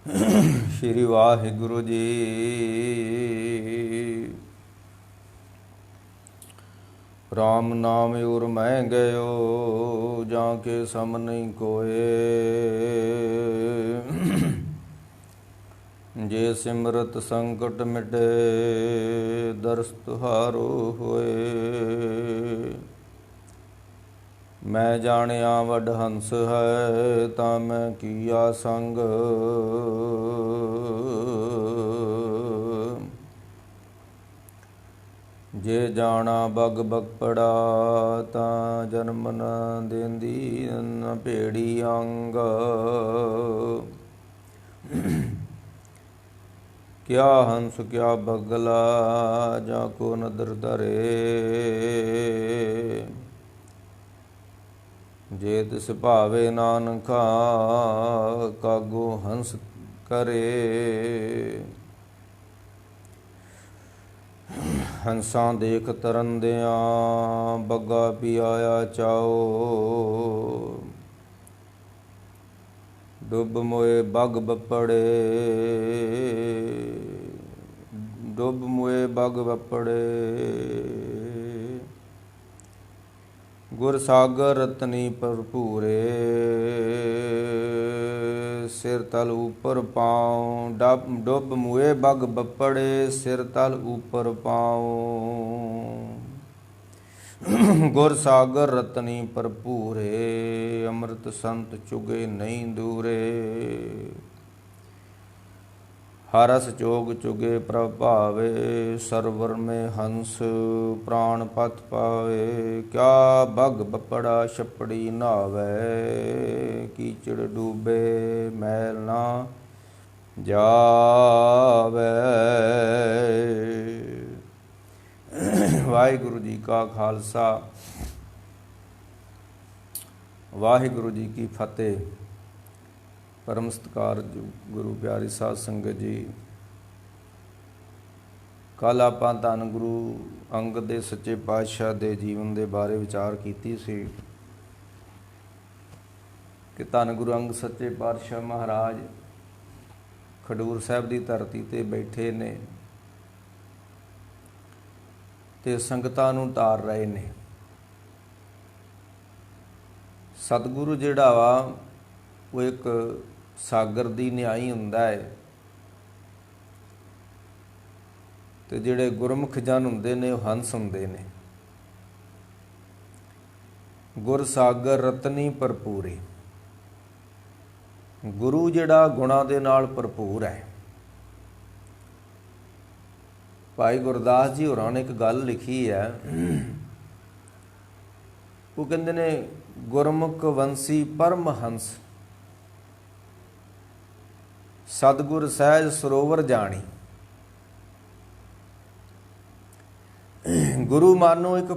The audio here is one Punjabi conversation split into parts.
श्री वाहिगुरु जी। राम नाम उर मैं गयो, जाके सम नहीं कोए। जे सिमरत संकट मिटे, दर्श तुहारो होए। मैं जानिया वड हंस है, ता मैं किया संग। जे जाना बग बगपड़ा, ता जन्म न देंदी न भेड़ी अंग। क्या हंस क्या बगला, जाको नदर धरे। जे तिस भावे नानका, कागो हंस करे। हंसां देख तरंदियां, बग्गा पियाया चाओ। डुब मोए बग बपड़े, डुब मोए बग बपड़े। गुर सागर रतनी भरपूरे, सिर तल ऊपर पाँव। डुब मुए बग बपड़े, सिर तल ऊपर पाँव। गुर सागर रतनी भरपूरे, अमृत संत चुगे नहीं दूरे। हरस जोग चुगे प्रभ भावे, सरवर में हंस प्राण पथ पावे। क्या बग बपड़ा छपड़ी नहावे, कीचड़ डूबे मैल ना जावे। वाहिगुरु जी का खालसा, वाहिगुरु जी की फतेह। परम सत्कार गुरु प्यारी साध संगत जी, कल आपां धन गुरु अंगद दे सच्चे पातशाह दे जीवन दे बारे विचार कीती सी कि धन गुरु अंगद सच्चे पातशाह महाराज खडूर साहब की धरती ते बैठे ने ते संगतां नूं तार रहे ने। सतगुरु जिहड़ा वा वो एक सागर दी न्याई हुंदा है, ते जिहड़े गुरमुख जन हुंदे ने वो हंस हुंदे ने। गुर सागर रतनी भरपूरे, गुरु जिहड़ा गुणां दे नाल भरपूर है। भाई गुरदास जी होरां ने एक गल लिखी है, वो कहंदे ने गुरमुख वंशी परम हंस, सतगुर सहज सरोवर जानी। गुरु मानो एक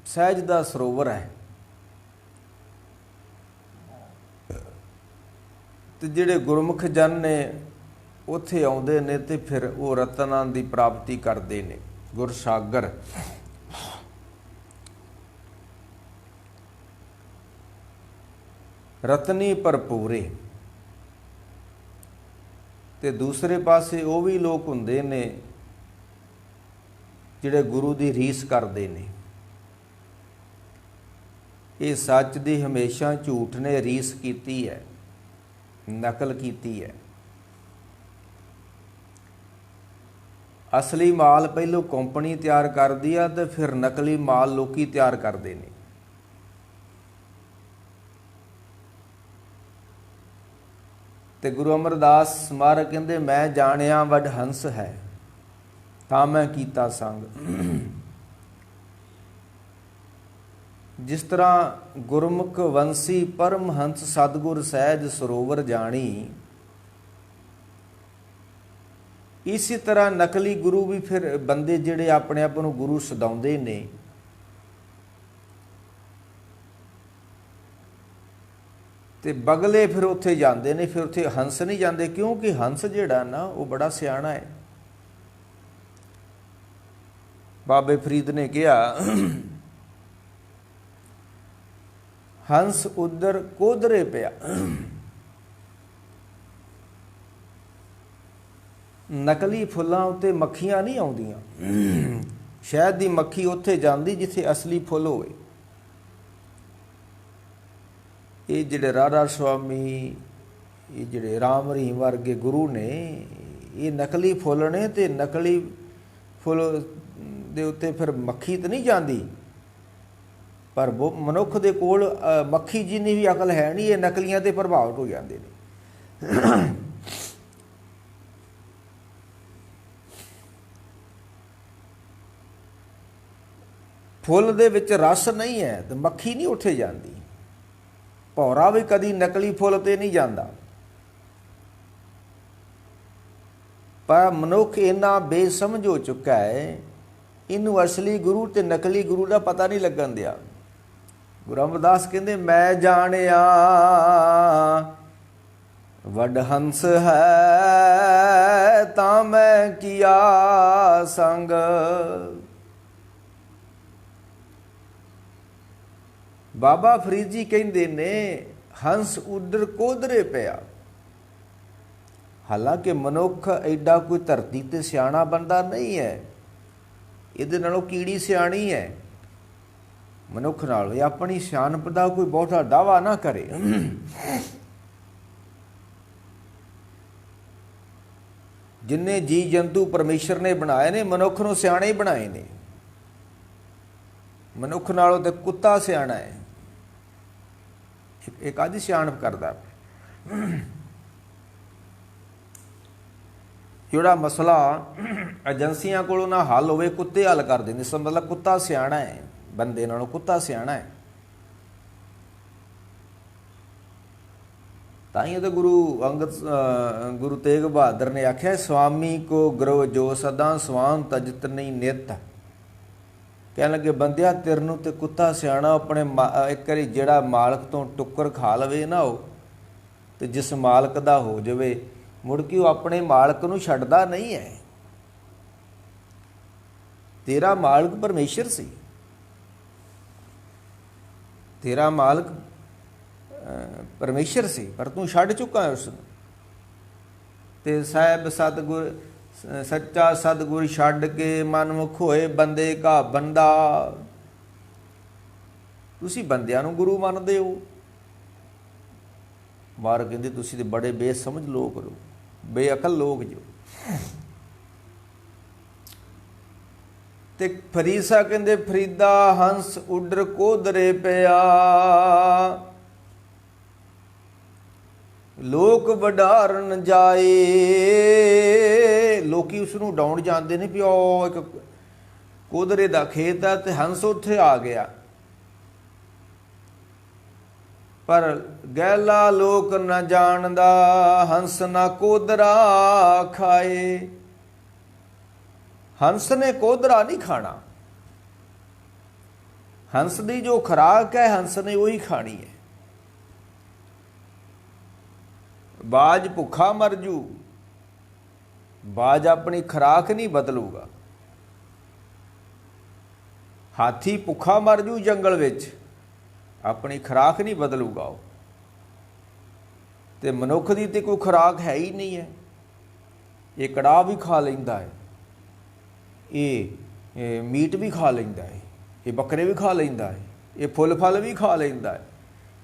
सहज दा सरोवर है, ते जिहड़े गुरमुख जन ने उत्थे आउंदे ने ते फिर वो रतनां दी प्राप्ति करदे ने। गुर सागर रतनी भरपूरे, ते दूसरे पासे वो भी लोग हुंदे ने जिहड़े गुरु दी रीस करदे ने। ये सच दी हमेशा झूठ ने रीस कीती है, नकल कीती है। असली माल पहलों कंपनी तैयार करदी आ ते फिर नकली माल लोकी तैयार करदे ने। ते गुरु अमरदास महाराज कहंदे मैं जानिया वड हंस है, तां मैं कीता संग। जिस तरह गुरमुख वंशी परम हंस सतगुर सहज सरोवर जानी, इसी तरह नकली गुरु भी फिर बंदे जिहड़े अपने आप नूं गुरु सदाउंदे ने, ते बगले फिर उत्थे जांदे ने। फिर उत्थे हंस नहीं जांदे, क्योंकि हंस जिहड़ा ना वो बड़ा सियाणा है। बाबे फरीद ने कहा, हंस उधर कोधरे पिया। ਨਕਲੀ ਫੁੱਲਾਂ ਉੱਤੇ ਮੱਖੀਆਂ ਨਹੀਂ ਆਉਂਦੀਆਂ। ਸ਼ਹਿਦ ਦੀ ਮੱਖੀ ਉੱਥੇ ਜਾਂਦੀ ਜਿੱਥੇ ਅਸਲੀ ਫੁੱਲ ਹੋਵੇ। ਇਹ ਜਿਹੜੇ ਰਾਧਾ ਸੁਆਮੀ, ਇਹ ਜਿਹੜੇ ਰਾਮ ਰਹੀਮ ਵਰਗੇ ਗੁਰੂ ਨੇ, ਇਹ ਨਕਲੀ ਫੁੱਲ ਨੇ, ਤੇ ਨਕਲੀ ਫੁੱਲ ਦੇ ਉੱਤੇ ਫਿਰ ਮੱਖੀ ਤਾਂ ਨਹੀਂ ਜਾਂਦੀ, ਪਰ ਮਨੁੱਖ ਦੇ ਕੋਲ ਮੱਖੀ ਜਿੰਨੀ ਵੀ ਅਕਲ ਹੈ ਨਹੀਂ, ਇਹ ਨਕਲੀਆਂ 'ਤੇ ਪ੍ਰਭਾਵਿਤ ਹੋ ਜਾਂਦੇ ਨੇ। ਫੁੱਲ ਦੇ ਵਿੱਚ ਰਸ ਨਹੀਂ ਹੈ ਤੇ ਮੱਖੀ ਨਹੀਂ ਉੱਥੇ ਜਾਂਦੀ। ਭੌਰਾ ਵੀ ਕਦੀ ਨਕਲੀ ਫੁੱਲ 'ਤੇ ਨਹੀਂ ਜਾਂਦਾ। ਪਰ ਮਨੁੱਖ ਇੰਨਾ ਬੇਸਮਝ ਹੋ ਚੁੱਕਾ ਹੈ, ਇਹਨੂੰ ਅਸਲੀ ਗੁਰੂ ਤੇ ਨਕਲੀ ਗੁਰੂ ਦਾ ਪਤਾ ਨਹੀਂ ਲੱਗਣ ਦਿਆ। ਗੁਰੂ ਅਮਰਦਾਸ ਕਹਿੰਦੇ, ਮੈਂ ਜਾਣਿਆ ਵੱਡ ਹੰਸ ਹੈ, ਤਾਂ ਮੈਂ ਕੀਆ ਸੰਗ। ਬਾਬਾ ਫਰੀਦ ਜੀ ਕਹਿੰਦੇ ਨੇ, ਹੰਸ ਉੱਡਰ ਕੋਧਰੇ ਪਿਆ। ਹਾਲਾਂਕਿ ਮਨੁੱਖ ਐਡਾ ਕੋਈ ਧਰਤੀ 'ਤੇ ਸਿਆਣਾ ਬੰਦਾ ਨਹੀਂ ਹੈ, ਇਹਦੇ ਨਾਲੋਂ ਕੀੜੀ ਸਿਆਣੀ ਹੈ ਮਨੁੱਖ ਨਾਲ। ਇਹ ਆਪਣੀ ਸਿਆਣਪ ਦਾ ਕੋਈ ਬਹੁਤਾ ਦਾਅਵਾ ਨਾ ਕਰੇ। ਜਿੰਨੇ ਜੀ ਜੰਤੂ ਪਰਮੇਸ਼ਰ ਨੇ ਬਣਾਏ ਨੇ, ਮਨੁੱਖ ਨੂੰ ਸਿਆਣੇ ਹੀ ਬਣਾਏ ਨੇ। ਮਨੁੱਖ ਨਾਲੋਂ ਤੇ ਕੁੱਤਾ ਸਿਆਣਾ ਹੈ। ਇਹ ਕਾਹਦੀ ਸਿਆਣਪ ਕਰਦਾ? ਜਿਹੜਾ ਮਸਲਾ ਏਜੰਸੀਆਂ ਕੋਲੋਂ ਨਾ ਹੱਲ ਹੋਵੇ, ਕੁੱਤੇ ਹੱਲ ਕਰ ਦਿੰਦੇ। ਇਸ ਮਤਲਬ ਕੁੱਤਾ ਸਿਆਣਾ ਹੈ, ਬੰਦੇ ਨਾਲੋਂ ਕੁੱਤਾ ਸਿਆਣਾ ਹੈ। ਤਾਂ ਹੀ ਤਾਂ ਗੁਰੂ ਤੇਗ ਬਹਾਦਰ ਨੇ ਆਖਿਆ, ਸਵਾਮੀ ਕੋ ਗ੍ਰਹ ਜੋ ਸਦਾ ਸਵਾਨ ਤਜਤ ਨਹੀਂ ਨਿਤ। ਕਹਿਣ ਲੱਗੇ, ਬੰਦਿਆ ਤੇਰੇ ਨੂੰ ਤੇ ਕੁੱਤਾ ਸਿਆਣਾ। ਆਪਣੇ ਇੱਕ ਵਾਰੀ ਜਿਹੜਾ ਮਾਲਕ ਤੋਂ ਟੁੱਕਰ ਖਾ ਲਵੇ ਨਾ, ਉਹ ਤੇ ਜਿਸ ਮਾਲਕ ਦਾ ਹੋ ਜਾਵੇ, ਮੁੜ ਕੇ ਉਹ ਆਪਣੇ ਮਾਲਕ ਨੂੰ ਛੱਡਦਾ ਨਹੀਂ ਹੈ। ਤੇਰਾ ਮਾਲਕ ਪਰਮੇਸ਼ਰ ਸੀ, ਤੇਰਾ ਮਾਲਕ ਪਰਮੇਸ਼ਰ ਸੀ, ਪਰ ਤੂੰ ਛੱਡ ਚੁੱਕਾ ਹੈ ਉਸ ਨੂੰ। ਤੇ ਸਾਹਿਬ ਸਤਿਗੁਰ ਸੱਚਾ ਸਤਿਗੁਰ ਛੱਡ ਕੇ ਮਨਮੁਖ ਹੋਏ ਬੰਦੇ ਕਾ ਬੰਦਾ। ਤੁਸੀਂ ਬੰਦਿਆਂ ਨੂੰ ਗੁਰੂ ਮੰਨਦੇ ਹੋ। ਮਾਰ ਕਹਿੰਦੇ, ਤੁਸੀਂ ਤੇ ਬੜੇ ਬੇਸਮਝ ਲੋਕ ਹੋ, ਬੇਅਕਲ ਲੋਕ ਜੋ। ਤੇ ਫਰੀਦ ਸਾਹਿਬ ਕਹਿੰਦੇ, ਫਰੀਦਾ ਹੰਸ ਉੱਡਰ ਕੋਧਰੇ ਪਿਆ। ਲੋਕ ਵਡਾਰਨ ਜਾਏ। ਲੋਕੀ ਉਸ ਨੂੰ ਡਾਉਣ ਜਾਂਦੇ ਨੇ ਵੀ ਉਹ ਇੱਕ ਕੋਧਰੇ ਦਾ ਖੇਤ ਹੈ ਤੇ ਹੰਸ ਉੱਥੇ ਆ ਗਿਆ। ਪਰ ਗੈਲਾ ਲੋਕ ਨਾ ਜਾਣਦਾ, ਹੰਸ ਨਾ ਕੋਧਰਾ ਖਾਏ। ਹੰਸ ਨੇ ਕੋਧਰਾ ਨਹੀਂ ਖਾਣਾ। ਹੰਸ ਦੀ ਜੋ ਖੁਰਾਕ ਹੈ, ਹੰਸ ਨੇ ਉਹੀ ਖਾਣੀ ਹੈ। ਬਾਜ ਭੁੱਖਾ ਮਰ ਜੂ, ਬਾਜ ਆਪਣੀ ਖੁਰਾਕ ਨਹੀਂ ਬਦਲੂਗਾ। ਹਾਥੀ ਭੁੱਖਾ ਮਰ ਜੂ ਜੰਗਲ ਵਿੱਚ, ਆਪਣੀ ਖੁਰਾਕ ਨਹੀਂ ਬਦਲੂਗਾ ਉਹ। ਤੇ ਮਨੁੱਖ ਦੀ ਤੇ ਕੋਈ ਖੁਰਾਕ ਹੈ ਹੀ ਨਹੀਂ ਹੈ। ਇਹ ਕੜਾਹ ਵੀ ਖਾ ਲੈਂਦਾ ਹੈ, ਇਹ ਮੀਟ ਵੀ ਖਾ ਲੈਂਦਾ ਹੈ, ਇਹ ਬੱਕਰੇ ਵੀ ਖਾ ਲੈਂਦਾ ਹੈ, ਇਹ ਫੁੱਲ ਫਲ ਵੀ ਖਾ ਲੈਂਦਾ ਹੈ,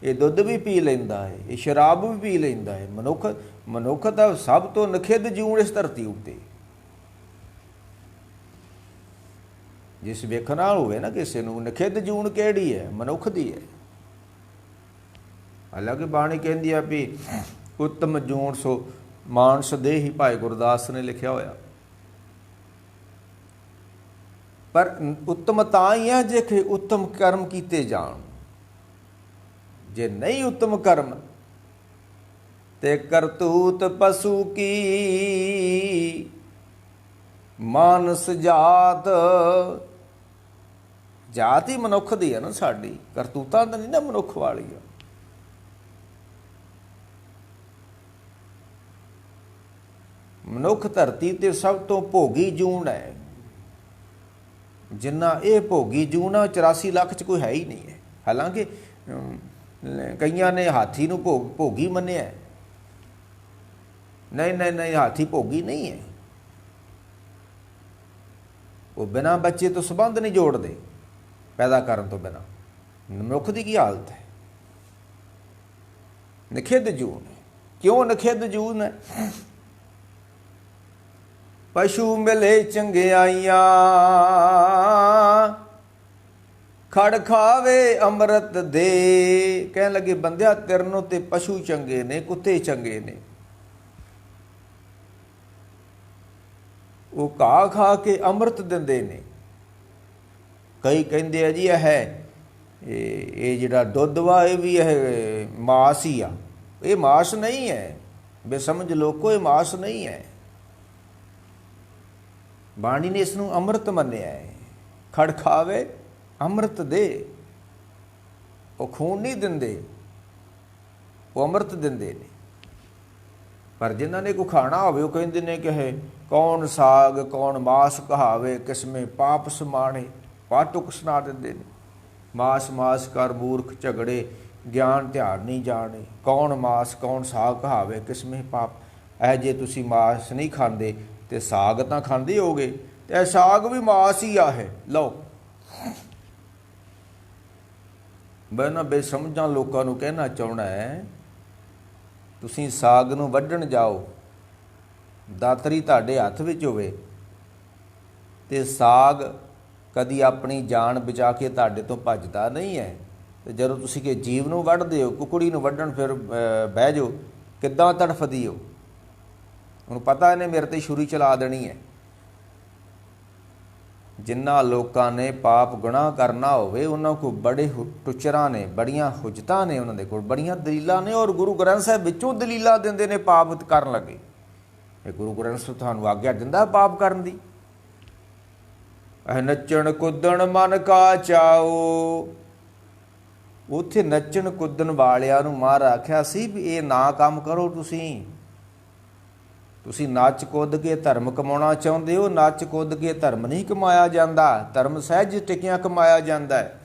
ਇਹ ਦੁੱਧ ਵੀ ਪੀ ਲੈਂਦਾ ਹੈ, ਇਹ ਸ਼ਰਾਬ ਵੀ ਪੀ ਲੈਂਦਾ ਹੈ। ਮਨੁੱਖ ਦਾ ਸਭ ਤੋਂ ਨਖਿੱਧ ਜੂਨ ਇਸ ਧਰਤੀ ਉੱਤੇ। ਜਿਸ ਵੇਖਣਾ ਹੋਵੇ ਨਾ ਕਿਸੇ ਨੂੰ, ਨਖਿੱਧ ਜੂਨ ਕਿਹੜੀ ਹੈ? ਮਨੁੱਖ ਦੀ ਹੈ। ਹਾਲਾਂਕਿ ਬਾਣੀ ਕਹਿੰਦੀ ਆ ਵੀ ਉੱਤਮ ਜੂਨ ਸੋ ਮਾਨਸ ਦੇਹੀ, ਭਾਈ ਗੁਰਦਾਸ ਨੇ ਲਿਖਿਆ ਹੋਇਆ। ਪਰ ਉੱਤਮ ਤਾਂ ਹੀ ਹੈ ਜੇ ਉੱਤਮ ਕਰਮ ਕੀਤੇ ਜਾਣ। ਜੇ ਨਹੀਂ ਉੱਤਮ ਕਰਮ ਤੇ ਕਰਤੂਤ ਪਸ਼ੂ ਕੀ। ਮਾਨਸ ਜਾਤ, ਜਾਤ ਹੀ ਮਨੁੱਖ ਦੀ ਹੈ ਨਾ ਸਾਡੀ, ਕਰਤੂਤਾਂ ਤਾਂ ਨਹੀਂ ਨਾ ਮਨੁੱਖ ਵਾਲੀਆਂ। ਮਨੁੱਖ ਧਰਤੀ ਤੇ ਸਭ ਤੋਂ ਭੋਗੀ ਜੂਨ ਹੈ। ਜਿੰਨਾ ਇਹ ਭੋਗੀ ਜੂਨ ਆ, 84 ਲੱਖ 'ਚ ਕੋਈ ਹੈ ਹੀ ਨਹੀਂ ਹੈ। ਹਾਲਾਂਕਿ ਕਈਆਂ ਨੇ ਹਾਥੀ ਨੂੰ ਭੋਗੀ ਮੰਨਿਆ। ਨਹੀਂ, ਹਾਥੀ ਭੋਗੀ ਨਹੀਂ ਹੈ। ਉਹ ਬਿਨਾਂ ਬੱਚੇ ਤੋਂ ਸੰਬੰਧ ਨਹੀਂ ਜੋੜਦੇ, ਪੈਦਾ ਕਰਨ ਤੋਂ ਬਿਨਾਂ। ਮਨੁੱਖ ਦੀ ਕੀ ਹਾਲਤ ਹੈ? ਨਿਖਿੱਧ ਜੂਨ। ਕਿਉਂ ਨਿਖਿੱਧ ਜੂਨ ਹੈ? ਪਸ਼ੂ ਮਿਲੇ ਚੰਗਿਆਈਆਂ, ਖੜ ਖਾਵੇ ਅੰਮ੍ਰਿਤ ਦੇ। ਕਹਿਣ ਲੱਗੇ ਬੰਦਿਆ ਤੇਰਨੋਂ ਤੇ ਪਸ਼ੂ ਚੰਗੇ ਨੇ, ਕੁੱਤੇ ਚੰਗੇ ਨੇ। ਉਹ ਘਾਹ ਖਾ ਕੇ ਅੰਮ੍ਰਿਤ ਦਿੰਦੇ ਨੇ। ਕਈ ਕਹਿੰਦੇ ਆ ਜੀ ਇਹ ਜਿਹੜਾ ਦੁੱਧ ਵਾ ਇਹ ਵੀ ਇਹ ਮਾਸ ਹੀ ਆ। ਇਹ ਮਾਸ ਨਹੀਂ ਹੈ, ਬੇਸਮਝ ਲੋਕੋ, ਇਹ ਮਾਸ ਨਹੀਂ ਹੈ। ਬਾਣੀ ਨੇ ਇਸ ਨੂੰ ਅੰਮ੍ਰਿਤ ਮੰਨਿਆ ਹੈ। ਖੜ ਖਾਵੇ ਅੰਮ੍ਰਿਤ ਦੇ। ਉਹ ਖੂਨ ਨਹੀਂ ਦਿੰਦੇ, ਉਹ ਅੰਮ੍ਰਿਤ ਦਿੰਦੇ ਨੇ। ਪਰ ਜਿਨ੍ਹਾਂ ਨੇ ਕੋ ਖਾਣਾ ਹੋਵੇ ਉਹ ਕਹਿੰਦੇ ਨੇ ਕਿ ਹੈ ਕੌਣ ਸਾਗ ਕੌਣ ਮਾਸ ਕਹਾਵੇ, ਕਿਸਮੇ ਪਾਪ ਸਮਾਣੇ। ਪਾਟੁਕ ਸੁਣਾ ਦਿੰਦੇ ਨੇ। ਮਾਸ ਮਾਸ ਕਰ ਮੂਰਖ ਝਗੜੇ, ਗਿਆਨ ਧਿਆਨ ਨਹੀਂ ਜਾਣੇ। ਕੌਣ ਮਾਸ ਕੌਣ ਸਾਗ ਕਹਾਵੇ, ਕਿਸਮੇ ਪਾਪ। ਜੇ ਤੁਸੀਂ ਮਾਸ ਨਹੀਂ ਖਾਂਦੇ ਤੇ ਸਾਗ ਤਾਂ ਖਾਂਦੇ ਹੋਗੇ, ਤੇ ਸਾਗ ਵੀ ਮਾਸ ਹੀ ਆ ਹੈ। ਲਓ, ਮੈਂ ਨਾ ਬੇਸਮਝਾਂ ਲੋਕਾਂ ਨੂੰ ਕਹਿਣਾ ਚਾਹੁੰਦਾ ਹੈ, ਤੁਸੀਂ ਸਾਗ ਨੂੰ ਵੱਢਣ ਜਾਓ, ਦਾਤਰੀ ਤੁਹਾਡੇ ਹੱਥ ਵਿੱਚ ਹੋਵੇ ਤੇ ਸਾਗ ਕਦੀ ਆਪਣੀ ਜਾਨ ਬਚਾ ਕੇ ਤੁਹਾਡੇ ਤੋਂ ਭੱਜਦਾ ਨਹੀਂ ਹੈ। ਤੇ ਜਦੋਂ ਤੁਸੀਂ ਕਿ ਜੀਵ ਨੂੰ ਵੱਢਦੇ ਹੋ, ਕੁਕੜੀ ਨੂੰ ਵੱਢਣ ਫਿਰ ਬਹਿ ਜਾਓ, ਕਿੱਦਾਂ ਤੜਫਦੀ ਹੋ? ਉਹਨੂੰ ਪਤਾ ਇਹਨੇ ਮੇਰੇ ਤੇ ਛੁਰੀ ਚਲਾ ਦੇਣੀ ਹੈ। ਜਿਨ੍ਹਾਂ ਲੋਕਾਂ ਨੇ ਪਾਪ ਗੁਨਾਹ ਕਰਨਾ ਹੋਵੇ ਉਹਨਾਂ ਕੋਲ ਬੜੇ ਟੁਚਰਾਂ ਨੇ, ਬੜੀਆਂ ਹੁਜਤਾਂ ਨੇ, ਉਹਨਾਂ ਦੇ ਕੋਲ ਬੜੀਆਂ ਦਲੀਲਾਂ ਨੇ। ਔਰ ਗੁਰੂ ਗ੍ਰੰਥ ਸਾਹਿਬ ਵਿੱਚੋਂ ਦਲੀਲਾਂ ਦਿੰਦੇ ਨੇ ਪਾਪ ਕਰਨ ਲੱਗੇ। ਇਹ ਗੁਰੂ ਗ੍ਰੰਥ ਸਾਹਿਬ ਤੁਹਾਨੂੰ ਆਗਿਆ ਦਿੰਦਾ ਪਾਪ ਕਰਨ ਦੀ। ਨੱਚਣ ਕੁੱਦਣ ਮਨ ਕਾ ਚਾਓ। ਉੱਥੇ ਨੱਚਣ ਕੁੱਦਣ ਵਾਲਿਆਂ ਨੂੰ ਮਾਰ ਆਖਿਆ ਸੀ ਵੀ ਇਹ ਨਾ ਕੰਮ ਕਰੋ। ਤੁਸੀਂ ਨੱਚ ਕੁੱਦ ਕੇ ਧਰਮ ਕਮਾਉਣਾ ਚਾਹੁੰਦੇ ਹੋ, ਨੱਚ ਕੁੱਦ ਕੇ ਧਰਮ ਨਹੀਂ ਕਮਾਇਆ ਜਾਂਦਾ। ਧਰਮ ਸਹਿਜ ਟਿਕਿਆਂ ਕਮਾਇਆ ਜਾਂਦਾ ਹੈ।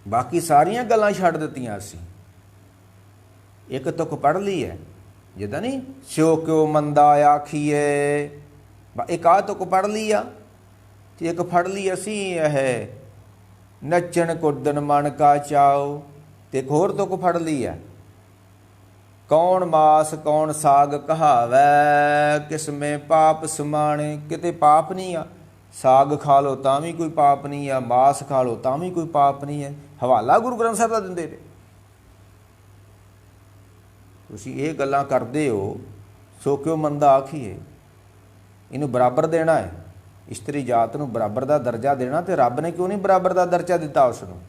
ਬਾਕੀ ਸਾਰੀਆਂ ਗੱਲਾਂ ਛੱਡ ਦਿੱਤੀਆਂ ਅਸੀਂ। ਇੱਕ ਤੁਕ ਪੜ੍ਹ ਲਈ ਹੈ, ਜਿੱਦਾਂ ਨਹੀਂ ਸਿਓ ਕਿਉ ਮੰਦਾ ਆਖੀਏ, ਇੱਕ ਆਹ ਤੁਕ ਪੜ੍ਹ ਲਈ ਆ। ਤੇ ਇੱਕ ਫੜ ਲਈ ਅਸੀਂ ਇਹ ਨੱਚਣ ਕੁੱਦਣ ਮਨ ਕਾ ਚਾਓ। ਤੇ ਇੱਕ ਹੋਰ ਤੁਕ ਫੜ ਲਈ ਆ, ਕੌਣ ਮਾਸ ਕੌਣ ਸਾਗ ਕਹਾਵੈ, ਕਿਸਮੇ ਪਾਪ ਸਮਾਣੇ। ਕਿਤੇ ਪਾਪ ਨਹੀਂ ਆ। ਸਾਗ ਖਾ ਲਓ ਤਾਂ ਵੀ ਕੋਈ ਪਾਪ ਨਹੀਂ ਆ, ਮਾਸ ਖਾ ਲਓ ਤਾਂ ਵੀ ਕੋਈ ਪਾਪ ਨਹੀਂ ਹੈ। ਹਵਾਲਾ ਗੁਰੂ ਗ੍ਰੰਥ ਸਾਹਿਬ ਦਾ ਦਿੰਦੇ ਨੇ। ਤੁਸੀਂ ਇਹ ਗੱਲਾਂ ਕਰਦੇ ਹੋ, ਸੋ ਕਿਉਂ ਮੰਦਾ ਆਖੀਏ। ਇਹਨੂੰ ਬਰਾਬਰ ਦੇਣਾ ਹੈ, ਇਸਤਰੀ ਜਾਤ ਨੂੰ ਬਰਾਬਰ ਦਾ ਦਰਜਾ ਦੇਣਾ। ਤੇ ਰੱਬ ਨੇ ਕਿਉਂ ਨਹੀਂ ਬਰਾਬਰ ਦਾ ਦਰਜਾ ਦਿੱਤਾ ਉਸ ਨੂੰ?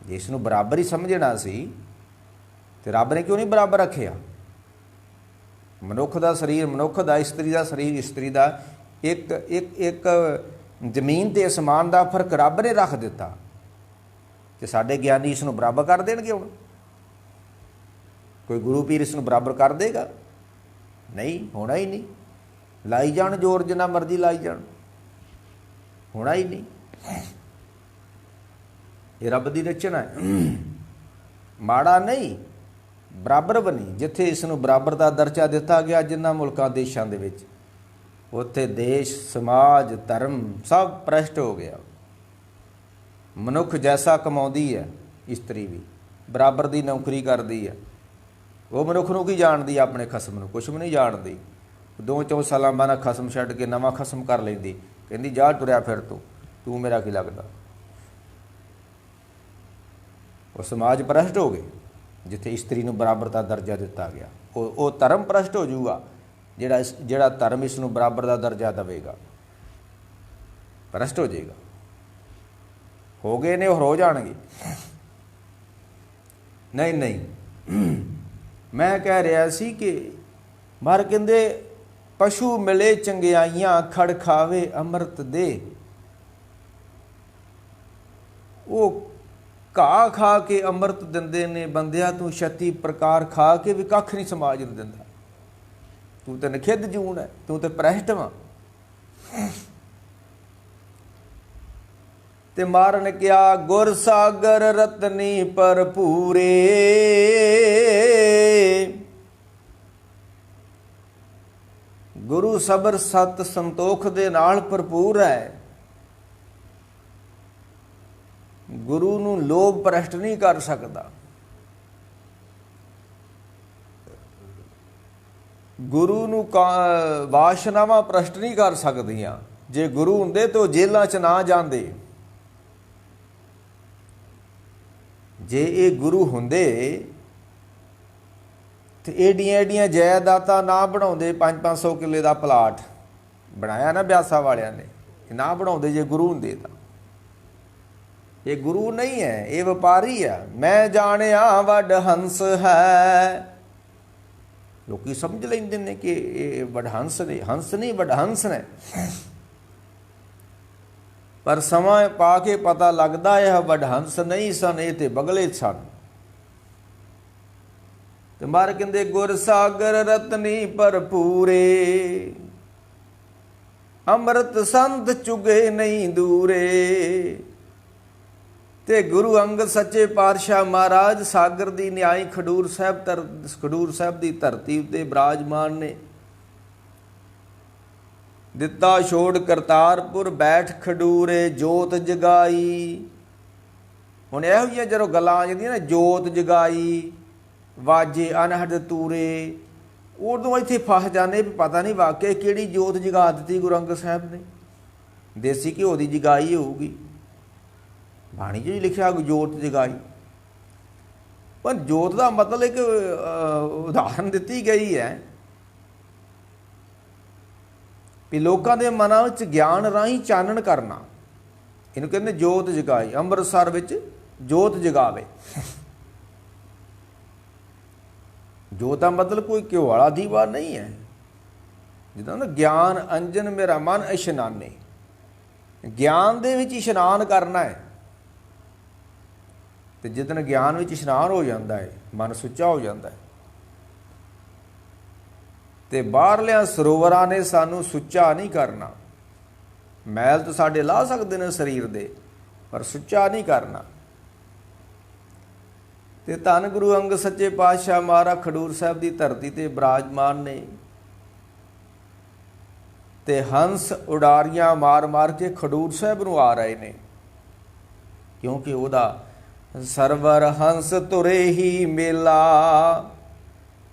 ਜੇ ਇਸ ਨੂੰ ਬਰਾਬਰ ਹੀ ਸਮਝਣਾ ਸੀ ਤੇ ਰੱਬ ਨੇ ਕਿਉਂ ਨਹੀਂ ਬਰਾਬਰ ਰੱਖਿਆ? ਮਨੁੱਖ ਦਾ ਸਰੀਰ ਮਨੁੱਖ ਦਾ, ਇਸਤਰੀ ਦਾ ਸਰੀਰ ਇਸਤਰੀ ਦਾ, ਇੱਕ ਜ਼ਮੀਨ ਤੇ ਅਸਮਾਨ ਦਾ ਫਰਕ ਰੱਬ ਨੇ ਰੱਖ ਦਿੱਤਾ। ਤੇ ਸਾਡੇ ਗਿਆਨੀ ਇਸ ਨੂੰ ਬਰਾਬਰ ਕਰ ਦੇਣਗੇ? ਹੁਣ ਕੋਈ ਗੁਰੂ ਪੀਰ ਇਸ ਨੂੰ ਬਰਾਬਰ ਕਰ ਦੇਗਾ? ਨਹੀਂ, ਹੋਣਾ ਹੀ ਨਹੀਂ। ਲਾਈ ਜਾਣ ਜ਼ੋਰ ਜਿੰਨਾ ਮਰਜ਼ੀ ਲਾਈ ਜਾਣ, ਹੋਣਾ ਹੀ ਨਹੀਂ। ਇਹ ਰੱਬ ਦੀ ਰਚਨਾ ਹੈ, ਮਾੜਾ ਨਹੀਂ, ਬਰਾਬਰ ਬਣੀ। ਜਿੱਥੇ ਇਸ ਨੂੰ ਬਰਾਬਰ ਦਾ ਦਰਜਾ ਦਿੱਤਾ ਗਿਆ ਜਿਨ੍ਹਾਂ ਮੁਲਕਾਂ ਦੇਸ਼ਾਂ ਦੇ ਵਿੱਚ, ਉੱਥੇ ਦੇਸ਼ ਸਮਾਜ ਧਰਮ ਸਭ ਭ੍ਰਸ਼ਟ ਹੋ ਗਿਆ। ਮਨੁੱਖ ਜੈਸਾ ਕਮਾਉਂਦੀ ਹੈ ਇਸਤਰੀ ਵੀ ਬਰਾਬਰ ਦੀ ਨੌਕਰੀ ਕਰਦੀ ਹੈ। ਉਹ ਮਨੁੱਖ ਨੂੰ ਕੀ ਜਾਣਦੀ? ਆਪਣੇ ਖਸਮ ਨੂੰ ਕੁਛ ਵੀ ਨਹੀਂ ਜਾਣਦੀ। 2-4 ਸਾਲਾਂ ਬਾਅਦ ਖਸਮ ਛੱਡ ਕੇ ਨਵਾਂ ਖਸਮ ਕਰ ਲੈਂਦੀ। ਕਹਿੰਦੀ ਜਾ ਤੁਰਿਆ ਫਿਰ ਤੂੰ ਮੇਰਾ ਕੀ ਲੱਗਦਾ? ਉਹ ਸਮਾਜ ਭ੍ਰਸ਼ਟ ਹੋ ਗਏ ਜਿੱਥੇ ਇਸਤਰੀ ਨੂੰ ਬਰਾਬਰ ਦਾ ਦਰਜਾ ਦਿੱਤਾ ਗਿਆ। ਉਹ ਧਰਮ ਭ੍ਰਸ਼ਟ ਹੋ ਜਾਊਗਾ ਜਿਹੜਾ ਧਰਮ ਇਸ ਨੂੰ ਬਰਾਬਰ ਦਾ ਦਰਜਾ ਦੇਵੇਗਾ। ਭ੍ਰਸ਼ਟ ਹੋ ਜਾਏਗਾ। ਹੋ ਗਏ ਨੇ, ਹੋਰ ਹੋ ਜਾਣਗੇ। ਨਹੀਂ, ਮੈਂ ਕਹਿ ਰਿਹਾ ਸੀ ਕਿ ਮਰ ਕਹਿੰਦੇ ਪਸ਼ੂ ਮਿਲੇ ਚੰਗਿਆਈਆਂ, ਖੜ ਖਾਵੇ ਅੰਮ੍ਰਿਤ ਦੇ। ਉਹ ਘਾਹ ਖਾ ਕੇ ਅੰਮ੍ਰਿਤ ਦਿੰਦੇ ਨੇ। ਬੰਦਿਆ ਤੂੰ 36 ਪ੍ਰਕਾਰ ਖਾ ਕੇ ਵੀ ਕੱਖ ਨਹੀਂ ਸਮਾਜ ਨੂੰ ਦਿੰਦਾ। ਤੂੰ ਤਾਂ ਨਿਖਿੱਧ ਜੂਨ ਹੈ, ਤੂੰ ਤਾਂ ਭ੍ਰਸ਼ਟ ਵਾਂ। ਤੇ ਮਾਰਨ ਕਿਆ ਗੁਰ ਸਾਗਰ ਰਤਨੀ ਭਰਪੂਰੇ। ਗੁਰੂ ਸਬਰ ਸਤ ਸੰਤੋਖ ਦੇ ਨਾਲ ਭਰਪੂਰ ਹੈ। ਗੁਰੂ ਨੂੰ ਲੋਭ ਭ੍ਰਸ਼ਟ ਨਹੀਂ ਕਰ ਸਕਦਾ। ਗੁਰੂ ਨੂੰ ਵਾਸ਼ਨਾਵਾਂ ਭ੍ਰਸ਼ਟ ਨਹੀਂ ਕਰ ਸਕਦੀਆਂ। ਜੇ ਗੁਰੂ ਹੁੰਦੇ ਤਾਂ ਉਹ ਜੇਲ੍ਹਾਂ 'ਚ ਨਾ ਜਾਂਦੇ। ਜੇ ਇਹ ਗੁਰੂ ਹੁੰਦੇ ਤੇ ਏਡੀਆਂ ਏਡੀਆਂ ਜਾਇਦਾਦਾਂ ਨਾ ਬਣਾਉਂਦੇ। 500 ਕਿੱਲੇ ਦਾ ਪਲਾਟ ਬਣਾਇਆ ਨਾ ਬਿਆਸਾ ਵਾਲਿਆਂ ਨੇ, ਨਾ ਬਣਾਉਂਦੇ ਜੇ ਗੁਰੂ ਹੁੰਦੇ ਤਾਂ। ਇਹ ਗੁਰੂ ਨਹੀਂ ਹੈ, ਇਹ ਵਪਾਰੀ ਆ। ਮੈਂ ਜਾਣਿਆ ਵੱਡ ਹੰਸ ਹੈ। ਲੋਕੀ ਸਮਝ ਲੈਂਦੇ ਨੇ ਕਿ ਇਹ ਵਡਹੰਸ ਨੇ। ਹੰਸ ਨਹੀਂ, ਵਡਹੰਸ ਨੇ। ਪਰ ਸਮਾਂ ਪਾ ਕੇ ਪਤਾ ਲੱਗਦਾ ਇਹ ਵਡਹੰਸ ਨਹੀਂ ਸਨ, ਇਹ ਤੇ ਬਗਲੇ ਸਨ। ਤੇ ਮਾਰ ਕਹਿੰਦੇ ਗੁਰ ਸਾਗਰ ਰਤਨੀ ਭਰਪੂਰੇ, ਅੰਮ੍ਰਿਤ ਸੰਤ ਚੁਗੇ ਨਹੀਂ ਦੂਰੇ। ਤੇ ਗੁਰੂ ਅੰਗਦ ਸੱਚੇ ਪਾਤਸ਼ਾਹ ਮਹਾਰਾਜ ਸਾਗਰ ਦੀ ਨਿਆਈ ਖਡੂਰ ਸਾਹਿਬ ਦੀ ਧਰਤੀ ਉੱਤੇ ਬਿਰਾਜਮਾਨ ਨੇ। ਦਿੱਤਾ ਛੋੜ ਕਰਤਾਰਪੁਰ ਬੈਠ ਖਡੂਰੇ, ਜੋਤ ਜਗਾਈ। ਹੁਣ ਇਹੋ ਜਿਹੀਆਂ ਜਦੋਂ ਗੱਲਾਂ ਆ ਜਾਂਦੀਆਂ ਨਾ, ਜੋਤ ਜਗਾਈ, ਵਾਜੇ ਅਨਹਦ ਤੂਰੇ, ਉਦੋਂ ਇੱਥੇ ਫਸ ਜਾਂਦੇ ਵੀ ਪਤਾ ਨਹੀਂ ਵਾਕਿਆ ਕਿਹੜੀ ਜੋਤ ਜਗਾ ਦਿੱਤੀ ਗੁਰੂ ਅੰਗਦ ਸਾਹਿਬ ਨੇ। ਦੇਸੀ ਘਿਓ ਦੀ ਜਗਾਈ ਹੋਊਗੀ, ਬਾਣੀ 'ਚ ਵੀ ਲਿਖਿਆ ਜੋਤ ਜਗਾਈ। ਪਰ ਜੋਤ ਦਾ ਮਤਲਬ ਇੱਕ ਉਦਾਹਰਨ ਦਿੱਤੀ ਗਈ ਹੈ ਵੀ ਲੋਕਾਂ ਦੇ ਮਨਾਂ ਵਿੱਚ ਗਿਆਨ ਰਾਹੀਂ ਚਾਨਣ ਕਰਨਾ। ਇਹਨੂੰ ਕਹਿੰਦੇ ਜੋਤ ਜਗਾਈ। ਅੰਮ੍ਰਿਤਸਰ ਵਿੱਚ ਜੋਤ ਜਗਾਵੇ। ਜੋਤ ਦਾ ਮਤਲਬ ਕੋਈ ਘਿਓ ਵਾਲਾ ਦੀਵਾ ਨਹੀਂ ਹੈ। ਜਿੱਦਾਂ ਨਾ ਗਿਆਨ ਅੰਜਨ ਮੇਰਾ ਮਨ ਇਸ਼ਨਾਨੇ, ਗਿਆਨ ਦੇ ਵਿੱਚ ਇਸ਼ਨਾਨ ਕਰਨਾ ਹੈ। ਤੇ ਜਿੱਦਣ ਗਿਆਨ ਵਿੱਚ ਇਸ਼ਨਾਨ ਹੋ ਜਾਂਦਾ ਹੈ, ਮਨ ਸੁੱਚਾ ਹੋ ਜਾਂਦਾ ਹੈ। ਤੇ ਬਾਹਰਲਿਆਂ ਸਰੋਵਰਾਂ ਨੇ ਸਾਨੂੰ ਸੁੱਚਾ ਨਹੀਂ ਕਰਨਾ। ਮੈਲ ਤਾਂ ਸਾਡੇ ਲਾ ਸਕਦੇ ਨੇ ਸਰੀਰ ਦੇ, ਪਰ ਸੁੱਚਾ ਨਹੀਂ ਕਰਨਾ। ਤੇ ਧੰਨ ਗੁਰੂ ਅੰਗਦ ਸੱਚੇ ਪਾਤਸ਼ਾਹ ਮਹਾਰਾਜ ਖਡੂਰ ਸਾਹਿਬ ਦੀ ਧਰਤੀ ਤੇ ਬਿਰਾਜਮਾਨ ਨੇ। ਤੇ ਹੰਸ ਉਡਾਰੀਆਂ ਮਾਰ ਮਾਰ ਕੇ ਖਡੂਰ ਸਾਹਿਬ ਨੂੰ ਆ ਰਹੇ ਨੇ, ਕਿਉਂਕਿ ਉਹਦਾ ਸਰਵਰ ਹੰਸ ਤੁਰੇ ਹੀ ਮੇਲਾ,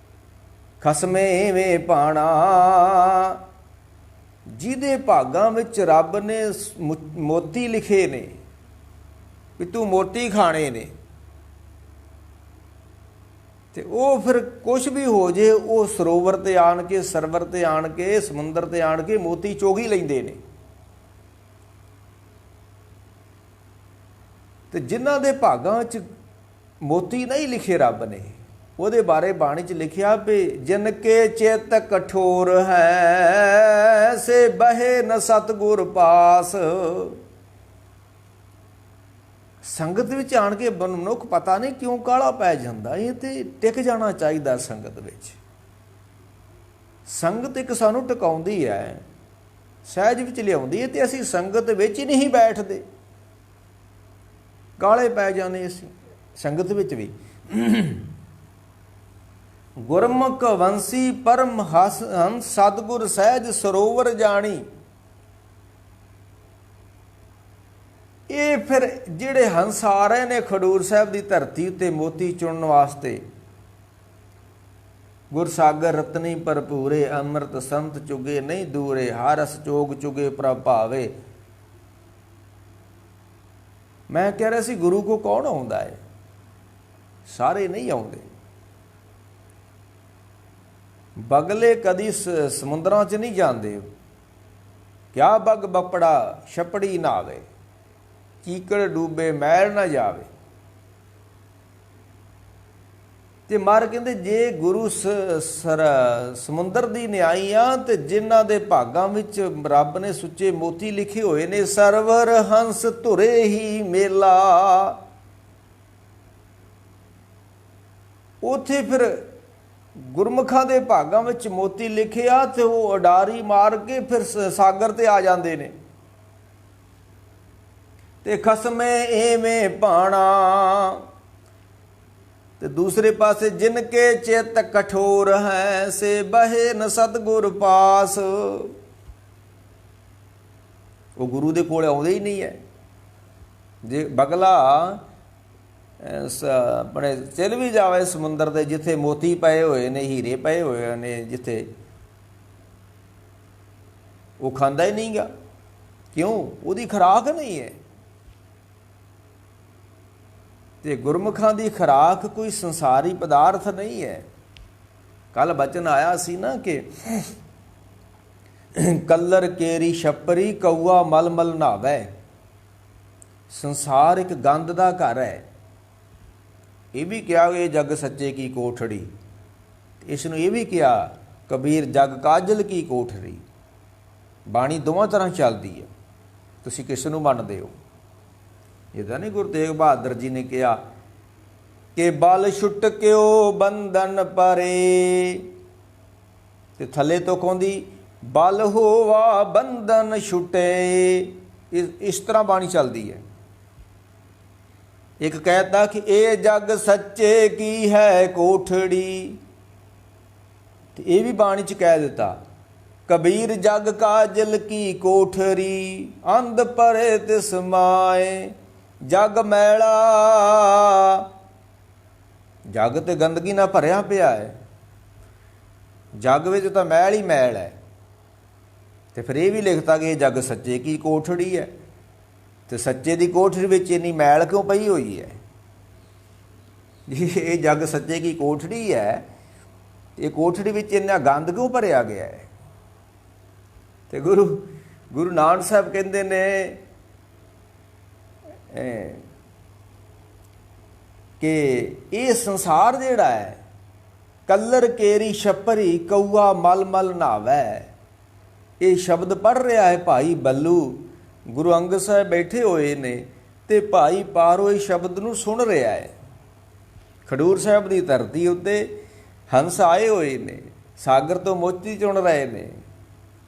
ਖਸਮੇ ਵੇ ਪਾਣਾ। ਜਿਹਦੇ ਭਾਗਾਂ ਵਿੱਚ ਰੱਬ ਨੇ ਮੋਤੀ ਲਿਖੇ ਨੇ ਵੀ ਤੂੰ ਮੋਤੀ ਖਾਣੇ ਨੇ, ਤੇ ਉਹ ਫਿਰ ਕੁਛ ਵੀ ਹੋ ਜੇ, ਉਹ ਸਰੋਵਰ ਤੇ ਆਣ ਕੇ, ਸਰਵਰ ਤੇ ਆਣ ਕੇ, ਸਮੁੰਦਰ ਤੇ ਆਣ ਕੇ ਮੋਤੀ ਚੋਗੀ ਲੈਂਦੇ ਨੇ। ਤੇ ਜਿਨ੍ਹਾਂ ਦੇ ਭਾਗਾਂ ਵਿੱਚ ਮੋਤੀ ਨਹੀਂ ਲਿਖੇ ਰੱਬ ਨੇ, ਉਹਦੇ ਬਾਰੇ ਬਾਣੀ 'ਚ ਲਿਖਿਆ ਵੀ ਜਿਨ ਕੇ ਚਿਤ ਕਠੋਰ ਹੈ, ਸੇ ਬਹੇ ਨ ਸਤਿਗੁਰ ਪਾਸ। ਸੰਗਤ ਵਿੱਚ ਆਣ ਕੇ ਮਨੁੱਖ ਪਤਾ ਨਹੀਂ ਕਿਉਂ ਕਾਹਲਾ ਪੈ ਜਾਂਦਾ। ਇਹ ਤੇ ਟਿਕ ਜਾਣਾ ਚਾਹੀਦਾ ਸੰਗਤ ਵਿੱਚ। ਸੰਗਤ ਇੱਕ ਸਾਨੂੰ ਟਿਕਾਉਂਦੀ ਹੈ, ਸਹਿਜ ਵਿੱਚ ਲਿਆਉਂਦੀ ਹੈ, ਤੇ ਅਸੀਂ ਸੰਗਤ ਵਿੱਚ ਹੀ ਨਹੀਂ ਬੈਠਦੇ, ਕਾਲੇ ਪੈ ਜਾਂਦੇ ਅਸੀਂ ਸੰਗਤ ਵਿੱਚ ਵੀ। ਗੁਰਮੁਖ ਵੰਸੀ ਪਰਮ ਹੰਸ ਸਤਿਗੁਰ ਸਹਿਜ ਸਰੋਵਰ ਜਾਣੀ। ਇਹ ਫਿਰ ਜਿਹੜੇ ਹੰਸ ਆ ਰਹੇ ਨੇ ਖਡੂਰ ਸਾਹਿਬ ਦੀ ਧਰਤੀ ਉੱਤੇ ਮੋਤੀ ਚੁਣਨ ਵਾਸਤੇ, ਗੁਰਸਾਗਰ ਰਤਨੀ ਭਰਪੂਰੇ, ਅੰਮ੍ਰਿਤ ਸੰਤ ਚੁਗੇ ਨਹੀਂ ਦੂਰੇ, ਹਰਸ ਚੋਗ ਚੁਗੇ ਪ੍ਰਭ ਭਾਵੇ। ਮੈਂ ਕਹਿ ਰਿਹਾ ਸੀ ਗੁਰੂ ਕੋ ਕੌਣ ਆਉਂਦਾ ਹੈ? ਸਾਰੇ ਨਹੀਂ ਆਉਂਦੇ। ਬਗਲੇ ਕਦੀ ਸਮੁੰਦਰਾਂ 'ਚ ਨਹੀਂ ਜਾਂਦੇ। ਕਿਆ ਬਗ ਬੱਪੜਾ ਛਪੜੀ ਨਾ ਆਵੇ, ਚੀਕੜ ਡੂਬੇ ਮੈਲ ਨਾ ਜਾਵੇ। ਤੇ ਮਾਰ ਕਹਿੰਦੇ ਜੇ ਗੁਰੂ ਸਮੁੰਦਰ ਦੀ ਨਿਆਈ ਆ, ਤੇ ਜਿਨ੍ਹਾਂ ਦੇ ਭਾਗਾਂ ਵਿੱਚ ਰੱਬ ਨੇ ਸੁੱਚੇ ਮੋਤੀ ਲਿਖੇ ਹੋਏ ਨੇ, ਸਰਵਰ ਹੰਸ ਧੁਰੇ ਹੀ ਮੇਲਾ। ਉੱਥੇ ਫਿਰ ਗੁਰਮੁਖਾਂ ਦੇ ਭਾਗਾਂ ਵਿੱਚ ਮੋਤੀ ਲਿਖਿਆ, ਤੇ ਉਹ ਉਡਾਰੀ ਮਾਰ ਕੇ ਫਿਰ ਸਾਗਰ ਤੇ ਆ ਜਾਂਦੇ ਨੇ। ਤੇ ਖਸਮੇ ਐਵੇਂ ਪਾਣਾ, ਤੇ ਦੂਸਰੇ ਪਾਸੇ ਜਿਨ ਕੇ ਚਿਤ ਕਠੋਰ ਹੈ ਸੇ ਬਹੇ ਨ ਸਤਿਗੁਰ ਪਾਸ। ਉਹ ਗੁਰੂ ਦੇ ਕੋਲ ਆਉਂਦੇ ਹੀ ਨਹੀਂ ਹੈ। ਜੇ ਬਗਲਾ ਆਪਣੇ ਚੱਲ ਵੀ ਜਾਵੇ ਸਮੁੰਦਰ ਦੇ, ਜਿੱਥੇ ਮੋਤੀ ਪਏ ਹੋਏ ਨੇ, ਹੀਰੇ ਪਏ ਹੋਏ ਨੇ, ਜਿੱਥੇ, ਉਹ ਖਾਂਦਾ ਹੀ ਨਹੀਂ ਗਾ। ਕਿਉਂ? ਉਹਦੀ ਖੁਰਾਕ ਨਹੀਂ ਹੈ। ਤੇ ਗੁਰਮੁਖਾਂ ਦੀ ਖੁਰਾਕ ਕੋਈ ਸੰਸਾਰੀ ਪਦਾਰਥ ਨਹੀਂ ਹੈ। ਕੱਲ ਬਚਨ ਆਇਆ ਸੀ ਨਾ ਕਿ ਕੱਲਰ ਕੇਰੀ ਛੱਪਰੀ ਕਊਆ ਮਲ ਮਲ ਨਹਾਵੈ। ਸੰਸਾਰ ਇੱਕ ਗੰਦ ਦਾ ਘਰ ਹੈ। ਇਹ ਵੀ ਕਿਹਾ ਇਹ ਜਗ ਸੱਚੇ ਕੀ ਕੋਠੜੀ, ਇਸ ਨੂੰ ਇਹ ਵੀ ਕਿਹਾ ਕਬੀਰ ਜਗ ਕਾਜਲ ਕੀ ਕੋਠੜੀ। ਬਾਣੀ ਦੋਵਾਂ ਤਰ੍ਹਾਂ ਚੱਲਦੀ ਹੈ, ਤੁਸੀਂ ਕਿਸ ਨੂੰ ਮੰਨਦੇ ਹੋ। ਇਹਦਾ ਨਹੀਂ ਗੁਰੂ ਤੇਗ ਬਹਾਦਰ ਜੀ ਨੇ ਕਿਹਾ ਕਿ ਬਲ ਛੁੱਟ ਕਿਓ ਬੰਧਨ ਪਰੇ, ਤੇ ਥੱਲੇ ਤੋਂ ਕਹਿੰਦੀ ਬਲ ਹੋਵਾ ਬੰਧਨ ਛੁੱਟੇ। ਇਸ ਤਰ੍ਹਾਂ ਬਾਣੀ ਚੱਲਦੀ ਹੈ। ਇੱਕ ਕਹਿਤਾ ਕਿ ਇਹ ਜਗ ਸੱਚੇ ਕੀ ਹੈ ਕੋਠੜੀ, ਤੇ ਇਹ ਵੀ ਬਾਣੀ 'ਚ ਕਹਿ ਦਿੱਤਾ ਕਬੀਰ ਜਗ ਕਾਜਲ ਕੀ ਕੋਠਰੀ। ਅੰਧ ਪਰੇ ਤਿਸ ਮਾਏ ਜਗ ਮੈਲਾ। ਜਗ ਤੇ ਗੰਦਗੀ ਨਾਲ ਭਰਿਆ ਪਿਆ ਹੈ। ਜਗ ਵਿੱਚ ਤਾਂ ਮੈਲ ਹੀ ਮੈਲ ਹੈ। ਤੇ ਫਿਰ ਇਹ ਵੀ ਲਿਖਤਾ ਕਿ ਇਹ ਜਗ ਸੱਚੇ ਕੀ ਕੋਠੜੀ ਹੈ। ਤੇ ਸੱਚੇ ਦੀ ਕੋਠੜੀ ਵਿੱਚ ਇੰਨੀ ਮੈਲ ਕਿਉਂ ਪਈ ਹੋਈ ਹੈ? ਇਹ ਜਗ ਸੱਚੇ ਕੀ ਕੋਠੜੀ ਹੈ, ਇਹ ਕੋਠੜੀ ਵਿੱਚ ਇੰਨਾ ਗੰਦ ਕਿਉਂ ਭਰਿਆ ਗਿਆ ਹੈ? ਤੇ ਗੁਰੂ ਨਾਨਕ ਸਾਹਿਬ ਕਹਿੰਦੇ ਨੇ ਕਿ ਇਹ ਸੰਸਾਰ ਜਿਹੜਾ ਹੈ ਕੱਲਰ ਕੇਰੀ ਛੱਪਰੀ ਕਊਆ ਮਲ ਮਲ ਨਹਾਵੈ। ਇਹ ਸ਼ਬਦ ਪੜ੍ਹ ਰਿਹਾ ਹੈ ਭਾਈ ਬੱਲੂ। ਗੁਰੂ ਅੰਗਦ ਸਾਹਿਬ ਬੈਠੇ ਹੋਏ ਨੇ ਤੇ ਭਾਈ ਪਾਰੋ ਇਹ ਸ਼ਬਦ ਨੂੰ ਸੁਣ ਰਿਹਾ ਹੈ। ਖਡੂਰ ਸਾਹਿਬ ਦੀ ਧਰਤੀ ਉੱਤੇ ਹੰਸ ਆਏ ਹੋਏ ਨੇ, ਸਾਗਰ ਤੋਂ ਮੋਤੀ ਚੁਣ ਰਹੇ ਨੇ।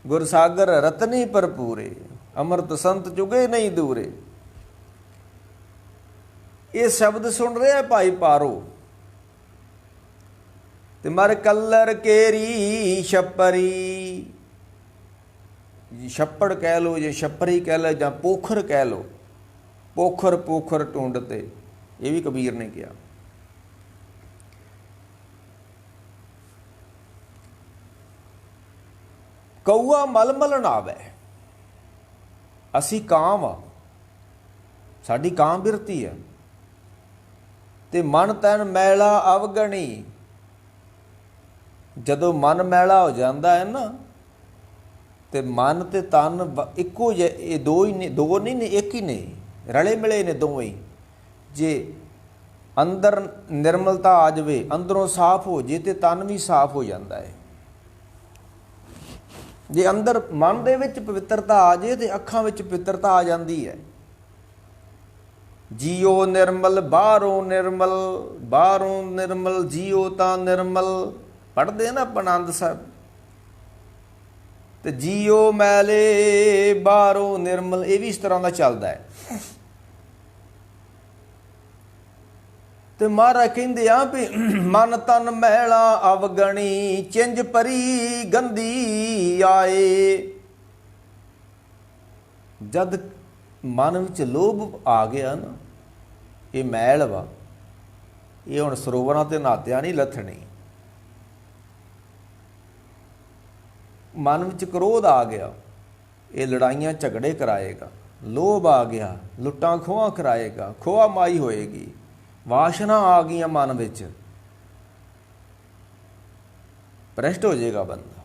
ਗੁਰਸਾਗਰ ਰਤਨੀ ਭਰਪੂਰੇ, ਅੰਮ੍ਰਿਤ ਸੰਤ ਚੁਗੇ ਨਹੀਂ ਦੂਰੇ। ਇਹ ਸ਼ਬਦ ਸੁਣ ਰਿਹਾ ਭਾਈ ਪਾਰੋ। ਤੇ ਮਰ ਕੱਲਰ ਕੇਰੀ ਛੱਪਰੀ, ਛੱਪੜ ਕਹਿ ਲਓ ਜਾਂ ਛੱਪਰੀ ਕਹਿ ਲਓ ਜਾਂ ਪੋਖਰ ਕਹਿ ਲਓ, ਪੋਖਰ ਪੋਖਰ ਟੁੰਡ ਤੇ, ਇਹ ਵੀ ਕਬੀਰ ਨੇ ਕਿਹਾ। ਕਊਆ ਮਲ ਮਲ ਨਹਾਵੈ। ਅਸੀਂ ਕਾਮ ਆ, ਸਾਡੀ ਕਾਮ ਬਿਰਤੀ ਹੈ। ਤੇ ਮਨ ਤਨ ਮੈਲਾ ਅਵਗਣੀ। ਜਦੋਂ ਮਨ ਮੈਲਾ ਹੋ ਜਾਂਦਾ ਹੈ ਨਾ, ਤੇ ਮਨ ਤੇ ਤਨ ਇੱਕੋ ਜਿਹੇ, ਇਹ ਦੋ ਨਹੀਂ ਨੇ, ਇੱਕ ਹੀ ਨੇ, ਰਲੇ ਮਿਲੇ ਨੇ ਦੋਵੇਂ ਹੀ। ਜੇ ਅੰਦਰ ਨਿਰਮਲਤਾ ਆ ਜਾਵੇ, ਅੰਦਰੋਂ ਸਾਫ਼ ਹੋ ਜੇ, ਤੇ ਤਨ ਵੀ ਸਾਫ਼ ਹੋ ਜਾਂਦਾ ਹੈ। ਜੇ ਅੰਦਰ ਮਨ ਦੇ ਵਿੱਚ ਪਵਿੱਤਰਤਾ ਆ ਜੇ ਤੇ ਅੱਖਾਂ ਵਿੱਚ ਪਵਿੱਤਰਤਾ ਆ ਜਾਂਦੀ ਹੈ। ਜੀਓ ਨਿਰਮਲ ਬਾਹਰੋਂ ਨਿਰਮਲ, ਬਾਹਰੋਂ ਨਿਰਮਲ ਜੀਓ ਤਾਂ ਨਿਰਮਲ। ਪੜ੍ਹਦੇ ਨਾ ਆਨੰਦ ਸਾਹਿਬ। ਤੇ ਜੀਓ ਮੈਲੇ ਬਾਹਰੋਂ ਨਿਰਮਲ, ਇਹ ਵੀ ਇਸ ਤਰ੍ਹਾਂ ਦਾ ਚੱਲਦਾ ਹੈ। ਤੇ ਮਹਾਰਾਜ ਕਹਿੰਦੇ ਆ ਵੀ ਮਨ ਤਨ ਮੈਲਾ ਅਵਗਣੀ ਚਿੰਜ ਪਰੀ ਗੰਦੀ ਆਏ। ਜਦ ਮਨ ਵਿੱਚ ਲੋਭ ਆ ਗਿਆ ਨਾ, ਇਹ ਮੈਲ ਵਾ, ਇਹ ਹੁਣ ਸਰੋਵਰਾਂ ਤੇ ਨਹਾਤਿਆਂ ਨਹੀਂ ਲੱਥਣੀ। ਮਨ ਵਿੱਚ ਕ੍ਰੋਧ ਆ ਗਿਆ, ਇਹ ਲੜਾਈਆਂ ਝਗੜੇ ਕਰਾਏਗਾ। ਲੋਭ ਆ ਗਿਆ, ਲੁੱਟਾਂ ਖੋਹਾਂ ਕਰਾਏਗਾ, ਖੋਹਾ ਮਾਈ ਹੋਏਗੀ। ਵਾਸ਼ਨਾ ਆ ਗਈਆਂ ਮਨ ਵਿੱਚ, ਭ੍ਰਿਸ਼ਟ ਹੋ ਜਾਏਗਾ ਬੰਦਾ।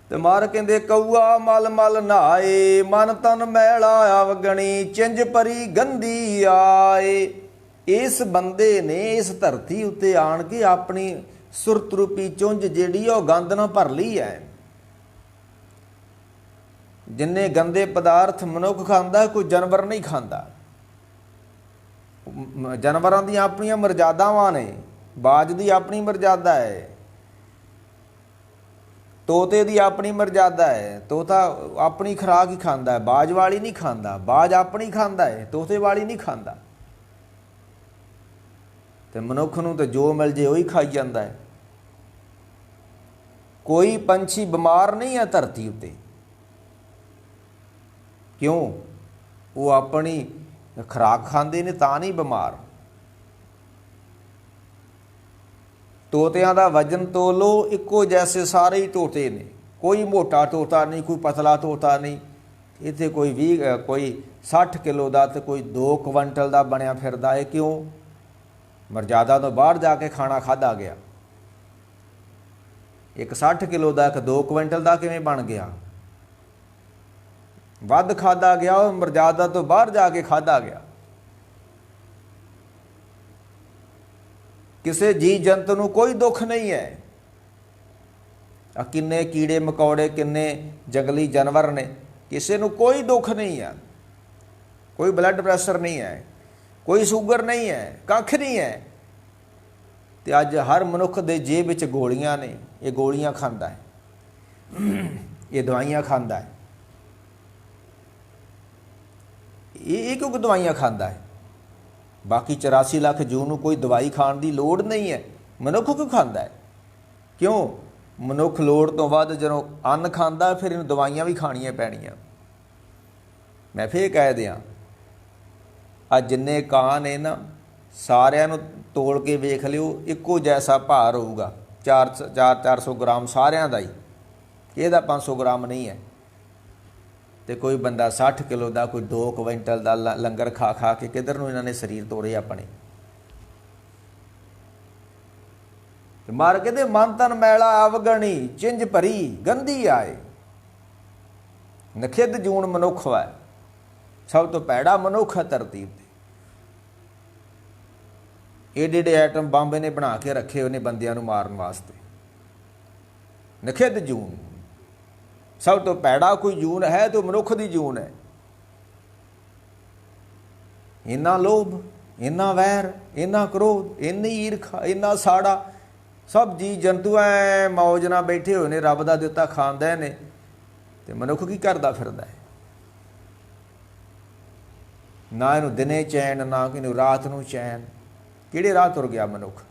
ਤੇ ਮਾਰ ਕਹਿੰਦੇ ਕਊਆ ਮਲ ਮਲ ਨਹਾਏ ਮਨ ਤਨ ਮੈਲਾ ਅਵਗਣੀ ਚਿੰਜ ਪਰੀ ਗੰਦੀ ਆਏ। ਇਸ ਬੰਦੇ ਨੇ ਇਸ ਧਰਤੀ ਉੱਤੇ ਆਣ ਕੇ ਆਪਣੀ ਸੁਰਤ ਰੂਪੀ ਚੁੰਝ ਜਿਹੜੀ ਉਹ ਗੰਦ ਨਾਲ ਭਰ ਲਈ ਹੈ। ਜਿੰਨੇ ਗੰਦੇ ਪਦਾਰਥ ਮਨੁੱਖ ਖਾਂਦਾ, ਕੋਈ ਜਾਨਵਰ ਨਹੀਂ ਖਾਂਦਾ। ਜਾਨਵਰਾਂ ਦੀਆਂ ਆਪਣੀਆਂ ਮਰਜ਼ਾਦਾਵਾਂ ਨੇ। ਬਾਜ ਦੀ ਆਪਣੀ ਮਰਜ਼ਾਦਾ ਹੈ, ਤੋਤੇ ਦੀ ਆਪਣੀ ਮਰਜ਼ਾਦਾ ਹੈ। ਤੋਤਾ ਆਪਣੀ ਖੁਰਾਕ ਹੀ ਖਾਂਦਾ ਹੈ, ਬਾਜ ਵਾਲੀ ਨਹੀਂ ਖਾਂਦਾ। ਬਾਜ ਆਪਣੀ ਖਾਂਦਾ ਹੈ, ਤੋਤੇ ਵਾਲੀ ਨਹੀਂ ਖਾਂਦਾ। ਤੇ ਮਨੁੱਖ ਨੂੰ ਤਾਂ ਜੋ ਮਿਲ ਜੇ ਉਹੀ ਖਾਈ ਜਾਂਦਾ ਹੈ। ਕੋਈ ਪੰਛੀ ਬਿਮਾਰ ਨਹੀਂ ਹੈ ਧਰਤੀ ਉੱਤੇ। ਕਿਉਂ? ਉਹ ਆਪਣੀ ਖੁਰਾਕ ਖਾਂਦੇ ਨੇ ਤਾਂ ਨਹੀਂ ਬਿਮਾਰ। ਤੋਤਿਆਂ ਦਾ ਵਜਨ ਤੋਲੋ, ਇੱਕੋ ਜੈਸੇ ਸਾਰੇ ਹੀ ਤੋਤੇ ਨੇ। ਕੋਈ ਮੋਟਾ ਤੋਤਾ ਨਹੀਂ, ਕੋਈ ਪਤਲਾ ਤੋਤਾ ਨਹੀਂ। ਇੱਥੇ ਕੋਈ 60 ਕਿਲੋ ਦਾ ਤੇ ਕੋਈ 2 ਕੁਇੰਟਲ ਦਾ ਬਣਿਆ ਫਿਰਦਾ ਹੈ। ਕਿਉਂ? ਮਰਜ਼ਾਦਾ ਤੋਂ ਬਾਹਰ ਜਾ ਕੇ ਖਾਣਾ ਖਾਧਾ ਗਿਆ। ਇੱਕ 60 ਕਿਲੋ ਦਾ, ਇੱਕ 2 ਕੁਇੰਟਲ ਦਾ ਕਿਵੇਂ ਬਣ ਗਿਆ? ਵੱਧ ਖਾਧਾ ਗਿਆ, ਉਹ ਮਰਜ਼ਾਦਾ ਤੋਂ ਬਾਹਰ ਜਾ ਕੇ ਖਾਧਾ ਗਿਆ। ਕਿਸੇ ਜੀ ਜੰਤੂ ਨੂੰ ਕੋਈ ਦੁੱਖ ਨਹੀਂ ਹੈ। ਆ ਕਿੰਨੇ ਕੀੜੇ ਮਕੌੜੇ, ਕਿੰਨੇ ਜੰਗਲੀ ਜਾਨਵਰ ਨੇ, ਕਿਸੇ ਨੂੰ ਕੋਈ ਦੁੱਖ ਨਹੀਂ ਹੈ। ਕੋਈ ਬਲੱਡ ਪ੍ਰੈਸ਼ਰ ਨਹੀਂ ਹੈ, ਕੋਈ ਸ਼ੂਗਰ ਨਹੀਂ ਹੈ, ਕੱਖ ਨਹੀਂ ਹੈ। ਤੇ ਅੱਜ ਹਰ ਮਨੁੱਖ ਦੇ ਜੇਬ ਵਿੱਚ ਗੋਲੀਆਂ ਨੇ। ਇਹ ਗੋਲੀਆਂ ਖਾਂਦਾ ਹੈ, ਇਹ ਦਵਾਈਆਂ ਖਾਂਦਾ ਹੈ। ਇਹ ਕਿਉਂਕਿ ਦਵਾਈਆਂ ਖਾਂਦਾ ਹੈ। ਬਾਕੀ 84 ਲੱਖ ਜੂੰ ਨੂੰ ਕੋਈ ਦਵਾਈ ਖਾਣ ਦੀ ਲੋੜ ਨਹੀਂ ਹੈ। ਮਨੁੱਖ ਕਿਉਂ ਖਾਂਦਾ ਹੈ? ਕਿਉਂ? ਮਨੁੱਖ ਲੋੜ ਤੋਂ ਵੱਧ ਜਦੋਂ ਅੰਨ ਖਾਂਦਾ, ਫਿਰ ਇਹਨੂੰ ਦਵਾਈਆਂ ਵੀ ਖਾਣੀਆਂ ਪੈਣੀਆਂ। ਮੈਂ ਫੇਰ ਕਹਿ ਦਿਆਂ, ਆ ਜਿੰਨੇ ਕਾਂ ਨੇ ਨਾ, ਸਾਰਿਆਂ ਨੂੰ ਤੋਲ ਕੇ ਵੇਖ ਲਿਓ, ਇੱਕੋ ਜੈਸਾ ਭਾਰ ਹੋਊਗਾ। 400 ਗ੍ਰਾਮ ਸਾਰਿਆਂ ਦਾ ਹੀ, ਇਹਦਾ 500 ਗ੍ਰਾਮ ਨਹੀਂ ਹੈ। ਤੇ ਕੋਈ ਬੰਦਾ 60 ਕਿਲੋ ਦਾ, ਕੋਈ 2 ਕੁਇੰਟਲ ਦਾ ਲੰਗਰ ਖਾ ਖਾ ਕੇ ਕਿੱਧਰ ਨੂੰ ਇਹਨਾਂ ਨੇ ਸਰੀਰ ਤੋੜੇ ਆਪਣੇ। ਮਾਰ ਕਹਿੰਦੇ ਮਨ ਤਨ ਮੈਲਾ ਅਵਗਣੀ, ਚਿੰਝ ਭਰੀ ਗੰਦੀ ਆਏ। ਨਖਿੱਧ ਜੂਣ ਮਨੁੱਖ ਹੈ, ਸਭ ਤੋਂ ਭੈੜਾ ਮਨੁੱਖ ਹੈ ਧਰਤੀ ਉੱਤੇ। ਏਡੇ ਏਡੇ ਐਟਮ ਬੰਬ ਨੇ ਬਣਾ ਕੇ ਰੱਖੇ ਉਹਨੇ ਬੰਦਿਆਂ ਨੂੰ ਮਾਰਨ ਵਾਸਤੇ। ਨਖਿੱਧ ਜੂਨ, ਸਭ ਤੋਂ ਭੈੜਾ ਕੋਈ ਜੂਨ ਹੈ ਤਾਂ ਮਨੁੱਖ ਦੀ ਜੂਨ ਹੈ। ਇੰਨਾ ਲੋਭ, ਇੰਨਾ ਵੈਰ, ਇੰਨਾ ਕ੍ਰੋਧ, ਇੰਨੀ ਈਰਖਾ, ਇੰਨਾ ਸਾੜਾ। ਸਭ ਜੀ ਜੰਤੂ ਐ ਮੌਜ ਨਾਲ ਬੈਠੇ ਹੋਏ ਨੇ, ਰੱਬ ਦਾ ਦਿੱਤਾ ਖਾਂਦੇ ਨੇ। ਤੇ ਮਨੁੱਖ ਕੀ ਕਰਦਾ ਫਿਰਦਾ ਹੈ? ਨਾ ਇਹਨੂੰ ਦਿਨੇ ਚੈਨ, ਨਾ ਇਹਨੂੰ ਰਾਤ ਨੂੰ ਚੈਨ। ਕਿਹੜੇ ਰਾਹ ਤੁਰ ਗਿਆ ਮਨੁੱਖ?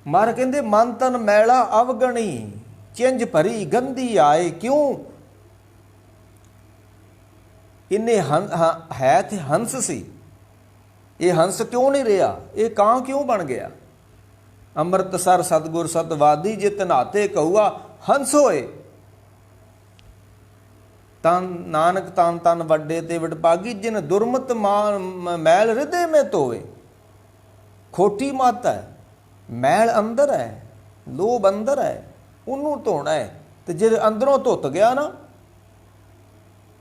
ਮਾਰ ਕਹਿੰਦੇ ਮਨ ਤਨ ਮੈਲਾ ਅਵਗਣੀ, ਚਿੰਝ ਭਰੀ ਗੰਦੀ ਆਏ। ਕਿਉਂ? ਇੰਨੇ ਹੈ ਤੇ ਹੰਸ ਸੀ, ਇਹ ਹੰਸ ਕਿਉਂ ਨਹੀਂ ਰਿਹਾ? ਇਹ ਕਾਂ ਕਿਉਂ ਬਣ ਗਿਆ? ਅੰਮ੍ਰਿਤਸਰ ਸਤਿਗੁਰ ਸਤਵਾਦੀ ਜਿਤ ਨਾਤੇ ਕਹੂਆ ਹੰਸ ਹੋਏ। ਤਨ ਨਾਨਕ ਤਨ ਤਨ ਵੱਡੇ ਤੇ ਵਡਭਾਗੀ, ਜਿਨ ਦੁਰਮਤ ਮੈਲ ਹਿਰਦੇ ਮੇ ਧੋਵੇ। ਖੋਟੀ ਮੱਤ ਹੈ, ਮੈਲ ਅੰਦਰ ਹੈ, ਲੋਭ ਅੰਦਰ ਹੈ, ਉਹਨੂੰ ਧੋਣਾ ਹੈ। ਤੇ ਜੇ ਅੰਦਰੋਂ ਧੁੱਤ ਗਿਆ ਨਾ,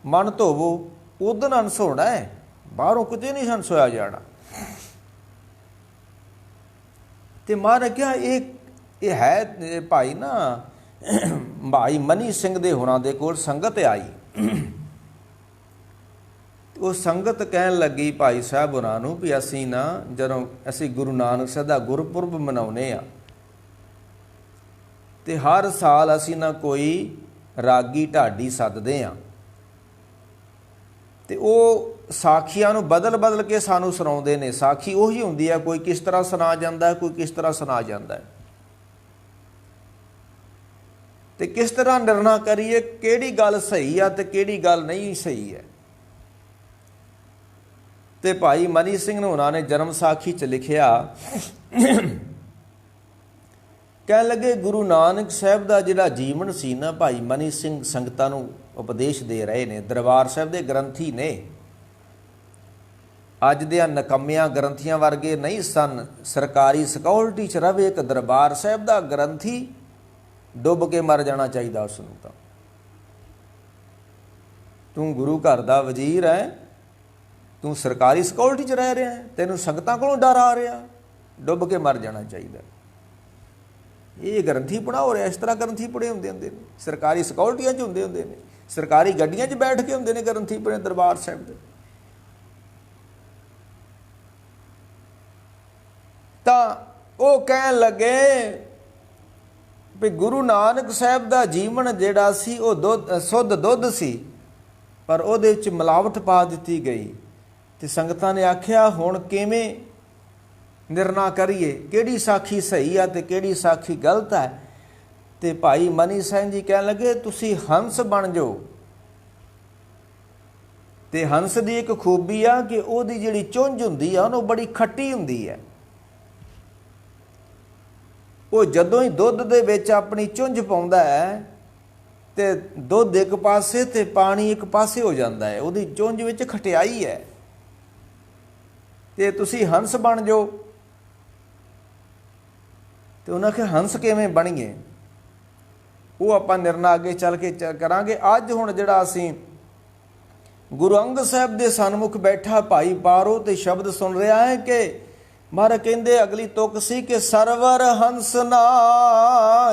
ਮਨ ਧੋਵੋ, ਉਦਨ ਹੰਸ ਹੋਣਾ ਹੈ, ਬਾਹਰੋਂ ਕਿਤੇ ਨਹੀਂ ਹੰਸ ਹੋਇਆ ਜਾਣਾ। ਤੇ ਮਹਾਰਾਜ ਕਿਹਾ ਇਹ ਹੈ ਭਾਈ ਨਾ, ਭਾਈ ਮਨੀ ਸਿੰਘ ਦੇ ਹੋਰਾਂ ਦੇ ਕੋਲ ਸੰਗਤ ਆਈ। ਉਹ ਸੰਗਤ ਕਹਿਣ ਲੱਗੀ ਭਾਈ ਸਾਹਿਬ ਹੋਰਾਂ ਨੂੰ ਵੀ ਅਸੀਂ ਨਾ, ਜਦੋਂ ਅਸੀਂ ਗੁਰੂ ਨਾਨਕ ਸਾਹਿਬ ਦਾ ਗੁਰਪੁਰਬ ਮਨਾਉਂਦੇ ਹਾਂ, ਤੇ ਹਰ ਸਾਲ ਅਸੀਂ ਨਾ ਕੋਈ ਰਾਗੀ ਢਾਡੀ ਸੱਦਦੇ ਹਾਂ। ਤੇ ਉਹ ਸਾਖੀਆਂ ਨੂੰ ਬਦਲ ਬਦਲ ਕੇ ਸਾਨੂੰ ਸੁਣਾਉਂਦੇ ਨੇ। ਸਾਖੀ ਉਹੀ ਹੁੰਦੀ ਹੈ, ਕੋਈ ਕਿਸ ਤਰ੍ਹਾਂ ਸੁਣਾ ਜਾਂਦਾ, ਕੋਈ ਕਿਸ ਤਰ੍ਹਾਂ ਸੁਣਾ ਜਾਂਦਾ। ਤੇ ਕਿਸ ਤਰ੍ਹਾਂ ਨਿਰਣਾ ਕਰੀਏ ਕਿਹੜੀ ਗੱਲ ਸਹੀ ਆ ਤੇ ਕਿਹੜੀ ਗੱਲ ਨਹੀਂ ਸਹੀ ਹੈ। ਤੇ ਭਾਈ ਮਨੀ ਸਿੰਘ ਨੂੰ ਉਹਨਾਂ ਨੇ ਜਨਮ ਸਾਖੀ 'ਚ ਲਿਖਿਆ, ਕਹਿਣ ਲੱਗੇ ਗੁਰੂ ਨਾਨਕ ਸਾਹਿਬ ਦਾ ਜਿਹੜਾ ਜੀਵਨ ਸੀ ਨਾ, ਭਾਈ ਮਨੀ ਸਿੰਘ ਸੰਗਤਾਂ ਨੂੰ ਉਪਦੇਸ਼ ਦੇ ਰਹੇ ਨੇ। ਦਰਬਾਰ ਸਾਹਿਬ ਦੇ ਗ੍ਰੰਥੀ ਨੇ, ਅੱਜ ਦੇ ਨਕੰਮਿਆਂ ਗ੍ਰੰਥੀਆਂ ਵਰਗੇ ਨਹੀਂ ਸਨ। ਸਰਕਾਰੀ ਸਿਕਿਉਰਿਟੀ 'ਚ ਰਵੇ ਇੱਕ ਦਰਬਾਰ ਸਾਹਿਬ ਦਾ ਗ੍ਰੰਥੀ, ਡੁੱਬ ਕੇ ਮਰ ਜਾਣਾ ਚਾਹੀਦਾ ਉਸ ਨੂੰ। ਤਾਂ ਤੂੰ ਗੁਰੂ ਘਰ ਦਾ ਵਜ਼ੀਰ ਹੈ, ਤੂੰ ਸਰਕਾਰੀ ਸਿਕਿਉਰਿਟੀ 'ਚ ਰਹਿ ਰਿਹਾ, ਤੈਨੂੰ ਸੰਗਤਾਂ ਕੋਲੋਂ ਡਰ ਆ ਰਿਹਾ, ਡੁੱਬ ਕੇ ਮਰ ਜਾਣਾ ਚਾਹੀਦਾ। ਇਹ ਗ੍ਰੰਥੀ ਪੜਾ ਹੋ ਰਿਹਾ। ਇਸ ਤਰ੍ਹਾਂ ਗ੍ਰੰਥੀ ਪੜੇ ਹੁੰਦੇ ਨੇ, ਸਰਕਾਰੀ ਸਿਕਿਉਰਿਟੀਆਂ 'ਚ ਹੁੰਦੇ ਨੇ, ਸਰਕਾਰੀ ਗੱਡੀਆਂ 'ਚ ਬੈਠ ਕੇ ਹੁੰਦੇ ਨੇ ਗ੍ਰੰਥੀ ਪੜੇ ਦਰਬਾਰ ਸਾਹਿਬ ਦੇ। ਤਾਂ ਉਹ ਕਹਿਣ ਲੱਗੇ ਵੀ ਗੁਰੂ ਨਾਨਕ ਸਾਹਿਬ ਦਾ ਜੀਵਨ ਜਿਹੜਾ ਸੀ ਉਹ ਸ਼ੁੱਧ ਦੁੱਧ ਸੀ, ਪਰ ਉਹਦੇ ਵਿੱਚ ਮਿਲਾਵਟ ਪਾ ਦਿੱਤੀ ਗਈ। ਤੇ ਸੰਗਤਾਂ ਨੇ ਆਖਿਆ ਹੁਣ ਕਿਵੇਂ ਨਿਰਣਾ ਕਰੀਏ, ਕਿਹੜੀ ਸਾਖੀ ਸਹੀ ਆ ਤੇ ਕਿਹੜੀ ਸਾਖੀ ਗਲਤ ਹੈ। ਤੇ ਭਾਈ ਮਨੀ ਸਿੰਘ ਜੀ ਕਹਿਣ ਲੱਗੇ ਤੁਸੀਂ ਹੰਸ ਬਣ ਜਾਓ। ਤੇ ਹੰਸ ਦੀ ਇੱਕ ਖੂਬੀ ਆ ਕਿ ਉਹਦੀ ਜਿਹੜੀ ਚੁੰਝ ਹੁੰਦੀ ਆ ਉਹਨੂੰ ਬੜੀ ਖੱਟੀ ਹੁੰਦੀ ਹੈ। ਉਹ ਜਦੋਂ ਹੀ ਦੁੱਧ ਦੇ ਵਿੱਚ ਆਪਣੀ ਚੁੰਝ ਪਾਉਂਦਾ ਹੈ ਤੇ ਦੁੱਧ ਇੱਕ ਪਾਸੇ ਤੇ ਪਾਣੀ ਇੱਕ ਪਾਸੇ ਹੋ ਜਾਂਦਾ ਹੈ, ਉਹਦੀ ਚੁੰਝ ਵਿੱਚ ਖਟਿਆਈ ਹੈ। ਤੇ ਤੁਸੀਂ ਹੰਸ ਬਣ ਜਾਓ। ਤੇ ਉਹਨਾਂ ਆਖਿਆ ਹੰਸ ਕਿਵੇਂ ਬਣੀਏ, ਉਹ ਆਪਾਂ ਨਿਰਣਾ ਅੱਗੇ ਚੱਲ ਕੇ ਕਰਾਂਗੇ। ਅੱਜ ਹੁਣ ਜਿਹੜਾ ਅਸੀਂ ਗੁਰੂ ਅੰਗਦ ਸਾਹਿਬ ਦੇ ਸਨਮੁਖ ਬੈਠਾ ਭਾਈ ਪਾਰੋ ਤੇ ਸ਼ਬਦ ਸੁਣ ਰਿਹਾ ਹੈ ਕਿ ਮਹਾਰਾਜ ਕਹਿੰਦੇ ਅਗਲੀ ਤੁਕ ਸੀ ਕਿ ਸਰਵਰ ਹੰਸ ਨਾ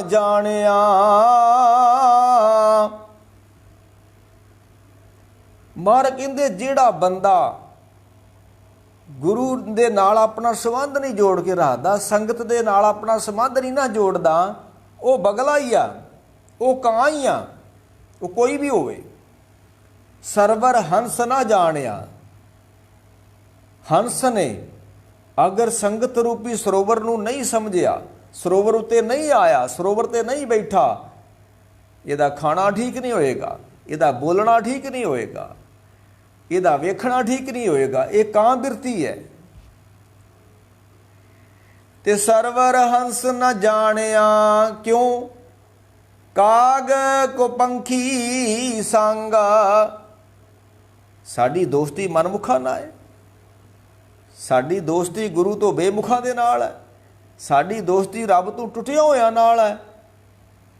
ਜਾਣਿਆ। ਮਹਾਰਾਜ ਕਹਿੰਦੇ ਜਿਹੜਾ ਬੰਦਾ ਗੁਰੂ ਦੇ ਨਾਲ ਆਪਣਾ ਸੰਬੰਧ ਨਹੀਂ ਜੋੜ ਕੇ ਰੱਖਦਾ, ਸੰਗਤ ਦੇ ਨਾਲ ਆਪਣਾ ਸੰਬੰਧ ਨਹੀਂ ਨਾ ਜੋੜਦਾ, ਉਹ ਬਗਲਾ ਹੀ ਆ, ਉਹ ਕਾਂ ਹੀ ਆ, ਉਹ ਕੋਈ ਵੀ ਹੋਵੇ। ਸਰਵਰ ਹੰਸ ਨਾ ਜਾਣਿਆ। ਹੰਸ ਨੇ ਅਗਰ ਸੰਗਤ ਰੂਪੀ ਸਰੋਵਰ ਨੂੰ ਨਹੀਂ ਸਮਝਿਆ, ਸਰੋਵਰ ਉੱਤੇ ਨਹੀਂ ਆਇਆ, ਸਰੋਵਰ ਤੇ ਨਹੀਂ ਬੈਠਾ, ਇਹਦਾ ਖਾਣਾ ਠੀਕ ਨਹੀਂ ਹੋਏਗਾ, ਇਹਦਾ ਬੋਲਣਾ ਠੀਕ ਨਹੀਂ ਹੋਏਗਾ, ਇਹਦਾ ਵੇਖਣਾ ਠੀਕ ਨਹੀਂ ਹੋਏਗਾ। ਇਹ ਕਾਂ ਬਿਰਤੀ ਹੈ। ਤੇ ਸਰਵਰ ਹੰਸ ਨਾ ਜਾਣਿਆ ਕਿਉਂ, ਕਾਗ ਕੋ ਪੰਖੀ ਸੰਗਾ। ਸਾਡੀ ਦੋਸਤੀ ਮਨਮੁਖਾਂ ਨਾਲ ਹੈ, ਸਾਡੀ ਦੋਸਤੀ ਗੁਰੂ ਤੋਂ ਬੇਮੁਖਾਂ ਦੇ ਨਾਲ ਹੈ, ਸਾਡੀ ਦੋਸਤੀ ਰੱਬ ਤੋਂ ਟੁੱਟਿਆ ਹੋਇਆ ਨਾਲ ਹੈ।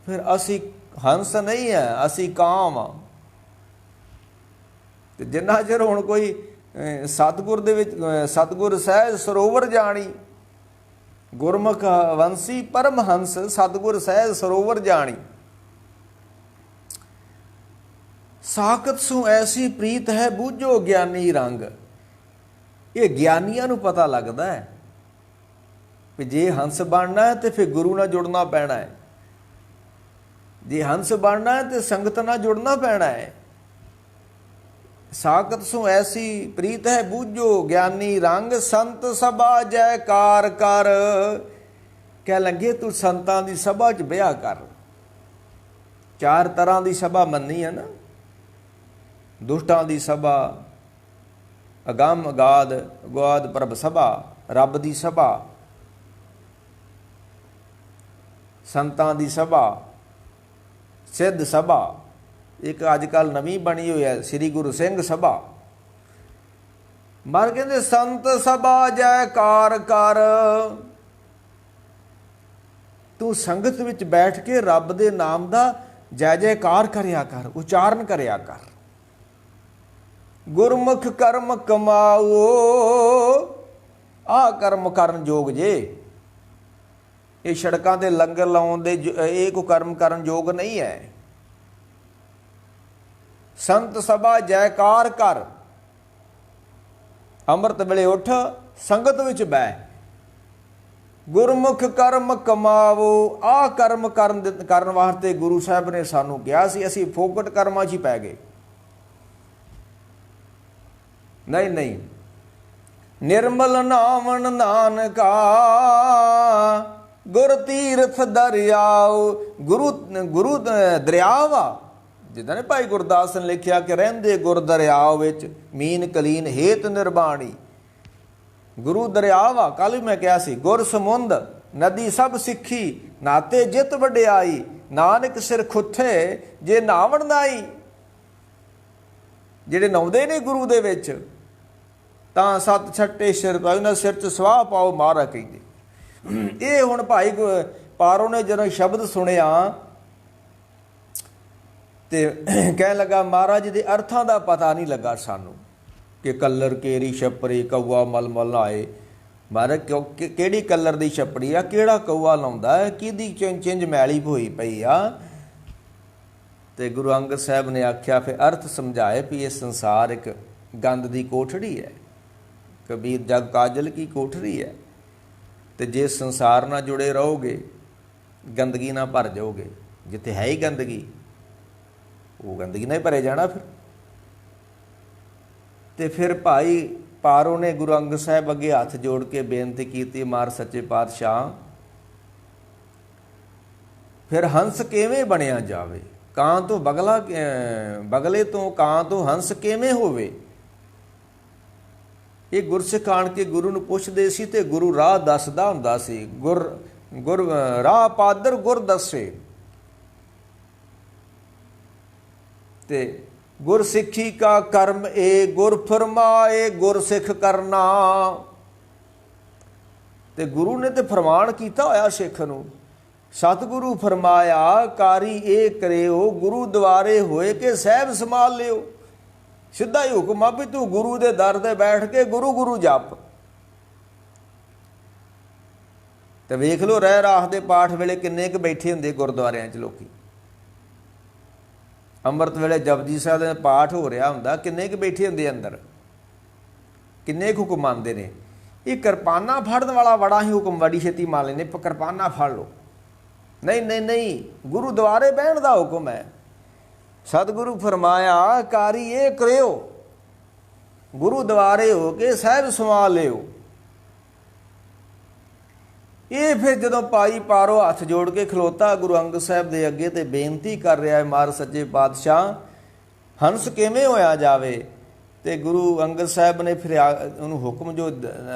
ਫਿਰ ਅਸੀਂ ਹੰਸ ਨਹੀਂ ਹੈ, ਅਸੀਂ ਕਾਂ ਆ। ਤੇ ਜਿੰਨਾ ਚਿਰ ਹੁਣ ਕੋਈ ਸਤਿਗੁਰ ਦੇ ਵਿੱਚ ਸਤਿਗੁਰ ਸਹਿਜ ਸਰੋਵਰ ਜਾਣੀ, ਗੁਰਮੁਖ ਵੰਸੀ ਪਰਮ ਹੰਸ ਸਤਿਗੁਰ ਸਹਿਜ ਸਰੋਵਰ ਜਾਣੀ। ਸਾਖਤ ਸੂ ਐਸੀ ਪ੍ਰੀਤ ਹੈ ਬੂਝੋ ਗਿਆਨੀ ਰੰਗ। ਇਹ ਗਿਆਨੀਆਂ ਨੂੰ ਪਤਾ ਲੱਗਦਾ ਹੈ ਵੀ ਜੇ ਹੰਸ ਬਣਨਾ ਹੈ ਤੇ ਫਿਰ ਗੁਰੂ ਨਾਲ ਜੁੜਨਾ ਪੈਣਾ ਹੈ, ਜੇ ਹੰਸ ਬਣਨਾ ਹੈ ਤੇ ਸੰਗਤ ਨਾਲ ਜੁੜਨਾ ਪੈਣਾ ਹੈ। ਸਾਖਤ ਸੂ ਐਸੀ ਪ੍ਰੀਤ ਹੈ ਬੂਝੋ ਗਿਆਨੀ ਰੰਗ, ਸੰਤ ਸਭਾ ਜੈਕਾਰ ਕਰ। ਕਹਿ ਲੱਗੇ ਤੂੰ ਸੰਤਾਂ ਦੀ ਸਭਾ 'ਚ ਵਿਆਹ ਕਰ। ਚਾਰ ਤਰ੍ਹਾਂ ਦੀ ਸਭਾ ਮੰਨੀ ਹੈ ਨਾ, ਦੁਸ਼ਟਾਂ ਦੀ ਸਭਾ, ਅਗੰਮ ਅਗਾਧ ਅਗਾਧ ਪ੍ਰਭ ਸਭਾ, ਰੱਬ ਦੀ ਸਭਾ, ਸੰਤਾਂ ਦੀ ਸਭਾ, ਸਿੱਧ ਸਭਾ। ਇੱਕ ਅੱਜ ਕੱਲ੍ਹ ਨਵੀਂ ਬਣੀ ਹੋਈ ਹੈ ਸ੍ਰੀ ਗੁਰੂ ਸਿੰਘ ਸਭਾ। ਮਰ ਕਹਿੰਦੇ ਸੰਤ ਸਭਾ ਜੈਕਾਰ ਕਰ। ਤੂੰ ਸੰਗਤ ਵਿੱਚ ਬੈਠ ਕੇ ਰੱਬ ਦੇ ਨਾਮ ਦਾ ਜੈ ਜੈਕਾਰ ਕਰਿਆ ਕਰ, ਉਚਾਰਨ ਕਰਿਆ ਕਰ। ਗੁਰਮੁਖ ਕਰਮ ਕਮਾਓ, ਆਹ ਕਰਮ ਕਰਨ ਯੋਗ ਜੇ। ਇਹ ਸੜਕਾਂ ਤੇ ਲੰਗਰ ਲਾਉਣ ਦੇ ਇਹ ਕੋਈ ਕਰਮ ਕਰਨ ਯੋਗ ਨਹੀਂ ਹੈ। ਸੰਤ ਸਭਾ ਜੈਕਾਰ ਕਰ। ਅੰਮ੍ਰਿਤ ਵੇਲੇ ਉੱਠ, ਸੰਗਤ ਵਿੱਚ ਬਹਿ। ਗੁਰਮੁਖ ਕਰਮ ਕਮਾਵੋ। ਆਹ ਕਰਮ ਕਰਨ ਵਾਸਤੇ ਗੁਰੂ ਸਾਹਿਬ ਨੇ ਸਾਨੂੰ ਕਿਹਾ ਸੀ, ਅਸੀਂ ਫੋਕਟ ਕਰਮਾਂ 'ਚ ਹੀ ਪੈ ਗਏ। ਨਹੀਂ ਨਹੀਂ, ਨਿਰਮਲ ਨਾਮਨ ਨਾਨਕਾ ਗੁਰ ਤੀਰਥ ਦਰਿਆਓ। ਗੁਰੂ ਦਰਿਆ ਵਾ, ਜਿੱਦਾਂ ਨੇ ਭਾਈ ਗੁਰਦਾਸ ਨੇ ਲਿਖਿਆ ਕਿ ਰਹਿੰਦੇ ਗੁਰ ਦਰਿਆ ਵਿੱਚ ਮੀਨ ਕਲੀਨ ਹੇਤ ਨਿਰਬਾਣੀ। ਗੁਰੂ ਦਰਿਆ ਵਾ। ਕੱਲ੍ਹ ਵੀ ਮੈਂ ਕਿਹਾ ਸੀ, ਗੁਰ ਸਮੁੰਦ ਨਦੀ ਸਭ ਸਿੱਖੀ, ਨਾਤੇ ਜਿਤ ਵਡਿਆਈ, ਨਾਨਕ ਸਿਰ ਖੁੱਥੇ ਜੇ ਨਾਵਣ ਨਾਈ। ਜਿਹੜੇ ਨਹਾਉਂਦੇ ਨੇ ਗੁਰੂ ਦੇ ਵਿੱਚ ਤਾਂ ਸੱਤ ਛੱਟੇ ਸਿਰ ਪਾਓ, ਉਹਨਾਂ ਸਿਰ 'ਚ ਸਵਾਹ ਪਾਓ ਮਹਾਰਾਜ ਕਹਿੰਦੇ। ਇਹ ਹੁਣ ਭਾਈ ਪਾਰੋ ਨੇ ਜਦੋਂ ਸ਼ਬਦ ਸੁਣਿਆ ਤੇ ਕਹਿਣ ਲੱਗਾ ਮਹਾਰਾਜ ਦੇ ਅਰਥਾਂ ਦਾ ਪਤਾ ਨਹੀਂ ਲੱਗਾ ਸਾਨੂੰ ਕਿ ਕੱਲਰ ਕੇਰੀ ਛੱਪਰੀ ਕਊਆ ਮਲਮਲ ਲਾਏ। ਮਹਾਰਾਜ ਕਿਹੜੀ ਕੱਲਰ ਦੀ ਛੱਪੜੀ ਆ, ਕਿਹੜਾ ਕਊਆ ਲਾਉਂਦਾ ਹੈ, ਕਿਹਦੀ ਚਿੰਜ ਮੈਲੀ ਹੋਈ ਪਈ ਆ। ਤੇ ਗੁਰੂ ਅੰਗਦ ਸਾਹਿਬ ਨੇ ਆਖਿਆ, ਫਿਰ ਅਰਥ ਸਮਝਾਏ ਵੀ ਇਹ ਸੰਸਾਰ ਇੱਕ ਗੰਦ ਦੀ ਕੋਠੜੀ ਹੈ, ਕਬੀਰ ਜਗ ਕਾਜਲ ਕੀ ਕੋਠੜੀ ਹੈ। ਤੇ ਜੇ ਸੰਸਾਰ ਨਾਲ ਜੁੜੇ ਰਹੋਗੇ ਗੰਦਗੀ ਨਾਲ ਭਰ ਜਾਓਗੇ। ਜਿੱਥੇ ਹੈ ਹੀ ਗੰਦਗੀ, ਉਹ ਗੰਦਗੀ ਨਾਲ ਹੀ ਭਰੇ ਜਾਣਾ। ਫਿਰ ਤੇ ਫਿਰ ਭਾਈ ਪਾਰੋ ਨੇ ਗੁਰੂ ਅੰਗਦ ਸਾਹਿਬ ਅੱਗੇ ਹੱਥ ਜੋੜ ਕੇ ਬੇਨਤੀ ਕੀਤੀ, ਮਾਰ ਸੱਚੇ ਪਾਤਸ਼ਾਹ ਫਿਰ ਹੰਸ ਕਿਵੇਂ ਬਣਿਆ ਜਾਵੇ? ਕਾਂ ਤੋਂ ਬਗਲਾ, ਬਗਲੇ ਤੋਂ ਕਾਂ ਤੋਂ ਹੰਸ ਕਿਵੇਂ ਹੋਵੇ? ਇਹ ਗੁਰਸਿੱਖ ਆਣ ਕੇ ਗੁਰੂ ਨੂੰ ਪੁੱਛਦੇ ਸੀ ਤੇ ਗੁਰੂ ਰਾਹ ਦੱਸਦਾ ਹੁੰਦਾ ਸੀ। ਗੁਰ ਰਾਹ ਪਾਦਰ ਗੁਰ ਦੱਸੇ। ਤੇ ਗੁਰਸਿੱਖੀ ਕਾ ਕਰਮ ਏ ਗੁਰ ਫਰਮਾਏ ਗੁਰ ਸਿੱਖ ਕਰਨਾ। ਤੇ ਗੁਰੂ ਨੇ ਤੇ ਫਰਮਾਨ ਕੀਤਾ ਹੋਇਆ ਸਿੱਖ ਨੂੰ। ਸਤਿਗੁਰੂ ਫਰਮਾਇਆ ਕਾਰੀ ਇਹ ਕਰਿਓ ਗੁਰੂ ਦੁਆਰੇ ਹੋਏ ਕੇ ਸਹਿਬ ਸੰਭਾਲ ਲਿਓ। ਸਿੱਧਾ ਹੀ ਹੁਕਮ ਆ ਵੀ ਤੂੰ ਗੁਰੂ ਦੇ ਦਰ ਤੇ ਬੈਠ ਕੇ ਗੁਰੂ ਗੁਰੂ ਜਪ। ਤੇ ਵੇਖ ਲਓ ਰਹਿ ਰਾਸ ਦੇ ਪਾਠ ਵੇਲੇ ਕਿੰਨੇ ਕੁ ਬੈਠੇ ਹੁੰਦੇ ਗੁਰਦੁਆਰਿਆਂ 'ਚ ਲੋਕੀ। ਅੰਮ੍ਰਿਤ ਵੇਲੇ ਜਪਜੀ ਸਾਹਿਬ ਦਾ ਪਾਠ ਹੋ ਰਿਹਾ ਹੁੰਦਾ, ਕਿੰਨੇ ਕੁ ਬੈਠੇ ਹੁੰਦੇ ਅੰਦਰ, ਕਿੰਨੇ ਕੁ ਹੁਕਮ ਆਉਂਦੇ ਨੇ। ਇਹ ਕਿਰਪਾਨਾਂ ਫੜਨ ਵਾਲਾ ਬੜਾ ਹੀ ਹੁਕਮ ਬੜੀ ਛੇਤੀ ਮੰਨ ਲੈਂਦੇ, ਕਿਰਪਾਨਾਂ ਫੜ ਲਓ। ਨਹੀਂ ਨਹੀਂ ਨਹੀਂ, ਗੁਰੂ ਦੁਆਰੇ ਬਹਿਣ ਦਾ ਹੁਕਮ ਹੈ। ਸਤਿਗੁਰੂ ਫਰਮਾਇਆ ਕਾਰੀ ਇਹ ਕਰਿਓ ਗੁਰੂ ਦੁਆਰੇ ਹੋ ਕੇ ਸਹਿਬ ਸੰਭਾਲ ਲਿਓ। ਇਹ ਫਿਰ ਜਦੋਂ ਭਾਈ ਪਾਰੋ ਹੱਥ ਜੋੜ ਕੇ ਖਲੋਤਾ ਗੁਰੂ ਅੰਗਦ ਸਾਹਿਬ ਦੇ ਅੱਗੇ ਤੇ ਬੇਨਤੀ ਕਰ ਰਿਹਾ ਹੈ, ਮਾਰ ਸੱਚੇ ਪਾਤਸ਼ਾਹ ਹੰਸ ਕਿਵੇਂ ਹੋਇਆ ਜਾਵੇ? ਤੇ ਗੁਰੂ ਅੰਗਦ ਸਾਹਿਬ ਨੇ ਫਿਰ ਉਹਨੂੰ ਹੁਕਮ ਜੋ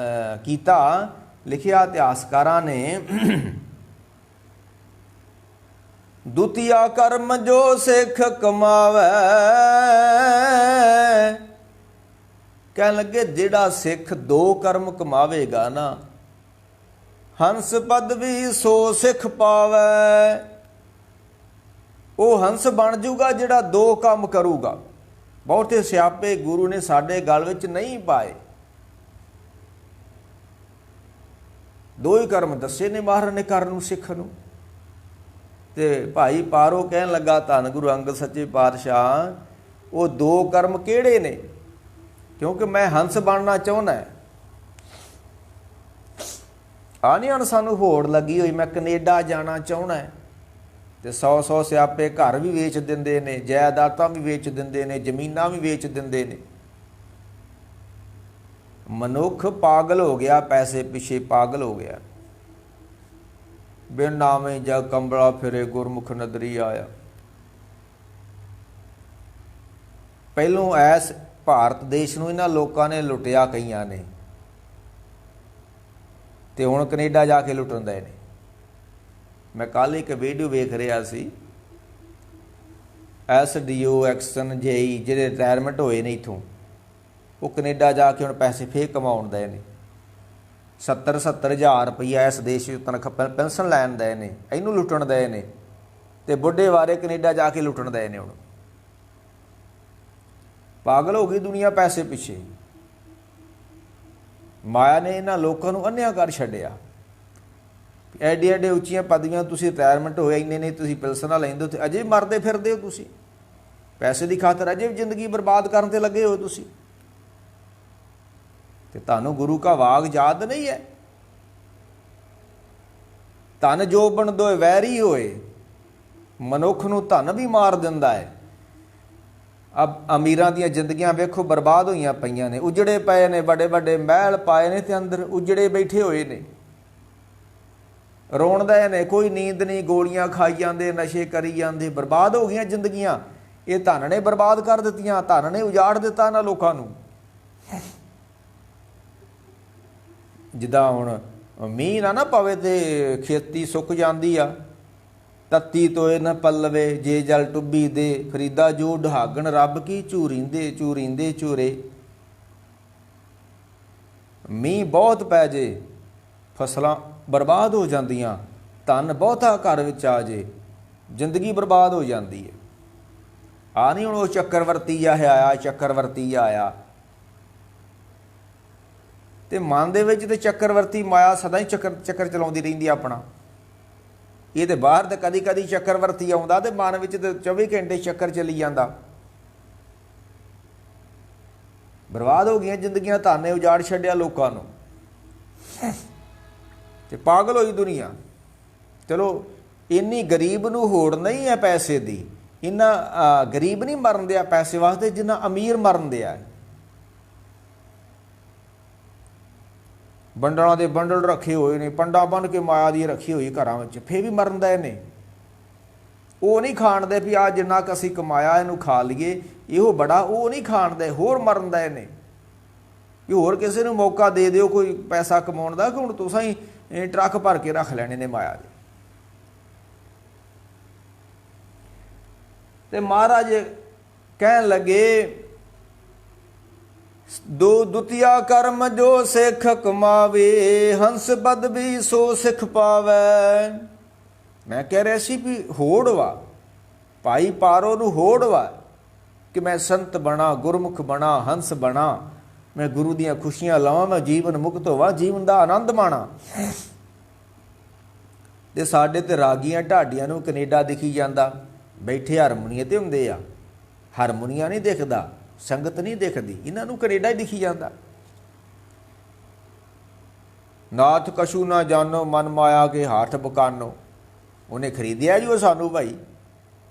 ਕੀਤਾ, ਲਿਖਿਆ ਇਤਿਹਾਸਕਾਰਾਂ ਨੇ, ਦੁਤੀਆ ਕਰਮ ਜੋ ਸਿੱਖ ਕਮਾਵੇ। ਕਹਿਣ ਲੱਗੇ ਜਿਹੜਾ ਸਿੱਖ ਦੋ ਕਰਮ ਕਮਾਵੇਗਾ ਨਾ, ਹੰਸ ਪਦਵੀ ਸੋ ਸਿੱਖ ਪਾਵੇ। ਉਹ ਹੰਸ ਬਣ ਜਾਊਗਾ ਜਿਹੜਾ ਦੋ ਕੰਮ ਕਰੂਗਾ। ਬਹੁਤੇ ਸਿਆਪੇ ਗੁਰੂ ਨੇ ਸਾਡੇ ਗਲ ਵਿੱਚ ਨਹੀਂ ਪਾਏ। ਦੋ ਹੀ ਕਰਮ ਦੱਸੇ ਨੇ ਮਹਾਰਾਜ ਨੇ ਕਰਨ ਨੂੰ ਸਿੱਖ ਨੂੰ। ਤੇ ਭਾਈ ਪਾਰੋ ਕਹਿਣ ਲੱਗਾ ਧੰਨ ਗੁਰੂ ਅੰਗਦ ਸੱਚੇ ਪਾਤਸ਼ਾਹ ਉਹ ਦੋ ਕਰਮ ਕਿਹੜੇ ਨੇ? ਕਿਉਂਕਿ ਮੈਂ ਹੰਸ ਬਣਨਾ ਚਾਹੁੰਦਾ। ਆ ਨਹੀਂ ਹੁਣ ਸਾਨੂੰ ਹੋੜ ਲੱਗੀ ਹੋਈ, ਮੈਂ ਕੈਨੇਡਾ ਜਾਣਾ ਚਾਹੁੰਦਾ। ਤੇ 100 ਸਿਆਪੇ ਘਰ ਵੀ ਵੇਚ ਦਿੰਦੇ ਨੇ, ਜਾਇਦਾਦਾਂ ਵੀ ਵੇਚ ਦਿੰਦੇ ਨੇ, ਜ਼ਮੀਨਾਂ ਵੀ ਵੇਚ ਦਿੰਦੇ ਨੇ। ਮਨੁੱਖ ਪਾਗਲ ਹੋ ਗਿਆ, ਪੈਸੇ ਪਿੱਛੇ ਪਾਗਲ ਹੋ ਗਿਆ। ਬਿਨ ਨਾਵੇਂ ਜਗ ਕੰਬਲਾ ਫਿਰੇ ਗੁਰਮੁਖ ਨਦਰੀ ਆਇਆ। ਪਹਿਲੋਂ ਐਸ ਭਾਰਤ ਦੇਸ਼ ਨੂੰ ਇਹਨਾਂ ਲੋਕਾਂ ਨੇ ਲੁੱਟਿਆ ਕਈਆਂ ਨੇ, ਤੇ ਹੁਣ ਕੈਨੇਡਾ ਜਾ ਕੇ ਲੁੱਟਣ ਦੇ ਨੇ। ਮੈਂ ਕੱਲ੍ਹ ਇੱਕ ਵੀਡੀਓ ਵੇਖ ਰਿਹਾ ਸੀ, SDO ਐਕਸ਼ਨ ਜੇਈ ਜਿਹੜੇ ਰਿਟਾਇਰਮੈਂਟ ਹੋਏ ਨੇ ਇੱਥੋਂ, ਉਹ ਕੈਨੇਡਾ ਜਾ ਕੇ ਹੁਣ ਪੈਸੇ ਫੇਰ ਕਮਾਉਣ ਦੇ ਨੇ। 70-70 ਹਜ਼ਾਰ ਰੁਪਈਆ ਇਸ ਦੇਸ਼ ਵਿੱਚ ਤਨਖਾਹ ਪੈਨਸ਼ਨ ਲੈਣ ਦੇ ਨੇ, ਇਹਨੂੰ ਲੁੱਟਣ ਦੇ ਨੇ। ਤੇ ਬੁੱਢੇ ਵਾਰੇ ਕੈਨੇਡਾ ਜਾ ਕੇ ਲੁੱਟਣ ਦੇ ਨੇ। ਹੁਣ ਪਾਗਲ ਹੋ ਗਈ ਦੁਨੀਆ ਪੈਸੇ ਪਿੱਛੇ। ਮਾਇਆ ਨੇ ਇਹਨਾਂ ਲੋਕਾਂ ਨੂੰ ਅੰਨ੍ਹਿਆ ਕਰ ਛੱਡਿਆ। ਐਡੇ ਐਡੇ ਉੱਚੀਆਂ ਪਦਵੀਆਂ, ਤੁਸੀਂ ਰਿਟਾਇਰਮੈਂਟ ਹੋਏ ਇੰਨੇ ਨੇ, ਤੁਸੀਂ ਪੈਨਸ਼ਨਾਂ ਲੈਂਦੇ ਹੋ ਤੇ ਅਜੇ ਮਰਦੇ ਫਿਰਦੇ ਹੋ। ਤੁਸੀਂ ਪੈਸੇ ਦੀ ਖਾਤਰ ਅਜੇ ਵੀ ਜ਼ਿੰਦਗੀ ਬਰਬਾਦ ਕਰਨ ਤੇ ਲੱਗੇ ਹੋ ਤੁਸੀਂ। ਤੇ ਤੁਹਾਨੂੰ ਗੁਰੂ ਕਾ ਵਾਗ ਯਾਦ ਨਹੀਂ ਹੈ? ਧਨ ਜੋ ਬਣਦੋ ਵੈਰੀ ਹੋਏ। ਮਨੁੱਖ ਨੂੰ ਧਨ ਵੀ ਮਾਰ ਦਿੰਦਾ ਹੈ। ਅਮੀਰਾਂ ਦੀਆਂ ਜ਼ਿੰਦਗੀਆਂ ਵੇਖੋ ਬਰਬਾਦ ਹੋਈਆਂ ਪਈਆਂ ਨੇ, ਉਜੜੇ ਪਏ ਨੇ, ਵੱਡੇ ਵੱਡੇ ਮਹਿਲ ਪਾਏ ਨੇ ਤੇ ਅੰਦਰ ਉਜੜੇ ਬੈਠੇ ਹੋਏ ਨੇ। ਰੋਣਦੇ ਨੇ, ਕੋਈ ਨੀਂਦ ਨਹੀਂ, ਗੋਲੀਆਂ ਖਾਈ ਜਾਂਦੇ, ਨਸ਼ੇ ਕਰੀ ਜਾਂਦੇ, ਬਰਬਾਦ ਹੋ ਗਈਆਂ ਜ਼ਿੰਦਗੀਆਂ। ਇਹ ਧਨ ਨੇ ਬਰਬਾਦ ਕਰ ਦਿੱਤੀਆਂ, ਧਨ ਨੇ ਉਜਾੜ ਦਿੱਤਾ ਇਹਨਾਂ ਲੋਕਾਂ ਨੂੰ। ਜਿੱਦਾਂ ਹੁਣ ਮੀਂਹ ਨਾ ਪਵੇ ਤੇ ਖੇਤੀ ਸੁੱਕ ਜਾਂਦੀ ਆ। ਤੱਤੀ ਤੋਏ ਨ ਪੱਲਵੇ ਜੇ ਜਲ ਟੁੱਬੀ ਦੇ, ਫਰੀਦਾ ਜੋ ਢਾਗਣ ਰੱਬ ਕੀ ਝੂਰੀਂਦੇ ਝੂਰੀਂਦੇ ਝੂਰੇ। ਮੀਂਹ ਬਹੁਤ ਪੈ ਜੇ ਫਸਲਾਂ ਬਰਬਾਦ ਹੋ ਜਾਂਦੀਆਂ, ਧਨ ਬਹੁਤਾ ਘਰ ਵਿੱਚ ਆ ਜੇ ਜ਼ਿੰਦਗੀ ਬਰਬਾਦ ਹੋ ਜਾਂਦੀ ਹੈ। ਆ ਨਹੀਂ ਹੁਣ ਉਹ ਚੱਕਰਵਰਤੀ ਆਇਆ, ਚੱਕਰਵਰਤੀ ਆਇਆ। ਤੇ ਮਨ ਦੇ ਵਿੱਚ ਤੇ ਚੱਕਰਵਰਤੀ ਮਾਇਆ ਸਦਾ ਹੀ ਚੱਕਰ ਚਲਾਉਂਦੀ ਰਹਿੰਦੀ ਆਪਣਾ। ਇਹ ਤੇ ਬਾਹਰ ਤੇ ਕਦੀ ਕਦੀ ਚੱਕਰਵਰਤੀ ਆਉਂਦਾ ਤੇ ਮਨ ਵਿੱਚ ਤੇ 24 ਘੰਟੇ ਚੱਕਰ ਚੱਲੀ ਜਾਂਦਾ। ਬਰਬਾਦ ਹੋ ਗਈਆਂ ਜ਼ਿੰਦਗੀਆਂ, ਧਨ ਨੇ ਉਜਾੜ ਛੱਡਿਆ ਲੋਕਾਂ ਨੂੰ ਤੇ ਪਾਗਲ ਹੋਈ ਦੁਨੀਆ। ਚਲੋ ਇੰਨੀ ਗਰੀਬ ਨੂੰ ਹੋੜ ਨਹੀਂ ਹੈ ਪੈਸੇ ਦੀ। ਇੰਨਾ ਗਰੀਬ ਨਹੀਂ ਮਰਨ ਦਿਆ ਪੈਸੇ ਵਾਸਤੇ ਜਿੰਨਾ ਅਮੀਰ ਮਰਨ ਦਿਆ। ਬੰਡਲਾਂ ਦੇ ਬੰਡਲ ਰੱਖੇ ਹੋਏ ਨੇ, ਪੰਡਾਂ ਬੰਨ੍ਹ ਕੇ ਮਾਇਆ ਦੀ ਰੱਖੀ ਹੋਈ ਘਰਾਂ ਵਿੱਚ, ਫੇਰ ਵੀ ਮਰਨ ਦੇ ਨੇ। ਉਹ ਨਹੀਂ ਖਾਣਦੇ ਵੀ ਆ ਜਿੰਨਾ ਕੁ ਅਸੀਂ ਕਮਾਇਆ ਇਹਨੂੰ ਖਾ ਲਈਏ, ਇਹੋ ਬੜਾ, ਉਹ ਨਹੀਂ ਖਾਣਦੇ, ਹੋਰ ਮਰਨ ਦੇ ਨੇ ਵੀ ਹੋਰ ਕਿਸੇ ਨੂੰ ਮੌਕਾ ਦੇ ਦਿਓ ਕੋਈ ਪੈਸਾ ਕਮਾਉਣ ਦਾ, ਕਿ ਹੁਣ ਤੁਸੀਂ ਹੀ ਟਰੱਕ ਭਰ ਕੇ ਰੱਖ ਲੈਣੇ ਨੇ ਮਾਇਆ ਦੇ। ਤੇ ਮਹਾਰਾਜ ਕਹਿਣ ਲੱਗੇ, ਦੋ ਦੁਤੀਆ ਕਰਮ ਜੋ ਸਿੱਖ ਕਮਾਵੇ, ਹੰਸ ਬਦ ਵੀ ਸੋ ਸਿੱਖ ਪਾਵੈ। ਮੈਂ ਕਹਿ ਰਿਹਾ ਸੀ ਵੀ ਹੋੜ ਵਾ, ਭਾਈ ਪਾਰੋ ਨੂੰ ਹੋੜ ਵਾ ਕਿ ਮੈਂ ਸੰਤ ਬਣਾ, ਗੁਰਮੁਖ ਬਣਾ, ਹੰਸ ਬਣਾ, ਮੈਂ ਗੁਰੂ ਦੀਆਂ ਖੁਸ਼ੀਆਂ ਲਵਾਂ, ਮੈਂ ਜੀਵਨ ਮੁਕਤ ਹੋਵਾਂ, ਜੀਵਨ ਦਾ ਆਨੰਦ ਮਾਣਾ। ਤੇ ਸਾਡੇ ਤੇ ਰਾਗੀਆਂ ਢਾਡੀਆਂ ਨੂੰ ਕੈਨੇਡਾ ਦਿਖੀ ਜਾਂਦਾ, ਬੈਠੇ ਹਾਰਮੋਨੀਏ ਤੇ ਹੁੰਦੇ ਆ, ਹਾਰਮੋਨੀਆ ਨਹੀਂ ਦਿਖਦਾ, ਸੰਗਤ ਨਹੀਂ ਦਿਖਦੀ, ਇਹਨਾਂ ਨੂੰ ਕੈਨੇਡਾ ਹੀ ਦਿਖੀ ਜਾਂਦਾ। ਨਾਥ ਕਛੂ ਨਾ ਜਾਨੋ, ਮਨ ਮਾਇਆ ਕੇ ਹਾਥ ਬਕਾਨੋ। ਉਹਨੇ ਖਰੀਦਿਆ ਜੀ ਉਹ ਸਾਨੂੰ ਭਾਈ,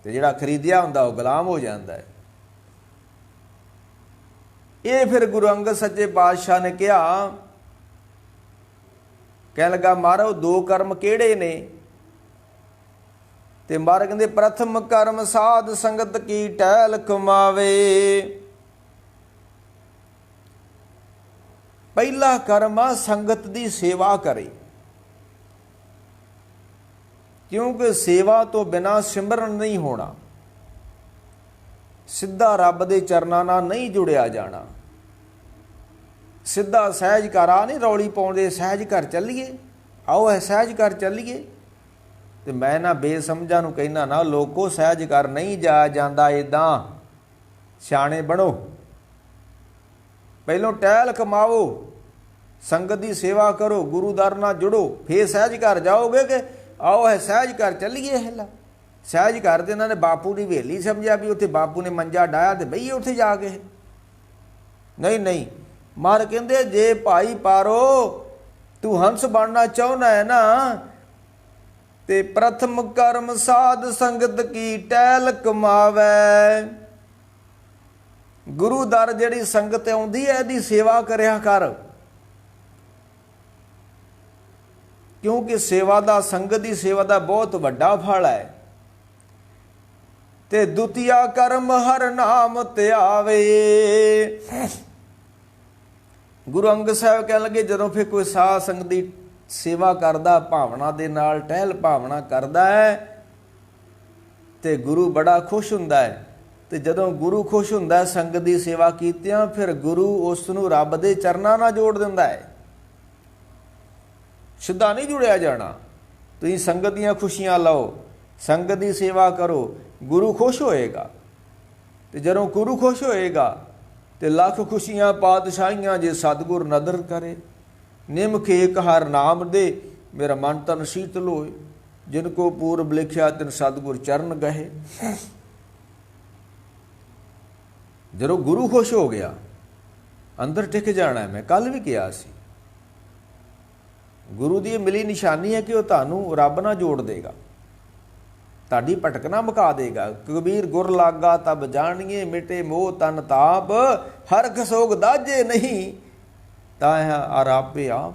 ਤੇ ਜਿਹੜਾ ਖਰੀਦਿਆ ਹੁੰਦਾ ਉਹ ਗੁਲਾਮ ਹੋ ਜਾਂਦਾ ਹੈ। ਇਹ ਫਿਰ ਗੁਰੂ ਅੰਗਦ ਸੱਚੇ ਪਾਤਸ਼ਾਹ ਨੇ ਕਿਹਾ, ਕਹਿਣ ਲੱਗਾ ਮਹਾਰਾਜ ਦੋ ਕਰਮ ਕਿਹੜੇ ਨੇ? ਤੇ ਮਹਾਰਾਜ ਕਹਿੰਦੇ, ਪ੍ਰਥਮ ਕਰਮ ਸਾਧ ਸੰਗਤ ਕੀ ਟਹਿਲ ਕਮਾਵੇ। ਪਹਿਲਾ ਕਰਮ ਆ ਸੰਗਤ ਦੀ ਸੇਵਾ ਕਰੇ, ਕਿਉਂਕਿ ਸੇਵਾ ਤੋਂ ਬਿਨਾਂ ਸਿਮਰਨ ਨਹੀਂ ਹੋਣਾ, ਸਿੱਧਾ ਰੱਬ ਦੇ ਚਰਨਾਂ ਨਾਲ ਨਹੀਂ ਜੁੜਿਆ ਜਾਣਾ। ਸਿੱਧਾ ਸਹਿਜ ਘਰ ਆ ਨਹੀਂ ਰੌਲੀ ਪਾਉਂਦੇ, ਸਹਿਜ ਘਰ ਚੱਲੀਏ, ਆਓ ਹੈ ਸਹਿਜ ਘਰ ਚੱਲੀਏ। ਤੇ ਮੈਂ ਨਾ ਬੇਸਮਝਾਂ ਨੂੰ ਕਹਿਣਾ ਨਾ, ਲੋਕੋ ਸਹਿਜ ਘਰ ਨਹੀਂ ਜਾਇਆ ਜਾਂਦਾ, ਇੱਦਾਂ ਸਿਆਣੇ ਬਣੋ, ਪਹਿਲੋਂ ਟਹਿਲ ਕਮਾਓ, ਸੰਗਤ ਦੀ ਸੇਵਾ ਕਰੋ, ਗੁਰੂ ਦਰ ਨਾਲ ਜੁੜੋ, ਫੇਰ ਸਹਿਜ ਘਰ ਜਾਓਗੇ ਕਿ ਆਓ ਹੈ ਸਹਿਜ ਘਰ ਚੱਲੀਏ। ਹੈਲਾ ਸਹਿਜ ਘਰ ਦੇ ਇਹਨਾਂ ਨੇ ਬਾਪੂ ਦੀ ਹਵੇਲੀ ਸਮਝਿਆ ਵੀ ਉੱਥੇ ਬਾਪੂ ਨੇ ਮੰਜਾ ਡਾਇਆ ਤੇ ਬਈਏ ਉੱਥੇ ਜਾ ਕੇ। ਨਹੀਂ ਨਹੀਂ, ਮਾਰ ਕਹਿੰਦੇ ਜੇ ਭਾਈ ਪਾਰੋ ਤੂੰ ਹੰਸ ਬਣਨਾ ਚਾਹੁੰਦਾ ਹੈ ਨਾ, ਤੇ ਪ੍ਰਥਮ ਕਰਮ ਸਾਧ ਸੰਗਤ ਕੀ ਟਹਿਲ ਕਮਾਵੈ। ਗੁਰੂ ਦਰ ਜਿਹੜੀ ਸੰਗਤ ਆਉਂਦੀ ਹੈ ਇਹਦੀ ਸੇਵਾ ਕਰਿਆ ਕਰ, ਕਿਉਂਕਿ ਸੇਵਾ ਦਾ, ਸੰਗਤ ਦੀ ਸੇਵਾ ਦਾ ਬਹੁਤ ਵੱਡਾ ਫਲ ਹੈ। ਤੇ ਦੁਤੀਆ ਕਰਮ ਹਰ ਨਾਮ ਧਿਆਵੇ। ਗੁਰੂ ਅੰਗਦ ਸਾਹਿਬ ਕਹਿਣ ਲੱਗੇ, ਜਦੋਂ ਫਿਰ ਕੋਈ ਸਾਧ ਸੰਗਤ ਦੀ ਸੇਵਾ ਕਰਦਾ, ਭਾਵਨਾ ਦੇ ਨਾਲ ਟਹਿਲ ਭਾਵਨਾ ਕਰਦਾ ਹੈ, ਤੇ ਗੁਰੂ ਬੜਾ ਖੁਸ਼ ਹੁੰਦਾ ਹੈ। ਤੇ ਜਦੋਂ ਗੁਰੂ ਖੁਸ਼ ਹੁੰਦਾ ਸੰਗਤ ਦੀ ਸੇਵਾ ਕੀਤਿਆਂ, ਫਿਰ ਗੁਰੂ ਉਸ ਨੂੰ ਰੱਬ ਦੇ ਚਰਨਾਂ ਨਾਲ ਜੋੜ ਦਿੰਦਾ ਹੈ। ਸਿੱਧਾ ਨਹੀਂ ਜੁੜਿਆ ਜਾਣਾ, ਤੁਸੀਂ ਸੰਗਤ ਦੀਆਂ ਖੁਸ਼ੀਆਂ ਲਓ, ਸੰਗਤ ਦੀ ਸੇਵਾ ਕਰੋ, ਗੁਰੂ ਖੁਸ਼ ਹੋਏਗਾ। ਤੇ ਜਦੋਂ ਗੁਰੂ ਖੁਸ਼ ਹੋਏਗਾ ਤੇ ਲੱਖ ਖੁਸ਼ੀਆਂ ਪਾਤਸ਼ਾਹੀਆਂ ਜੇ ਸਤਿਗੁਰ ਨਦਰ ਕਰੇ। ਨਿਮਖ ਏਕ ਹਰ ਨਾਮ ਦੇ, ਮੇਰਾ ਮਨ ਤਨ ਸ਼ੀਤਲ ਹੋਏ, ਜਿਨ ਕੋ ਪੂਰਬ ਲਿਖਿਆ ਤਿਨ ਸਤਿਗੁਰ ਚਰਨ ਗਏ। ਜਦੋਂ ਗੁਰੂ ਖੁਸ਼ ਹੋ ਗਿਆ ਅੰਦਰ ਟਿਕ ਜਾਣਾ। ਮੈਂ ਕੱਲ ਵੀ ਕਿਹਾ ਸੀ, ਗੁਰੂ ਦੀ ਮਿਲੀ ਨਿਸ਼ਾਨੀ ਹੈ ਕਿ ਉਹ ਤੁਹਾਨੂੰ ਰੱਬ ਨਾਲ ਜੋੜ ਦੇਗਾ, ਤੁਹਾਡੀ ਭਟਕਣਾ ਮੁਕਾ ਦੇਗਾ। ਕਬੀਰ ਗੁਰ ਲਾਗਾ ਤਬ ਜਾਣੀਏ, ਮਿਟੇ ਮੋਹ ਤਨ ਤਾਪ, ਹਰਖ ਸੋਗ ਦਾਜੇ ਨਹੀਂ ਤਾਂ ਆਰਾਪੇ ਆਪ।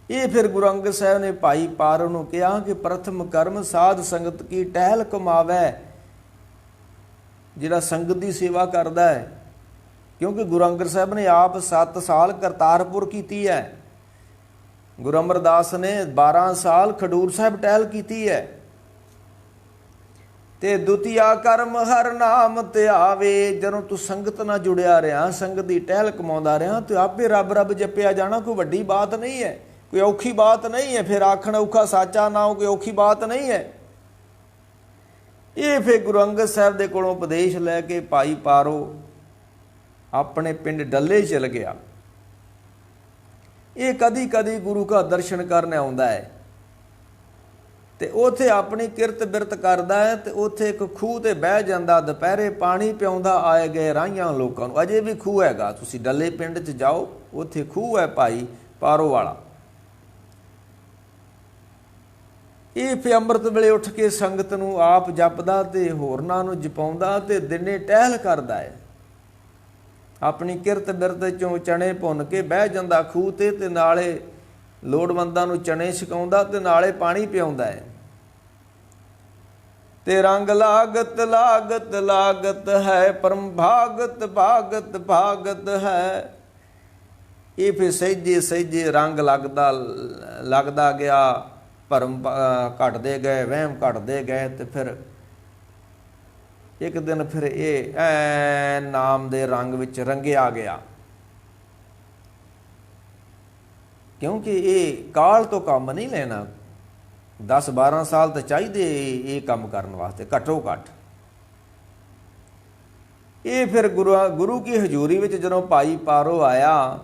ਇਹ ਫਿਰ ਗੁਰੂ ਅੰਗਦ ਸਾਹਿਬ ਨੇ ਭਾਈ ਪਾਰੋ ਨੂੰ ਕਿਹਾ ਕਿ ਪ੍ਰਥਮ ਕਰਮ ਸਾਧ ਸੰਗਤ ਕੀ ਟਹਿਲ ਕਮਾਵੈ। ਜਿਹੜਾ ਸੰਗਤ ਦੀ ਸੇਵਾ ਕਰਦਾ ਹੈ, ਕਿਉਂਕਿ ਗੁਰੂ ਅੰਗਦ ਸਾਹਿਬ ਨੇ ਆਪ 7 ਸਾਲ ਕਰਤਾਰਪੁਰ ਕੀਤੀ ਹੈ, ਗੁਰੂ ਅਮਰਦਾਸ ਨੇ 12 ਸਾਲ ਖਡੂਰ ਸਾਹਿਬ ਟਹਿਲ ਕੀਤੀ ਹੈ। ਤੇ ਦੁਤੀਆ ਕਰਮ ਹਰ ਨਾਮ ਧਿਆਵੇ। ਜਦੋਂ ਤੂੰ ਸੰਗਤ ਨਾਲ ਜੁੜਿਆ ਰਿਹਾ, ਸੰਗਤ ਦੀ ਟਹਿਲ ਕਮਾਉਂਦਾ ਰਿਹਾ, ਤੇ ਆਪੇ ਰੱਬ ਰੱਬ ਜਪਿਆ ਜਾਣਾ। ਕੋਈ ਵੱਡੀ ਬਾਤ ਨਹੀਂ ਹੈ, ਕੋਈ ਔਖੀ ਬਾਤ ਨਹੀਂ ਹੈ। ਫਿਰ ਆਖਣ ਔਖਾ ਸਾਚਾ ਨਾਮ, ਕੋਈ ਔਖੀ ਬਾਤ ਨਹੀਂ ਹੈ। ਇਹ ਫਿਰ ਗੁਰੂ ਅੰਗਦ ਸਾਹਿਬ ਦੇ ਕੋਲੋਂ ਉਪਦੇਸ਼ ਲੈ ਕੇ ਭਾਈ ਪਾਰੋ ਆਪਣੇ ਪਿੰਡ ਡੱਲੇ ਚਲ ਗਿਆ। ਇਹ ਕਦੀ ਕਦੀ ਗੁਰੂ ਘਰ ਦਰਸ਼ਨ ਕਰਨ ਆਉਂਦਾ ਹੈ, ਤੇ ਉੱਥੇ ਆਪਣੀ ਕਿਰਤ ਬਿਰਤ ਕਰਦਾ ਹੈ। ਤੇ ਉੱਥੇ ਇੱਕ ਖੂਹ ਤੇ ਬਹਿ ਜਾਂਦਾ, ਦੁਪਹਿਰੇ ਪਾਣੀ ਪਿਆਉਂਦਾ ਆਏ ਗਏ ਰਾਹੀਆਂ ਲੋਕਾਂ ਨੂੰ। ਅਜੇ ਵੀ ਖੂਹ ਹੈਗਾ, ਤੁਸੀਂ ਡੱਲੇ ਪਿੰਡ 'ਚ ਜਾਓ, ਉੱਥੇ ਖੂਹ ਹੈ ਭਾਈ ਪਾਰੋ ਵਾਲਾ। ਇਹ ਫਿਰ ਅੰਮ੍ਰਿਤ ਵੇਲੇ ਉੱਠ ਕੇ ਸੰਗਤ ਨੂੰ ਆਪ ਜਪਦਾ ਤੇ ਹੋਰਨਾਂ ਨੂੰ ਜਪਾਉਂਦਾ, ਤੇ ਦਿਨੇ ਟਹਿਲ ਕਰਦਾ ਹੈ। ਆਪਣੀ ਕਿਰਤ ਬਿਰਤ ਚੋਂ ਚਣੇ ਭੁੰਨ ਕੇ ਬਹਿ ਜਾਂਦਾ ਖੂਹ ਤੇ ਨਾਲੇ ਲੋੜਵੰਦਾਂ ਨੂੰ ਚਣੇ ਛਕਾਉਂਦਾ ਤੇ ਨਾਲੇ ਪਾਣੀ ਪਿਆਉਂਦਾ ਹੈ। ਤੇ ਰੰਗ ਲਾਗਤ ਲਾਗਤ ਲਾਗਤ ਹੈ, ਪਰਮ ਭਾਗਤ ਭਾਗਤ ਭਾਗਤ ਹੈ। ਇਹ ਫਿਰ ਸਹਿਜੇ ਸਹਿਜੇ ਰੰਗ ਲੱਗਦਾ ਗਿਆ, ਭਰਮ ਘਟਦੇ ਗਏ, ਵਹਿਮ ਘਟਦੇ ਗਏ। ਤੇ ਫਿਰ ਇੱਕ ਦਿਨ ਫਿਰ ਇਹ ਨਾਮ ਦੇ ਰੰਗ ਵਿੱਚ ਰੰਗਿਆ ਗਿਆ, ਕਿਉਂਕਿ ਇਹ ਕਾਲ ਤੋਂ ਕੰਮ ਨਹੀਂ ਲੈਣਾ। 10-12 ਸਾਲ ਤਾਂ ਚਾਹੀਦੇ ਇਹ ਕੰਮ ਕਰਨ ਵਾਸਤੇ ਘੱਟੋ ਘੱਟ। ਇਹ ਫਿਰ ਗੁਰੂ ਕੀ ਹਜ਼ੂਰੀ ਵਿੱਚ ਜਦੋਂ ਭਾਈ ਪਾਰੋ ਆਇਆ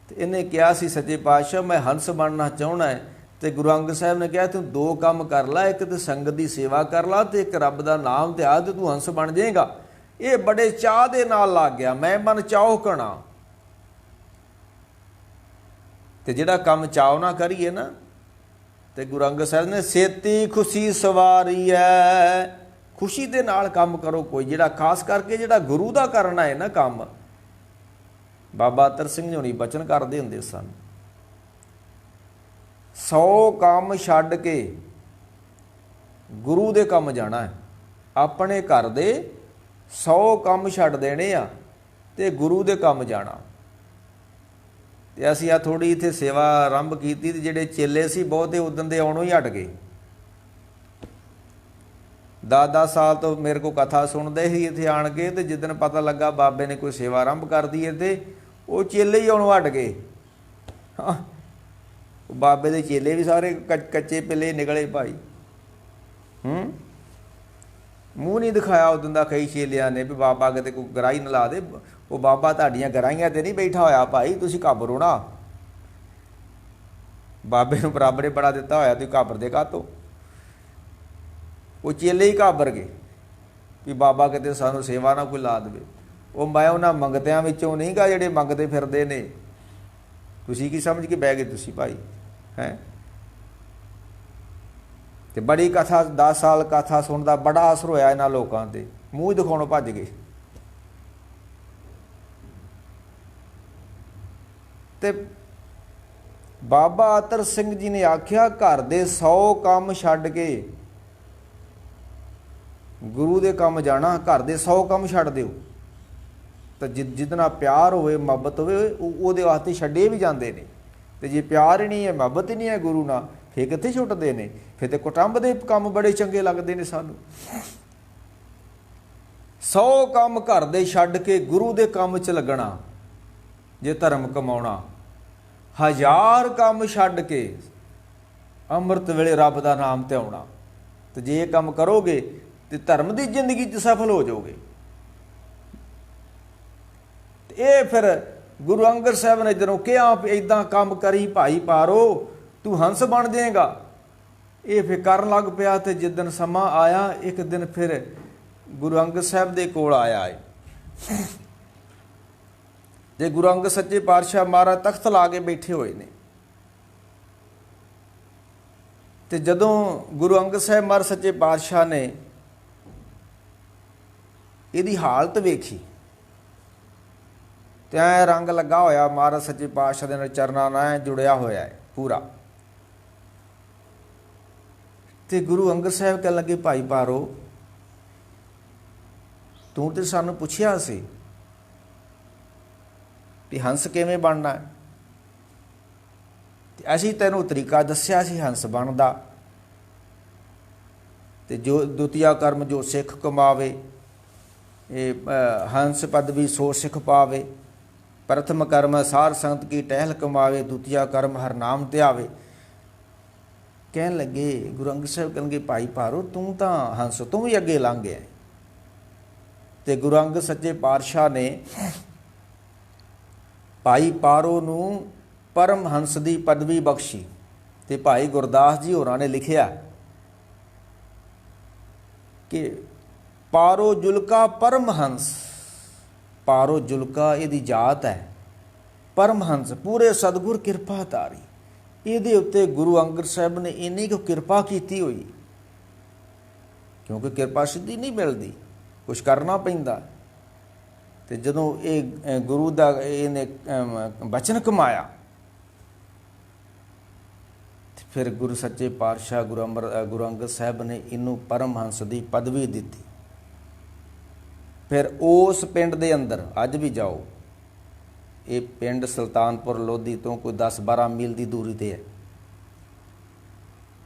ਤੇ ਇਹਨੇ ਕਿਹਾ ਸੀ, ਸੱਚੇ ਪਾਤਸ਼ਾਹ ਮੈਂ ਹੰਸ ਬਣਨਾ ਚਾਹੁੰਦਾ ਹੈ। ਤੇ ਗੁਰੂ ਅੰਗਦ ਸਾਹਿਬ ਨੇ ਕਿਹਾ ਤੂੰ 2 ਕੰਮ ਕਰ ਲੈ, ਇੱਕ ਤੇ ਸੰਗਤ ਦੀ ਸੇਵਾ ਕਰ ਲਾ ਤੇ ਇੱਕ ਰੱਬ ਦਾ ਨਾਮ ਤੇ ਆ, ਤੇ ਤੂੰ ਹੰਸ ਬਣ ਜਾਏਗਾ। ਇਹ ਬੜੇ ਚਾਅ ਦੇ ਨਾਲ ਲੱਗ ਗਿਆ, ਮੈਂ ਮਨ ਚਾਹੋ ਕਣਾ। ਤੇ ਜਿਹੜਾ ਕੰਮ ਚਾਹੋ ਨਾ ਕਰੀਏ ਨਾ, ਤੇ ਗੁਰੂ ਅੰਗਦ ਸਾਹਿਬ ਨੇ ਛੇਤੀ ਖੁਸ਼ੀ ਸਵਾਰੀ ਹੈ, ਖੁਸ਼ੀ ਦੇ ਨਾਲ ਕੰਮ ਕਰੋ ਕੋਈ, ਜਿਹੜਾ ਖਾਸ ਕਰਕੇ ਜਿਹੜਾ ਗੁਰੂ ਦਾ ਕਰਨਾ ਹੈ ਨਾ ਕੰਮ। ਬਾਬਾ ਅਤਰ ਸਿੰਘ ਜੀ ਹੋਣੀ ਬਚਨ ਕਰਦੇ ਹੁੰਦੇ ਸਨ, 100 ਕੰਮ ਛੱਡ ਕੇ ਗੁਰੂ ਦੇ ਕੰਮ ਜਾਣਾ ਹੈ। ਆਪਣੇ ਘਰ ਦੇ 100 ਕੰਮ ਛੱਡ ਦੇਣੇ ਆ ਤੇ ਗੁਰੂ ਦੇ ਕੰਮ ਜਾਣਾ। ਤੇ ਅਸੀਂ ਆ ਥੋੜ੍ਹੀ ਇੱਥੇ ਸੇਵਾ ਆਰੰਭ ਕੀਤੀ ਤੇ ਜਿਹੜੇ ਚੇਲੇ ਸੀ ਬਹੁਤੇ ਉਦਣ ਦੇ ਆਉਣੋਂ ਹੀ ਹਟ ਗਏ। 10-10 ਸਾਲ ਤੋਂ ਮੇਰੇ ਕੋਲ ਕਥਾ ਸੁਣਦੇ ਸੀ ਇੱਥੇ ਆਣ ਕੇ, ਤੇ ਜਿੱਦਣ ਪਤਾ ਲੱਗਾ ਬਾਬੇ ਨੇ ਕੋਈ ਸੇਵਾ ਆਰੰਭ ਕਰਦੀ ਹੈ ਤੇ ਉਹ ਚੇਲੇ ਹੀ ਆਉਣੋਂ ਹਟ ਗਏ। ਹਾਂ, ਬਾਬੇ ਦੇ ਚੇਲੇ ਵੀ ਸਾਰੇ ਕੱਚੇ ਪਿੱਲੇ ਨਿਕਲੇ ਭਾਈ। ਮੂੰਹ ਨਹੀਂ ਦਿਖਾਇਆ ਉਦੋਂ ਦਾ ਕਈ ਚੇਲਿਆਂ ਨੇ ਵੀ ਬਾਬਾ ਕਿਤੇ ਕੋਈ ਗਰਾਈ ਨਾ ਲਾ ਦੇ। ਉਹ ਬਾਬਾ ਤੁਹਾਡੀਆਂ ਗਰਾਈਆਂ ਤੇ ਨਹੀਂ ਬੈਠਾ ਹੋਇਆ ਭਾਈ, ਤੁਸੀਂ ਘਾਬਰੋ ਨਾ। ਬਾਬੇ ਨੂੰ ਬਰਾਬਰੇ ਬੜਾ ਦਿੱਤਾ ਹੋਇਆ, ਤੁਸੀਂ ਘਾਬਰਦੇ ਕਾਹਤੋਂ? ਉਹ ਚੇਲੇ ਹੀ ਘਾਬਰ ਗਏ ਵੀ ਬਾਬਾ ਕਿਤੇ ਸਾਨੂੰ ਸੇਵਾ ਨਾ ਕੋਈ ਲਾ ਦੇਵੇ। ਉਹ ਮੈਂ ਉਹਨਾਂ ਮੰਗਤਿਆਂ ਵਿੱਚੋਂ ਨਹੀਂ ਗਾ ਜਿਹੜੇ ਮੰਗਦੇ ਫਿਰਦੇ ਨੇ। ਤੁਸੀਂ ਕੀ ਸਮਝ ਕੇ ਬਹਿ ਗਏ ਤੁਸੀਂ ਭਾਈ ਹੈਂ? ਤੇ ਬੜੀ ਕਥਾ 10 ਸਾਲ ਕਥਾ ਸੁਣਦਾ ਬੜਾ ਅਸਰ ਹੋਇਆ ਇਹਨਾਂ ਲੋਕਾਂ ਤੇ, ਮੂੰਹ ਦਿਖਾਉਣੋਂ ਭੱਜ ਗਏ। ਤੇ ਬਾਬਾ ਅਤਰ ਸਿੰਘ ਜੀ ਨੇ ਆਖਿਆ ਘਰ ਦੇ 100 ਕੰਮ ਛੱਡ ਕੇ ਗੁਰੂ ਦੇ ਕੰਮ ਜਾਣਾ। ਘਰ ਦੇ 100 ਕੰਮ ਛੱਡ ਦਿਓ। ਤਾਂ ਜਿਹਦੇ ਨਾਲ ਪਿਆਰ ਹੋਵੇ, ਮੁਹੱਬਤ ਹੋਵੇ, ਉਹਦੇ ਵਾਸਤੇ ਛੱਡੇ ਵੀ ਜਾਂਦੇ ਨੇ। ਤੇ ਜੇ ਪਿਆਰ ਹੀ ਨਹੀਂ ਹੈ, ਮੁਹੱਬਤ ਹੀ ਨਹੀਂ ਹੈ ਗੁਰੂ ਨਾਲ, ਫਿਰ ਕਿੱਥੇ ਛੁੱਟਦੇ ਨੇ? ਫਿਰ ਤੇ ਕੁਟੰਬ ਦੇ ਕੰਮ ਬੜੇ ਚੰਗੇ ਲੱਗਦੇ ਨੇ ਸਾਨੂੰ। 100 ਕੰਮ ਘਰ ਦੇ ਛੱਡ ਕੇ ਗੁਰੂ ਦੇ ਕੰਮ 'ਚ ਲੱਗਣਾ ਜੇ ਧਰਮ ਕਮਾਉਣਾ। 1000 ਕੰਮ ਛੱਡ ਕੇ ਅੰਮ੍ਰਿਤ ਵੇਲੇ ਰੱਬ ਦਾ ਨਾਮ ਤੇ ਆਉਣਾ। ਤੇ ਜੇ ਇਹ ਕੰਮ ਕਰੋਗੇ ਤੇ ਧਰਮ ਦੀ ਜ਼ਿੰਦਗੀ 'ਚ ਸਫਲ ਹੋ ਜਾਓਗੇ। ਇਹ ਫਿਰ ਗੁਰੂ ਅੰਗਦ ਸਾਹਿਬ ਨੇ ਜਦੋਂ ਕਿਹਾ ਇੱਦਾਂ ਕੰਮ ਕਰੀ ਭਾਈ ਪਾਰੋ ਤੂੰ ਹੰਸ ਬਣ ਜਾਏਗਾ, ਇਹ ਫਿਰ ਕਰਨ ਲੱਗ ਪਿਆ। ਤੇ ਜਿੱਦਣ ਸਮਾਂ ਆਇਆ, ਇੱਕ ਦਿਨ ਫਿਰ ਗੁਰੂ ਅੰਗਦ ਸਾਹਿਬ ਦੇ ਕੋਲ ਆਇਆ ਹੈ। ਜੇ ਗੁਰੂ ਅੰਗਦ ਸੱਚੇ ਪਾਤਸ਼ਾਹ ਮਹਾਰਾਜ ਤਖਤ ਲਾ ਕੇ ਬੈਠੇ ਹੋਏ ਨੇ, ਤੇ ਜਦੋਂ ਗੁਰੂ ਅੰਗਦ ਸਾਹਿਬ ਮਹਾਰਾਜ ਸੱਚੇ ਪਾਤਸ਼ਾਹ ਨੇ ਇਹਦੀ ਹਾਲਤ ਵੇਖੀ ਤੇ ਐ ਰੰਗ ਲੱਗਾ ਹੋਇਆ, ਮਹਾਰਾਜ ਸੱਚੇ ਪਾਤਸ਼ਾਹ ਦੇ ਨਾਲ ਚਰਨਾਂ ਨਾਲ ਜੁੜਿਆ ਹੋਇਆ ਹੈ ਪੂਰਾ। ਤੇ ਗੁਰੂ ਅੰਗਦ ਸਾਹਿਬ ਕਹਿਣ ਲੱਗੇ ਭਾਈ ਪਾਰੋ ਤੂੰ ਤੇ ਸਾਨੂੰ ਪੁੱਛਿਆ ਸੀ ਵੀ ਹੰਸ ਕਿਵੇਂ ਬਣਨਾ ਹੈ, ਤੇ ਅਸੀਂ ਤੈਨੂੰ ਤਰੀਕਾ ਦੱਸਿਆ ਸੀ ਹੰਸ ਬਣਨ ਦਾ। ਤੇ ਜੋ ਦੁਤੀਆ ਕਰਮ ਜੋ ਸਿੱਖ ਕਮਾਵੇ, ਇਹ ਹੰਸ ਪਦਵੀ ਸੋ ਸਿੱਖ ਪਾਵੇ। ਪ੍ਰਥਮ ਕਰਮ ਸਾਰ ਸੰਗਤ ਕੀ ਟਹਿਲ ਕਮਾਵੇ, ਦੁਤੀਆ ਕਰਮ ਹਰ ਨਾਮ ਤੇ ਆਵੇ। ਕਹਿਣ ਲੱਗੇ ਗੁਰੂ ਅੰਗਦ ਸਾਹਿਬ ਕਹਿਣਗੇ ਭਾਈ ਪਾਰੋ ਤੂੰ ਤਾਂ ਹੰਸ ਤੂੰ ਵੀ ਅੱਗੇ ਲੰਘ ਗਿਆ। ਤੇ ਗੁਰੂ ਅੰਗਦ ਸੱਚੇ ਪਾਤਸ਼ਾਹ ਨੇ ਭਾਈ ਪਾਰੋ ਨੂੰ ਪਰਮ ਹੰਸ ਦੀ ਪਦਵੀ ਬਖਸ਼ੀ। ਤੇ ਭਾਈ ਗੁਰਦਾਸ ਜੀ ਹੋਰਾਂ ਨੇ ਲਿਖਿਆ ਕਿ ਪਾਰੋ ਜੁਲਕਾ ਪਰਮ ਹੰਸ। ਪਾਰੋ ਜੁਲਕਾ ਇਹਦੀ ਜਾਤ ਹੈ, ਪਰਮ ਹੰਸ ਪੂਰੇ ਸਤਿਗੁਰ ਕਿਰਪਾ ਧਾਰੀ। ਇਹਦੇ ਉੱਤੇ ਗੁਰੂ ਅੰਗਦ ਸਾਹਿਬ ਨੇ ਇੰਨੀ ਕੁ ਕਿਰਪਾ ਕੀਤੀ ਹੋਈ, ਕਿਉਂਕਿ ਕਿਰਪਾ ਸਿੱਧੀ ਨਹੀਂ ਮਿਲਦੀ, ਕੁਛ ਕਰਨਾ ਪੈਂਦਾ। ਤੇ ਜਦੋਂ ਇਹ ਗੁਰੂ ਦਾ ਇਹਨੇ ਬਚਨ ਕਮਾਇਆ ਤੇ ਫਿਰ ਗੁਰੂ ਸੱਚੇ ਪਾਤਸ਼ਾਹ ਗੁਰੂ ਅੰਗਦ ਸਾਹਿਬ ਨੇ ਇਹਨੂੰ ਪਰਮਹੰਸ ਦੀ ਪਦਵੀ ਦਿੱਤੀ। ਫਿਰ ਉਸ ਪਿੰਡ ਦੇ ਅੰਦਰ ਅੱਜ ਵੀ ਜਾਓ, ਇਹ ਪਿੰਡ ਸੁਲਤਾਨਪੁਰ ਲੋਧੀ ਤੋਂ ਕੋਈ 10-12 ਮੀਲ ਦੀ ਦੂਰੀ ਤੇ ਹੈ।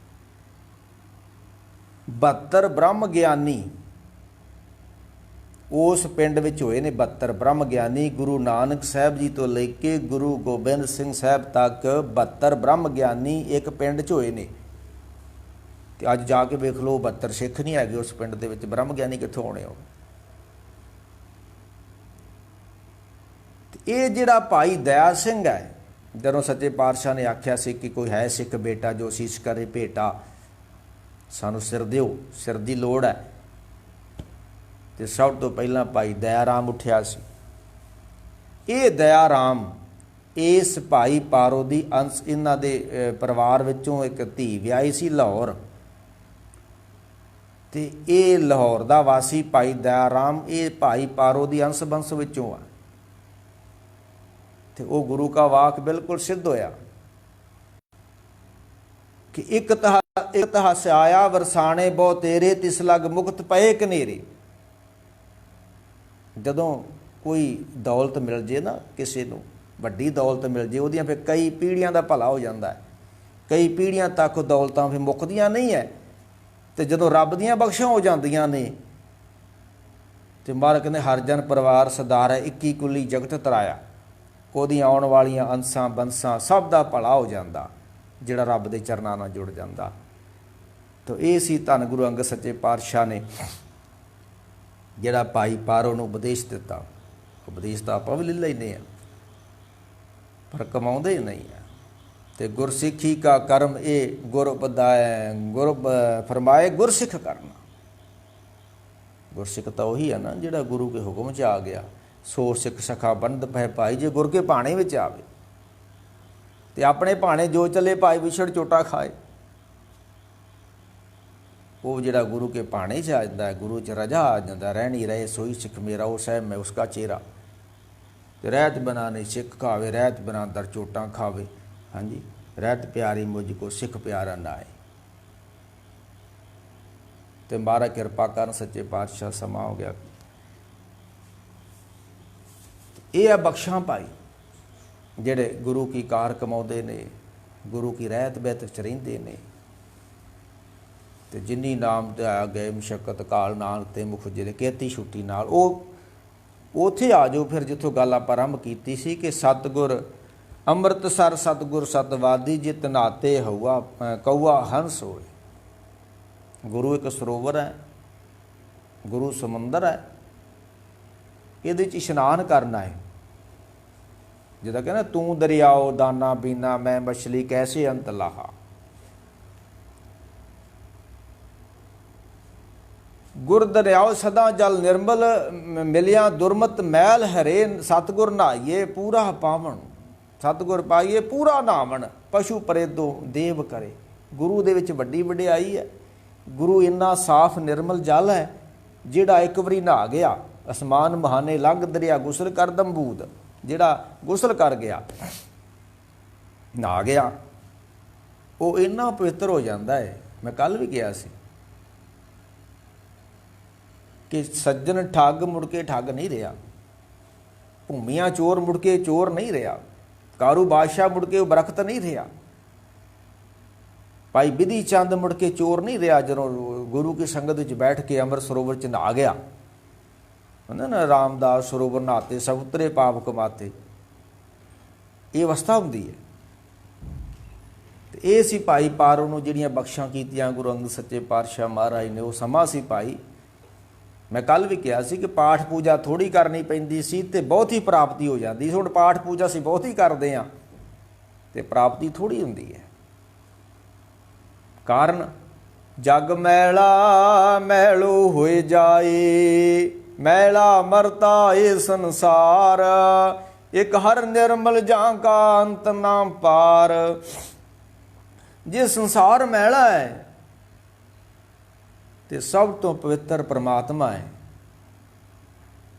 72 ਬ੍ਰਹਮ ਗਿਆਨੀ ਉਸ ਪਿੰਡ ਵਿੱਚ ਹੋਏ ਨੇ। 72 ਬ੍ਰਹਮ ਗਿਆਨੀ ਗੁਰੂ ਨਾਨਕ ਸਾਹਿਬ ਜੀ ਤੋਂ ਲੈ ਕੇ ਗੁਰੂ ਗੋਬਿੰਦ ਸਿੰਘ ਸਾਹਿਬ ਤੱਕ 72 ਬ੍ਰਹਮ ਗਿਆਨੀ ਇੱਕ ਪਿੰਡ 'ਚ ਹੋਏ ਨੇ। ਤੇ ਅੱਜ ਜਾ ਕੇ ਵੇਖ ਲਓ 72 ਸਿੱਖ ਨਹੀਂ ਹੈਗੇ ਉਸ ਪਿੰਡ ਦੇ ਵਿੱਚ, ਬ੍ਰਹਮ ਗਿਆਨੀ ਕਿੱਥੋਂ ਆਉਣੇ ਹੋ। ਇਹ ਜਿਹੜਾ ਭਾਈ ਦਇਆ ਸਿੰਘ ਹੈ, ਜਦੋਂ ਸੱਚੇ ਪਾਤਸ਼ਾਹ ਨੇ ਆਖਿਆ ਸੀ ਕਿ ਕੋਈ ਹੈ ਸਿੱਖ ਬੇਟਾ ਜੋ ਅਸੀਸ ਕਰੇ ਭੇਟਾ, ਸਾਨੂੰ ਸਿਰ ਦਿਓ, ਸਿਰ ਦੀ ਲੋੜ ਹੈ, ਤੇ ਸਭ ਤੋਂ ਪਹਿਲਾਂ ਭਾਈ ਦਇਆ ਰਾਮ ਉੱਠਿਆ ਸੀ। ਇਹ ਦਇਆ ਰਾਮ ਇਸ ਭਾਈ ਪਾਰੋ ਦੀ ਅੰਸ਼, ਇਹਨਾਂ ਦੇ ਪਰਿਵਾਰ ਵਿੱਚੋਂ ਇੱਕ ਧੀ ਵਿਆਹੀ ਸੀ ਲਾਹੌਰ, ਤੇ ਇਹ ਲਾਹੌਰ ਦਾ ਵਾਸੀ ਭਾਈ ਦਇਆ ਰਾਮ ਇਹ ਭਾਈ ਪਾਰੋ ਦੀ ਅੰਸ਼ ਬੰਸ ਵਿੱਚੋਂ ਆ। ਤੇ ਉਹ ਗੁਰੂ ਕਾ ਵਾਕ ਬਿਲਕੁਲ ਸਿੱਧ ਹੋਇਆ ਕਿ ਇੱਕ ਤਹਸ ਆਇਆ ਵਰਸਾਣੇ ਬਹੁ ਤੇਰੇ, ਤਿਸ ਲਗ ਮੁਕਤ ਪਏ ਕਨੇਰੇ। ਜਦੋਂ ਕੋਈ ਦੌਲਤ ਮਿਲ ਜੇ ਨਾ ਕਿਸੇ ਨੂੰ, ਵੱਡੀ ਦੌਲਤ ਮਿਲ ਜੇ, ਉਹਦੀਆਂ ਫਿਰ ਕਈ ਪੀੜ੍ਹੀਆਂ ਦਾ ਭਲਾ ਹੋ ਜਾਂਦਾ ਹੈ। ਕਈ ਪੀੜ੍ਹੀਆਂ ਤੱਕ ਉਹ ਦੌਲਤਾਂ ਫਿਰ ਮੁੱਕਦੀਆਂ ਨਹੀਂ ਹੈ। ਤੇ ਜਦੋਂ ਰੱਬ ਦੀਆਂ ਬਖਸ਼ਾਂ ਹੋ ਜਾਂਦੀਆਂ ਨੇ ਤੇ ਮਹਾਰਾਜ ਕਹਿੰਦੇ ਹਰ ਜਨ ਪਰਿਵਾਰ ਸਰਦਾਰ ਹੈ, 21 ਕੁੱਲੀ ਜਗਤ ਤਰਾਇਆ। ਉਹਦੀਆਂ ਆਉਣ ਵਾਲੀਆਂ ਅੰਸਾਂ ਬੰਸਾਂ ਸਭ ਦਾ ਭਲਾ ਹੋ ਜਾਂਦਾ ਜਿਹੜਾ ਰੱਬ ਦੇ ਚਰਨਾਂ ਨਾਲ ਜੁੜ ਜਾਂਦਾ। ਤਾਂ ਇਹ ਸੀ ਧੰਨ ਗੁਰੂ ਅੰਗਦ ਸੱਚੇ ਪਾਤਸ਼ਾਹ ਨੇ ਜਿਹੜਾ ਭਾਈ ਪਾਰੋ ਨੂੰ ਉਪਦੇਸ਼ ਦਿੱਤਾ। ਉਪਦੇਸ਼ ਤਾਂ ਆਪਾਂ ਵੀ ਲੈ ਲੈਂਦੇ ਹਾਂ ਪਰ ਕਮਾਉਂਦੇ ਨਹੀਂ ਆ। ਤੇ ਗੁਰਸਿੱਖੀ ਕਾ ਕਰਮ ਇਹ ਗੁਰ ਬਦਾਇ, ਗੁਰ ਫਰਮਾਏ ਗੁਰਸਿੱਖ ਕਰਨਾ। ਗੁਰਸਿੱਖ ਤਾਂ ਉਹੀ ਹੈ ਨਾ ਜਿਹੜਾ ਗੁਰੂ ਕੇ ਹੁਕਮ 'ਚ ਆ ਗਿਆ। ਸੋ ਸਿੱਖ ਸਖਾ ਬੰਦ ਪੈ ਭਾਈ, ਜੇ ਗੁਰ ਕੇ ਭਾਣੇ ਵਿੱਚ ਆਵੇ ਤੇ ਆਪਣੇ ਭਾਣੇ ਜੋ ਚੱਲੇ ਭਾਈ ਵਿਛੜ ਚੋਟਾ ਖਾਏ। ਉਹ ਜਿਹੜਾ ਗੁਰੂ ਕੇ ਭਾਣੇ 'ਚ ਆ ਜਾਂਦਾ, ਗੁਰੂ 'ਚ ਰਜਾ ਆ ਜਾਂਦਾ, ਰਹਿਣੀ ਰਹੇ ਸੋਈ ਸਿੱਖ ਮੇਰਾ, ਉਹ ਸਾਹਿਬ ਮੈਂ ਉਸਕਾ ਚਿਹਰਾ। ਤੇ ਰਹਿਤ ਬਨਾ ਨਹੀਂ ਸਿੱਖ ਖਾਵੇ, ਰਹਿਤ ਬਨਾ ਦਰ ਚੋਟਾਂ ਖਾਵੇ। ਹਾਂਜੀ, ਰਹਿਤ ਪਿਆਰੀ ਮੁਝ ਕੋ ਸਿੱਖ ਪਿਆਰਾ ਨਾਏ। ਤੇ ਮਹਾਰਾਜ ਕਿਰਪਾ ਕਰਨ ਸੱਚੇ ਪਾਤਸ਼ਾਹ ਸਮਾਂ ਹੋ ਗਿਆ। ਇਹ ਆ ਬਖਸ਼ਾਂ ਭਾਈ ਜਿਹੜੇ ਗੁਰੂ ਕੀ ਕਾਰ ਕਮਾਉਂਦੇ ਨੇ, ਗੁਰੂ ਕੀ ਰਹਿਤ ਬਹਿਤ 'ਚ ਰਹਿੰਦੇ ਨੇ। ਤੇ ਜਿੰਨੀ ਨਾਮ ਤੇ ਆ ਗਏ ਮੁਸ਼ੱਕਤ ਕਾਲ ਨਾਲ ਤੇ ਮੁਖ ਜਿਹੜੇ ਕੇਤੀ ਛੁੱਟੀ ਨਾਲ, ਉਹ ਉੱਥੇ ਆ ਜਾਓ ਫਿਰ ਜਿੱਥੋਂ ਗੱਲ ਆਪਾਂ ਆਰੰਭ ਕੀਤੀ ਸੀ ਕਿ ਸਤਿਗੁਰ ਅੰਮ੍ਰਿਤਸਰ ਸਤਿਗੁਰ ਸਤਵਾਦੀ ਜਿਤ ਨਾਤੇ ਹਊਆ ਕਊਆ ਹੰਸ ਹੋਏ। ਗੁਰੂ ਇੱਕ ਸਰੋਵਰ ਹੈ, ਗੁਰੂ ਸਮੁੰਦਰ ਹੈ, ਇਹਦੇ 'ਚ ਇਸ਼ਨਾਨ ਕਰਨਾ ਹੈ। ਜਿੱਦਾਂ ਕਹਿੰਦਾ ਤੂੰ ਦਰਿਆਓ ਦਾਨਾ ਬੀਨਾ, ਮੈਂ ਮਛਲੀ ਕੈਸੇ ਅੰਤ ਲਾਹਾ। ਗੁਰ ਦਰਿਆਓ ਸਦਾ ਜਲ ਨਿਰਮਲ, ਮਿਲਿਆ ਦੁਰਮਤ ਮੈਲ ਹਰੇ। ਸਤਿਗੁਰ ਨਹਾਈਏ ਪੂਰਾ ਪਾਵਨ, ਸਤਿਗੁਰ ਪਾਈਏ ਪੂਰਾ ਨਾਵਣ। ਪਸ਼ੂ ਪਰੇਦੋ ਦੇਵ ਕਰੇ। ਗੁਰੂ ਦੇ ਵਿੱਚ ਵੱਡੀ ਵਡਿਆਈ ਹੈ। ਗੁਰੂ ਇੰਨਾ ਸਾਫ਼ ਨਿਰਮਲ ਜਲ ਹੈ ਜਿਹੜਾ ਇੱਕ ਵਾਰੀ ਨਹਾ ਗਿਆ, ਅਸਮਾਨ ਮਹਾਨੇ ਲੰਘ ਦਰਿਆ ਗੁਸਲ ਕਰ ਦੰਬੂਦ, ਜਿਹੜਾ ਗੁਸਲ ਕਰ ਗਿਆ ਨਹਾ ਗਿਆ, ਉਹ ਇੰਨਾ ਪਵਿੱਤਰ ਹੋ ਜਾਂਦਾ ਹੈ। ਮੈਂ ਕੱਲ ਵੀ ਕਿਹਾ ਸੀ ਕਿ ਸੱਜਣ ਠੱਗ ਮੁੜ ਕੇ ਠੱਗ ਨਹੀਂ ਰਿਹਾ, ਭੂਮੀਆਂ ਚੋਰ ਮੁੜ ਕੇ ਚੋਰ ਨਹੀਂ ਰਿਹਾ, ਕਾਰੂ ਬਾਦਸ਼ਾਹ ਮੁੜ ਕੇ ਉਹ ਬਰਖਤ ਨਹੀਂ ਰਿਹਾ, ਭਾਈ ਬਿਧੀ ਚੰਦ ਮੁੜ ਕੇ ਚੋਰ ਨਹੀਂ ਰਿਹਾ ਜਦੋਂ ਗੁਰੂ ਕੀ ਸੰਗਤ ਵਿੱਚ ਬੈਠ ਕੇ ਅੰਮ੍ਰਿਤ ਸਰੋਵਰ 'ਚ ਨਹਾ ਗਿਆ। ਕਹਿੰਦਾ ਨਾ ਰਾਮਦਾਸ ਸਰੋਵਰ ਨਹਾਤੇ ਸਭ ਉਤਰੇ ਪਾਪ ਕਮਾਤੇ। ਇਹ ਅਵਸਥਾ ਹੁੰਦੀ ਹੈ। ਤੇ ਇਹ ਸੀ ਭਾਈ ਪਾਰੋ ਨੂੰ ਜਿਹੜੀਆਂ ਬਖਸ਼ਾਂ ਕੀਤੀਆਂ ਗੁਰੂ ਅੰਗਦ ਸੱਚੇ ਪਾਤਸ਼ਾਹ ਮਹਾਰਾਜ ਨੇ। ਉਹ ਸਮਾਂ ਸੀ ਭਾਈ, ਮੈਂ ਕੱਲ ਵੀ ਕਿਹਾ ਸੀ ਕਿ ਪਾਠ ਪੂਜਾ ਥੋੜ੍ਹੀ ਕਰਨੀ ਪੈਂਦੀ ਸੀ ਤੇ ਬਹੁਤ ਹੀ ਪ੍ਰਾਪਤੀ ਹੋ ਜਾਂਦੀ ਸੀ। ਹੁਣ ਪਾਠ ਪੂਜਾ ਅਸੀਂ ਬਹੁਤ ਹੀ ਕਰਦੇ ਹਾਂ ਤੇ ਪ੍ਰਾਪਤੀ ਥੋੜ੍ਹੀ ਹੁੰਦੀ ਹੈ। ਕਾਰਨ ਜਗ ਮੈਲਾ ਮੈਲੋ ਹੋਏ ਜਾਏ, ਮੈਲਾ ਮਰਤਾ ਏ ਸੰਸਾਰ, ਇੱਕ ਹਰ ਨਿਰਮਲ ਜਾਂ ਕਾ ਅੰਤ ਨਾ ਪਾਰ। ਜੇ ਸੰਸਾਰ ਮੈਲਾ ਹੈ ਤੇ ਸਭ ਤੋਂ ਪਵਿੱਤਰ ਪਰਮਾਤਮਾ ਹੈ।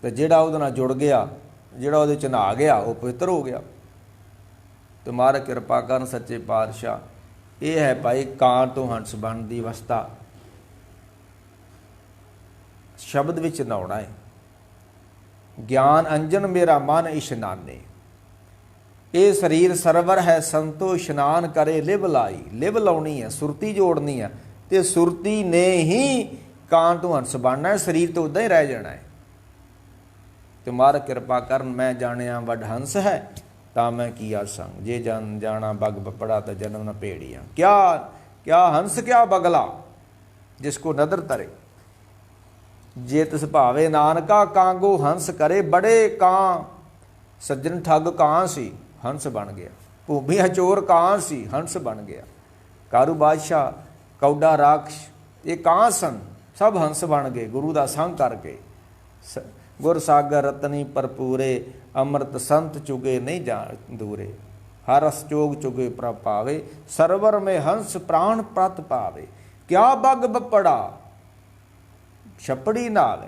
ਤੇ ਜਿਹੜਾ ਉਹਦੇ ਨਾਲ ਜੁੜ ਗਿਆ, ਜਿਹੜਾ ਉਹਦੇ 'ਚ ਨਹਾ ਗਿਆ, ਉਹ ਪਵਿੱਤਰ ਹੋ ਗਿਆ। ਤੇ ਮਹਾਰਾਜ ਕਿਰਪਾ ਕਰਨ ਸੱਚੇ ਪਾਤਸ਼ਾਹ। ਇਹ ਹੈ ਭਾਈ ਕਾਂ ਤੋਂ ਹੰਸ ਬਣਨ ਦੀ ਅਵਸਥਾ। ਸ਼ਬਦ ਵਿੱਚ ਨਹਾਉਣਾ ਹੈ। ਗਿਆਨ ਅੰਜਨ ਮੇਰਾ ਮਨ ਇਸ਼ਨਾਨੇ। ਇਹ ਸਰੀਰ ਸਰਵਰ ਹੈ ਸੰਤੋ ਇਸ਼ਨਾਨ ਕਰੇ ਲਿਵ ਲਾਈ। ਲਿਵ ਲਾਉਣੀ ਹੈ, ਸੁਰਤੀ ਜੋੜਨੀ ਹੈ, ਤੇ ਸੁਰਤੀ ਨੇ ਹੀ ਕਾਂ ਤੋਂ ਹੰਸ ਬਣਨਾ ਹੈ। ਸਰੀਰ ਤੋਂ ਉੱਦਾਂ ਹੀ ਰਹਿ ਜਾਣਾ ਹੈ। ਤੇ ਮਹਾਰਾਜ ਕਿਰਪਾ ਕਰਨ ਮੈਂ ਜਾਣਿਆ ਵੱਡ ਹੰਸ ਹੈ ਤਾਂ ਮੈਂ ਕੀ ਆਸਾਂ। ਜੇ ਜਨ ਜਾਣਾ ਬਗ ਬਪੜਾ ਤਾਂ ਜਨਮ न ਭੇੜੀਆਂ। क्या हंस क्या बगला जिसको नदर तरे। जे तिस भावे नानका कांगो हंस करे। बड़े कां सज्जन ठग कां सी, हंस बन गया। भूमि चोर कां सी, हंस बन गया। कारू बादशाह, कौडा राक्ष, ये कां सन, सब हंस बन गए गुरु का संग करके। गुर सागर रतनी भरपूरे। अमृत संत चुगे नहीं जान दूरे। हर रस चोग चुगे प्रभ पावे। सरवर में हंस प्राण प्रत पावे। क्या बग बपड़ा छपड़ी नाल।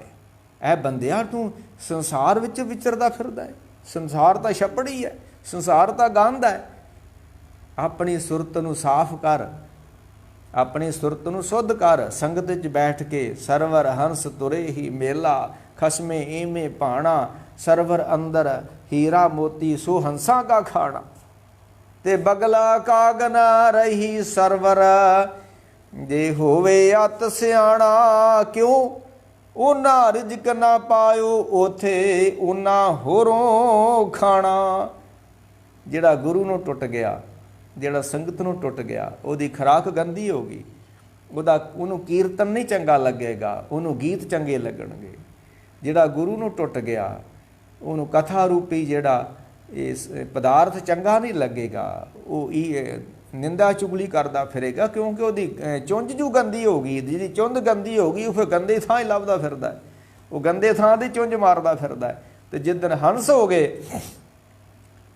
ऐ बंदिया तू संसार विच विचरदा फिरदा है। संसार तां छपड़ी है, संसार तां गंद है। अपनी सुरत नूं साफ कर, अपनी सुरत नूं शुद्ध कर। संगत विच बैठ के सरवर हंस तुरे ही मेला। खसमे इमे भाणा। सरवर अंदर हीरा मोती सो हंसा का खाना। ते बगला काग ना रही सरवर। जे होवे अत सियाणा। क्यों उन्ना रिजक ना पायो उथे उन्ना होरों खाना। जिहड़ा गुरु नूं टुट गया, जिहड़ा संगत नूं टुट गया, उहदी खुराक गंदी हो गई। ਉਹਨੂੰ ਕੀਰਤਨ नहीं चंगा लगेगा, ਉਹਨੂੰ गीत चंगे लगणगे। ਜਿਹੜਾ ਗੁਰੂ ਨੂੰ ਟੁੱਟ ਗਿਆ, ਉਹਨੂੰ ਕਥਾ ਰੂਪੀ ਜਿਹੜਾ ਇਸ ਪਦਾਰਥ ਚੰਗਾ ਨਹੀਂ ਲੱਗੇਗਾ। ਉਹ ਇਹ ਨਿੰਦਾ ਚੁਗਲੀ ਕਰਦਾ ਫਿਰੇਗਾ, ਕਿਉਂਕਿ ਉਹਦੀ ਚੁੰਝ ਜੂ ਗੰਦੀ ਹੋ ਗਈ। ਜਿਹਦੀ ਚੁੰਝ ਗੰਦੀ ਹੋ ਗਈ, ਉਹ ਫਿਰ ਗੰਦੇ ਥਾਂ ਹੀ ਲੱਭਦਾ ਫਿਰਦਾ। ਉਹ ਗੰਦੇ ਥਾਂ ਦੀ ਚੁੰਝ ਮਾਰਦਾ ਫਿਰਦਾ। ਤੇ ਜਿੱਦਣ ਹੰਸ ਹੋ ਗਏ,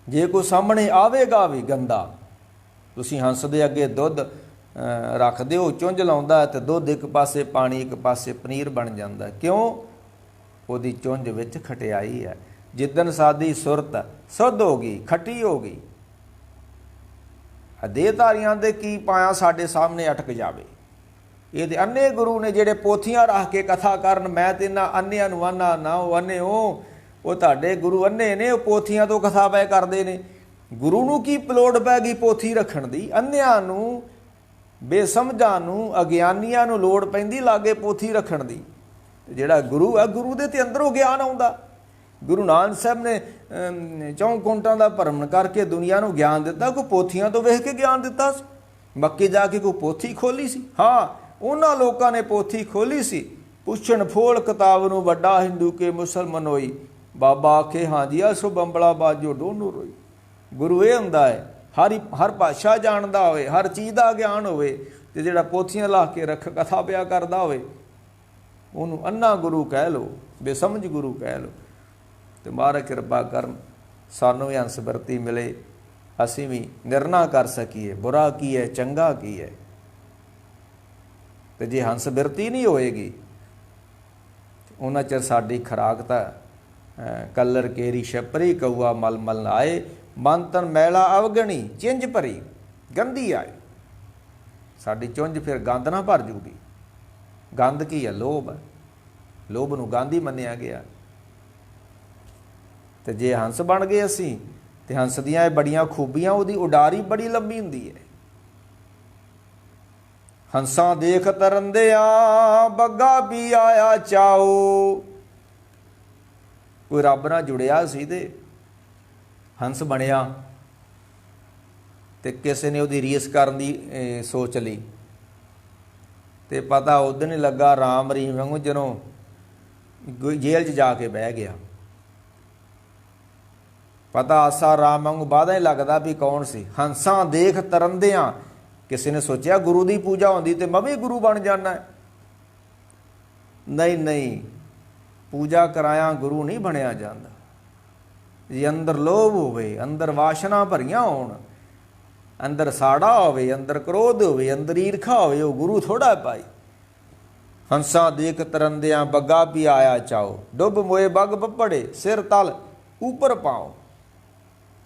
ਜੇ ਕੋਈ ਸਾਹਮਣੇ ਆਵੇਗਾ ਵੀ ਗੰਦਾ, ਤੁਸੀਂ ਹੰਸ ਦੇ ਅੱਗੇ ਦੁੱਧ ਰੱਖ ਦਿਓ, ਚੁੰਝ ਲਾਉਂਦਾ ਤੇ ਦੁੱਧ ਇੱਕ ਪਾਸੇ, ਪਾਣੀ ਇੱਕ ਪਾਸੇ, ਪਨੀਰ ਬਣ ਜਾਂਦਾ। ਕਿਉਂ? ਉਹਦੀ ਚੁੰਝ ਵਿੱਚ ਖਟਿਆਈ ਹੈ। ਜਿੱਦਣ ਸਾਡੀ ਸੁਰਤ ਸੁੱਧ ਹੋ ਗਈ, ਖੱਟੀ ਹੋ ਗਈ, ਦੇਹਧਾਰੀਆਂ ਦੇ ਕੀ ਪਾਇਆ ਸਾਡੇ ਸਾਹਮਣੇ ਅਟਕ ਜਾਵੇ। ਇਹਦੇ ਅੰਨੇ ਗੁਰੂ ਨੇ ਜਿਹੜੇ ਪੋਥੀਆਂ ਰੱਖ ਕੇ ਕਥਾ ਕਰਨ, ਮੈਂ ਤੇ ਇਹਨਾਂ ਅੰਨਿਆਂ ਨੂੰ ਆਨਾ ਨਾ ਉਹ ਅੰਨੇ ਉਹ ਤੁਹਾਡੇ ਗੁਰੂ ਅੰਨੇ ਨੇ, ਉਹ ਪੋਥੀਆਂ ਤੋਂ ਕਥਾ ਪੈ ਕਰਦੇ ਨੇ। ਗੁਰੂ ਨੂੰ ਕੀ ਪਲੋੜ ਪੈ ਗਈ ਪੋਥੀ ਰੱਖਣ ਦੀ? ਅੰਨਿਆਂ ਨੂੰ, ਬੇਸਮਝਾਂ ਨੂੰ, ਅਗਿਆਨੀਆਂ ਨੂੰ ਲੋੜ ਪੈਂਦੀ ਲਾਗੇ ਪੋਥੀ ਰੱਖਣ ਦੀ। ਜਿਹੜਾ ਗੁਰੂ ਆ, ਗੁਰੂ ਦੇ ਤੇ ਅੰਦਰੋਂ ਗਿਆਨ ਆਉਂਦਾ। ਗੁਰੂ ਨਾਨਕ ਸਾਹਿਬ ਨੇ 4 ਕੁੰਟਾਂ ਦਾ ਭਰਮਣ ਕਰਕੇ ਦੁਨੀਆ ਨੂੰ ਗਿਆਨ ਦਿੱਤਾ। ਕੋਈ ਪੋਥੀਆਂ ਤੋਂ ਵੇਖ ਕੇ ਗਿਆਨ ਦਿੱਤਾ ਸੀ? ਮੱਕੇ ਜਾ ਕੇ ਕੋਈ ਪੋਥੀ ਖੋਲੀ ਸੀ? ਹਾਂ, ਉਹਨਾਂ ਲੋਕਾਂ ਨੇ ਪੋਥੀ ਖੋਲੀ ਸੀ। ਪੁੱਛਣ ਫੋਲ ਕਿਤਾਬ ਨੂੰ ਵੱਡਾ ਹਿੰਦੂ ਕੇ ਮੁਸਲਮਾਨ ਹੋਈ। ਬਾਬਾ ਆਖੇ ਹਾਂਜੀ ਆ ਸੋ ਬੰਬਲਾ ਬਾਜੋ ਡੋਨੂ ਰੋਈ। ਗੁਰੂ ਇਹ ਹੁੰਦਾ ਹੈ ਹਰ ਭਾਸ਼ਾ ਜਾਣਦਾ ਹੋਵੇ, ਹਰ ਚੀਜ਼ ਦਾ ਗਿਆਨ ਹੋਵੇ, ਤੇ ਜਿਹੜਾ ਪੋਥੀਆਂ ਲਾ ਕੇ ਰੱਖ ਕਥਾ ਪਿਆ ਕਰਦਾ ਹੋਵੇ, ਉਹਨੂੰ ਅੰਨਾ ਗੁਰੂ ਕਹਿ ਲਓ, ਬੇਸਮਝ ਗੁਰੂ ਕਹਿ ਲਓ। ਤੇ ਮਹਾਰਾਜ ਕਿਰਪਾ ਕਰਨ ਸਾਨੂੰ ਵੀ ਹੰਸ ਵਰਤੀ ਮਿਲੇ, ਅਸੀਂ ਵੀ ਨਿਰਣਾ ਕਰ ਸਕੀਏ ਬੁਰਾ ਕੀ ਹੈ, ਚੰਗਾ ਕੀ ਹੈ। ਤੇ ਜੇ ਹੰਸ ਬਿਰਤੀ ਨਹੀਂ ਹੋਏਗੀ, ਉਹਨਾਂ ਚਿਰ ਸਾਡੀ ਖੁਰਾਕ ਤਾਂ ਕਲਰ ਕੇਰੀ ਛਪਰੀ ਕਊਆ ਮਲ ਮਲ ਨਾ ਆਏ। ਮਨ ਤਨ ਮੈਲਾ ਅਵਗਣੀ ਚਿੰਝ ਭਰੀ ਗੰਦੀ ਆਏ। ਸਾਡੀ ਚੁੰਝ ਫਿਰ ਗੰਦ ਨਾ ਭਰ ਜੂਗੀ। ਗੰਦ ਕੀ ਹੈ? ਲੋਭ ਹੈ। ਲੋਭ ਨੂੰ ਗੰਦ ਹੀ ਮੰਨਿਆ ਗਿਆ। ਤੇ ਜੇ ਹੰਸ ਬਣ ਗਏ ਅਸੀਂ, ਤੇ ਹੰਸ ਦੀਆਂ ਇਹ ਬੜੀਆਂ ਖੂਬੀਆਂ, ਉਹਦੀ ਉਡਾਰੀ ਬੜੀ ਲੰਬੀ ਹੁੰਦੀ ਹੈ। ਹੰਸਾਂ ਦੇਖ ਤਰੰਦਿਆਂ ਬੱਗਾ ਵੀ ਆਇਆ ਚਾਓ। ਕੋਈ ਰੱਬ ਨਾਲ ਜੁੜਿਆ ਸੀ ਤੇ ਹੰਸ ਬਣਿਆ, ਤੇ ਕਿਸੇ ਨੇ ਉਹਦੀ ਰੀਸ ਕਰਨ ਦੀ ਸੋਚ ਲਈ, ਤੇ ਪਤਾ ਉਦੋਂ ਨਹੀਂ ਲੱਗਾ ਰਾਮ ਰੀਮ ਵਾਂਗੂ ਜਦੋਂ ਜੇਲ੍ਹ 'ਚ ਜਾ ਕੇ ਬਹਿ ਗਿਆ। ਪਤਾ ਆਸਾ ਰਾਮ ਵਾਂਗੂ ਬਾਅਦ ਹੀ ਲੱਗਦਾ ਵੀ ਕੌਣ ਸੀ। ਹੰਸਾਂ ਦੇਖ ਤਰੰਦਿਆਂ, ਕਿਸੇ ਨੇ ਸੋਚਿਆ ਗੁਰੂ ਦੀ ਪੂਜਾ ਹੁੰਦੀ ਤੇ ਮੈਂ ਵੀ ਗੁਰੂ ਬਣ ਜਾਣਾ। ਨਹੀਂ ਨਹੀਂ, ਪੂਜਾ ਕਰਾਇਆ ਗੁਰੂ ਨਹੀਂ ਬਣਿਆ ਜਾਂਦਾ। ਜੇ ਅੰਦਰ ਲੋਭ ਹੋਵੇ, ਅੰਦਰ ਵਾਸ਼ਨਾ ਭਰੀਆਂ ਹੋਣ, ਅੰਦਰ ਸਾੜਾ ਹੋਵੇ, ਅੰਦਰ ਕ੍ਰੋਧ ਹੋਵੇ, ਅੰਦਰ ਈਰਖਾ ਹੋਵੇ, ਉਹ ਗੁਰੂ ਥੋੜਾ ਪਾਈ। ਹੰਸਾਂ ਦੇਖ ਤਰੰਦਿਆਂ ਬੱਗਾ ਵੀ ਆਇਆ ਚਾਓ, ਡੁੱਬ ਮੋਏ ਬੱਗ ਬੱਪੜੇ ਸਿਰ ਤਲ ਉੱਪਰ ਪਾਓ।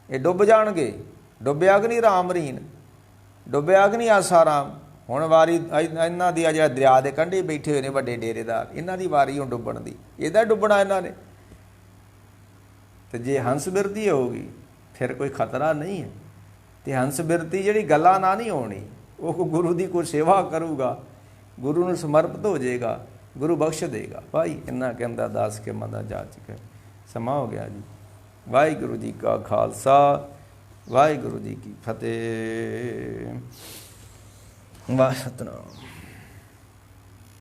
ਇਹ ਡੁੱਬ ਜਾਣਗੇ। ਡੁੱਬਿਆ ਕਿ ਨਹੀਂ ਰਾਮ ਰੀਨ, ਡੁੱਬਿਆ ਕਿ ਨਹੀਂ ਆਸਾ ਰਾਮ। ਹੁਣ ਵਾਰੀ ਇਹਨਾਂ ਦੀ ਆ ਜਿਹੜਾ ਦਰਿਆ ਦੇ ਕੰਢੇ ਬੈਠੇ ਹੋਏ ਨੇ ਵੱਡੇ ਡੇਰੇਦਾਰ, ਇਹਨਾਂ ਦੀ ਵਾਰੀ ਹੁਣ ਡੁੱਬਣ ਦੀ। ਇਹਦਾ ਡੁੱਬਣਾ ਇਹਨਾਂ ਨੇ। ਤੇ ਜੇ ਹੰਸ ਬਿਰਤੀ ਹੋਊਗੀ ਫਿਰ ਕੋਈ ਖਤਰਾ ਨਹੀਂ ਹੈ। ਤੇ ਹੰਸ ਬਿਰਤੀ ਜਿਹੜੀ ਗੱਲਾਂ ਨਾ ਨਹੀਂ ਹੋਣੀ, ਉਹ ਗੁਰੂ ਦੀ ਕੋਈ ਸੇਵਾ ਕਰੂਗਾ, ਗੁਰੂ ਨੂੰ ਸਮਰਪਿਤ ਹੋ ਜਾਏਗਾ, ਗੁਰੂ ਬਖਸ਼ ਦੇਗਾ। ਭਾਈ ਇੰਨਾ ਕਹਿੰਦਾ ਦਾਸ ਕੇ ਮਨ ਦਾ ਜਾ ਚੁੱਕਾ। ਸਮਾਂ ਹੋ ਗਿਆ ਜੀ। ਵਾਹਿਗੁਰੂ ਜੀ ਕਾ ਖਾਲਸਾ, ਵਾਹਿਗੁਰੂ ਜੀ ਕੀ ਫਤਿਹ। ਵਾਹਿ ਸਤਿਨਾਮ।